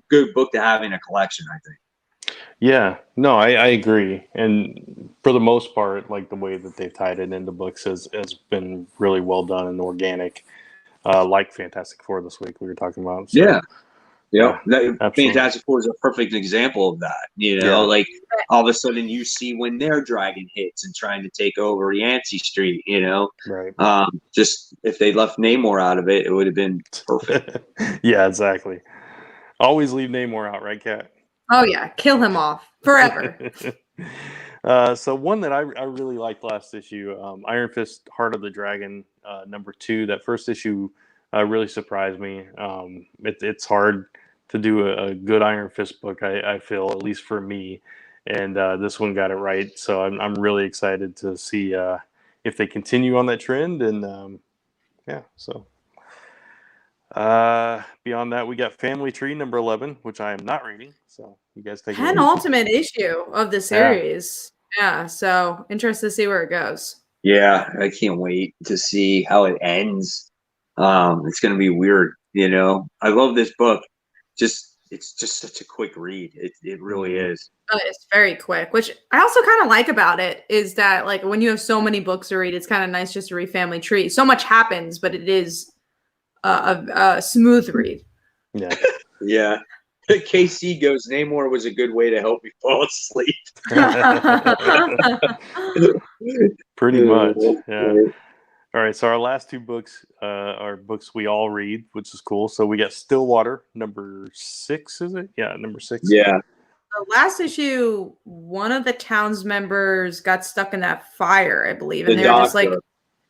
to have in a collection, I think. Yeah, no, I agree. And for the most part, like the way that they've tied it into books has been really well done and organic. Like Fantastic Four this week we were talking about. So, Yeah. yeah, Fantastic Four is a perfect example of that. You know, like all of a sudden you see when their dragon hits and trying to take over Yancey Street, you know. Right. Just if they left Namor out of it, it would have been perfect. Yeah, exactly. Always leave Namor out, right, Kat? Oh yeah, kill him off forever. So one that I really liked last issue, Iron Fist: Heart of the Dragon, #2. That first issue really surprised me. It's hard to do a good Iron Fist book, I feel, at least for me, and this one got it right. So I'm really excited to see if they continue on that trend, and yeah. So beyond that, we got Family Tree #11, which I am not reading. So you guys take it away. Penultimate issue of the series. Yeah, so interested to see where it goes. Yeah, I can't wait to see how it ends. It's going to be weird, you know. I love this book. It's just such a quick read. It really is. It's very quick, which I also kind of like about it is that like when you have so many books to read, it's kind of nice just to read Family Tree. So much happens, but it is a smooth read. Yeah. Yeah. KC goes, Namor was a good way to help me fall asleep. Pretty much. Yeah. All right. So our last two books are books we all read, which is cool. So we got Stillwater, #6, is it? Yeah, #6. Yeah. The last issue, one of the town's members got stuck in that fire, I believe. And they're just like,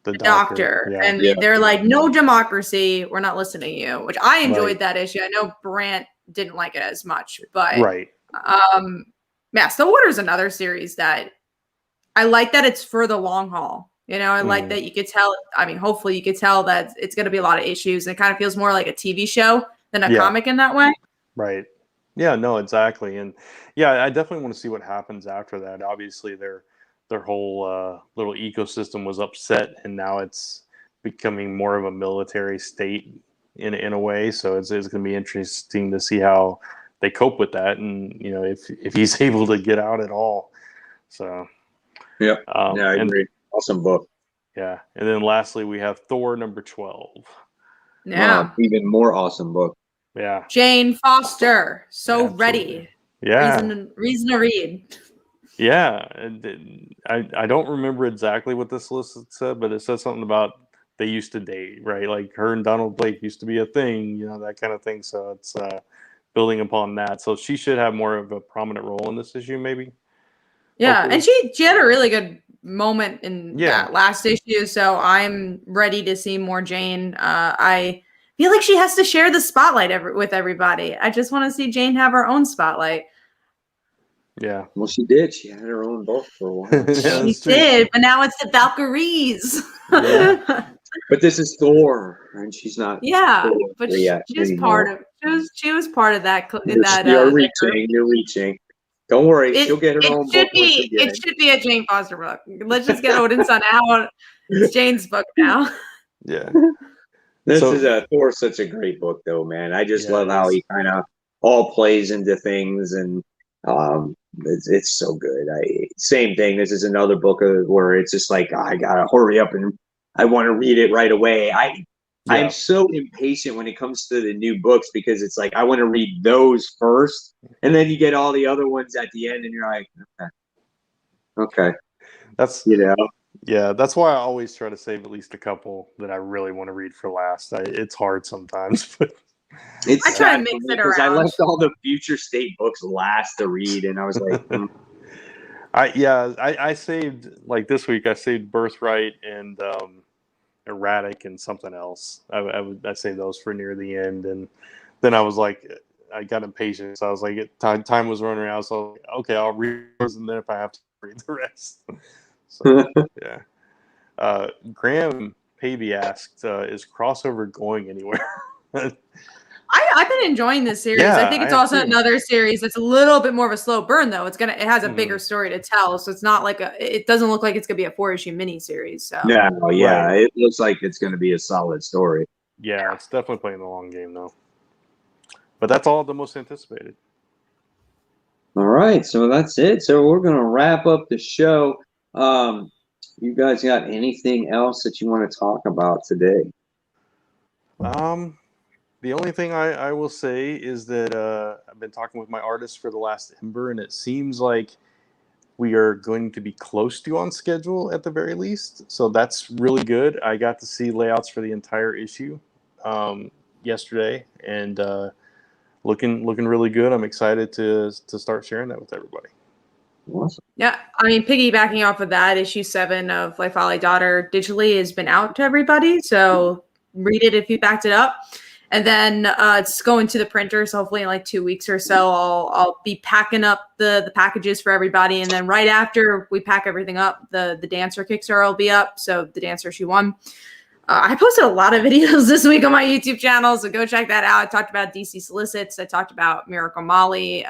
the doctor. Yeah. And they're like, no democracy. We're not listening to you, which I enjoyed that issue. I know Brant didn't like it as much, but yeah, Stillwater is another series that I like that it's for the long haul. You know, I like that you could tell. I mean, hopefully you could tell that it's going to be a lot of issues. And it kind of feels more like a TV show than a comic in that way. Right. Yeah, no, exactly. And yeah, I definitely want to see what happens after that. Obviously, their whole little ecosystem was upset, and now it's becoming more of a military state in a way. So it's going to be interesting to see how they cope with that, and you know if he's able to get out at all. So yeah, I agree. Awesome book. Yeah, and then lastly we have Thor #12. Yeah, even more awesome book. Yeah, Jane Foster, so ready. Yeah, reason to read. Yeah, I don't remember exactly what this list said, but it said something about they used to date, right? Like her and Donald Blake used to be a thing, you know, that kind of thing. So it's building upon that. So she should have more of a prominent role in this issue, maybe. Yeah, hopefully. And she had a really good moment in that last issue. So I'm ready to see more Jane. I feel like she has to share the spotlight with everybody. I just want to see Jane have her own spotlight. Yeah. Well, she did. She had her own book for a while. She did, but now it's the Valkyries. Yeah. But this is Thor, and she's not. Yeah, but she was part of. She was part of that. You're reaching. You're reaching. Don't worry, she'll get her own book. It should be a Jane Foster book. Let's just get Odin's Son out. It's Jane's book now. Yeah. This is Thor's such a great book, though, man. I just love how he kind of all plays into things, and it's so good. Same thing. This is another book where it's just like I gotta hurry up and I want to read it right away. I'm so impatient when it comes to the new books because it's like I want to read those first, and then you get all the other ones at the end, and you're like, okay. That's Yeah, that's why I always try to save at least a couple that I really want to read for last. It's hard sometimes, but I try to mix it around. I left all the Future State books last to read, and I was like, I saved, like this week I saved Birthright and Erratic and something else. I saved those for near the end, and then I was like, I got impatient, so I was like, time was running out, so okay, I'll read those, and then if I have to read the rest. So yeah. Graham Pavey asked, "Is crossover going anywhere?" I've been enjoying this series. Yeah, I think it's also another series that's a little bit more of a slow burn, though. It has a bigger story to tell, so it's not like it doesn't look like it's gonna be a 4-issue miniseries. So No, yeah, Right. it looks like it's going to be a solid story. Yeah, it's definitely playing the long game though. But that's all the most anticipated. All right, so that's it. So we're going to wrap up the show. You guys got anything else that you want to talk about today? The only thing I will say is that I've been talking with my artist for the last Ember, and it seems like we are going to be close to on schedule at the very least. So that's really good. I got to see layouts for the entire issue yesterday, and looking really good. I'm excited to start sharing that with everybody. Awesome. yeah, I mean, piggybacking off of that, issue 7 of Life Folly Daughter digitally has been out to everybody. So read it if you backed it up. And then it's going to the printer. So hopefully in like 2 weeks or so, I'll be packing up the packages for everybody. And then right after we pack everything up, the Dancer Kickstarter will be up. So the Dancer issue 1. I posted a lot of videos this week on my YouTube channel, so go check that out. I talked about DC Solicits. I talked about Miracle Molly.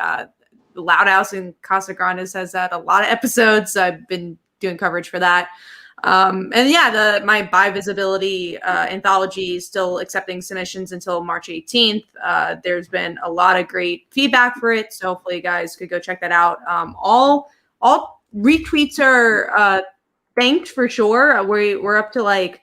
Loud House and Casa Grande has had a lot of episodes. So I've been doing coverage for that. And yeah, my Buy Visibility anthology is still accepting submissions until March 18th. There's been a lot of great feedback for it, so hopefully you guys could go check that out. All retweets are thanked for sure. We're up to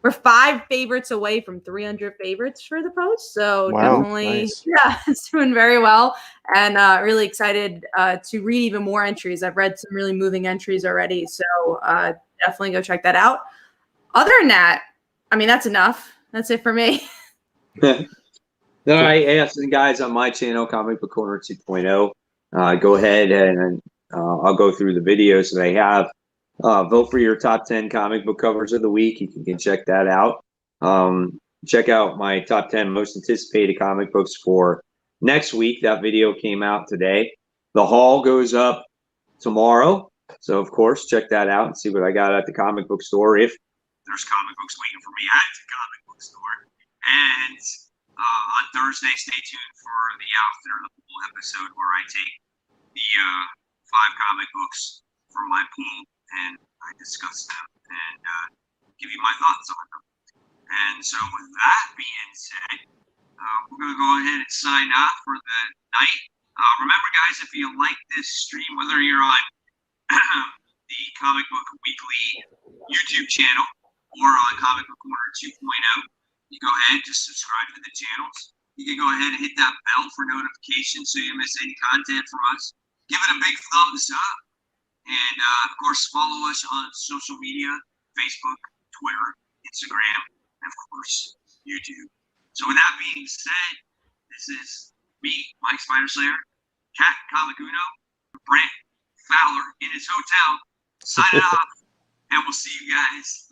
we're 5 favorites away from 300 favorites for the post. So Wow, definitely, nice. yeah, it's doing very well. And really excited to read even more entries. I've read some really moving entries already. So definitely go check that out. Other than that, I mean, that's enough. That's it for me. All right, ask the guys on my channel, Comic Book Corner 2.0. Go ahead and I'll go through the videos that I have. Vote for your top 10 comic book covers of the week. You can check that out. Check out my top 10 most anticipated comic books for next week. That video came out today. The haul goes up tomorrow. So, of course, check that out and see what I got at the comic book store. If there's comic books waiting for me at the comic book store. And on Thursday, stay tuned for the After the Pool episode where I take the 5 comic books from my pool and I discuss them and give you my thoughts on them. And so with that being said, we're going to go ahead and sign off for the night. Remember, guys, if you like this stream, whether you're on the Comic Book Weekly YouTube channel or on Comic Book Corner 2.0, you go ahead and just subscribe to the channels. You can go ahead and hit that bell for notifications so you don't miss any content from us. Give it a big thumbs up. And, of course, follow us on social media, Facebook, Twitter, Instagram, and, of course, YouTube. So with that being said, this is me, Mike Spider Slayer, Cat Comic Uno, Brent Fowler in his hotel, signing off, and we'll see you guys next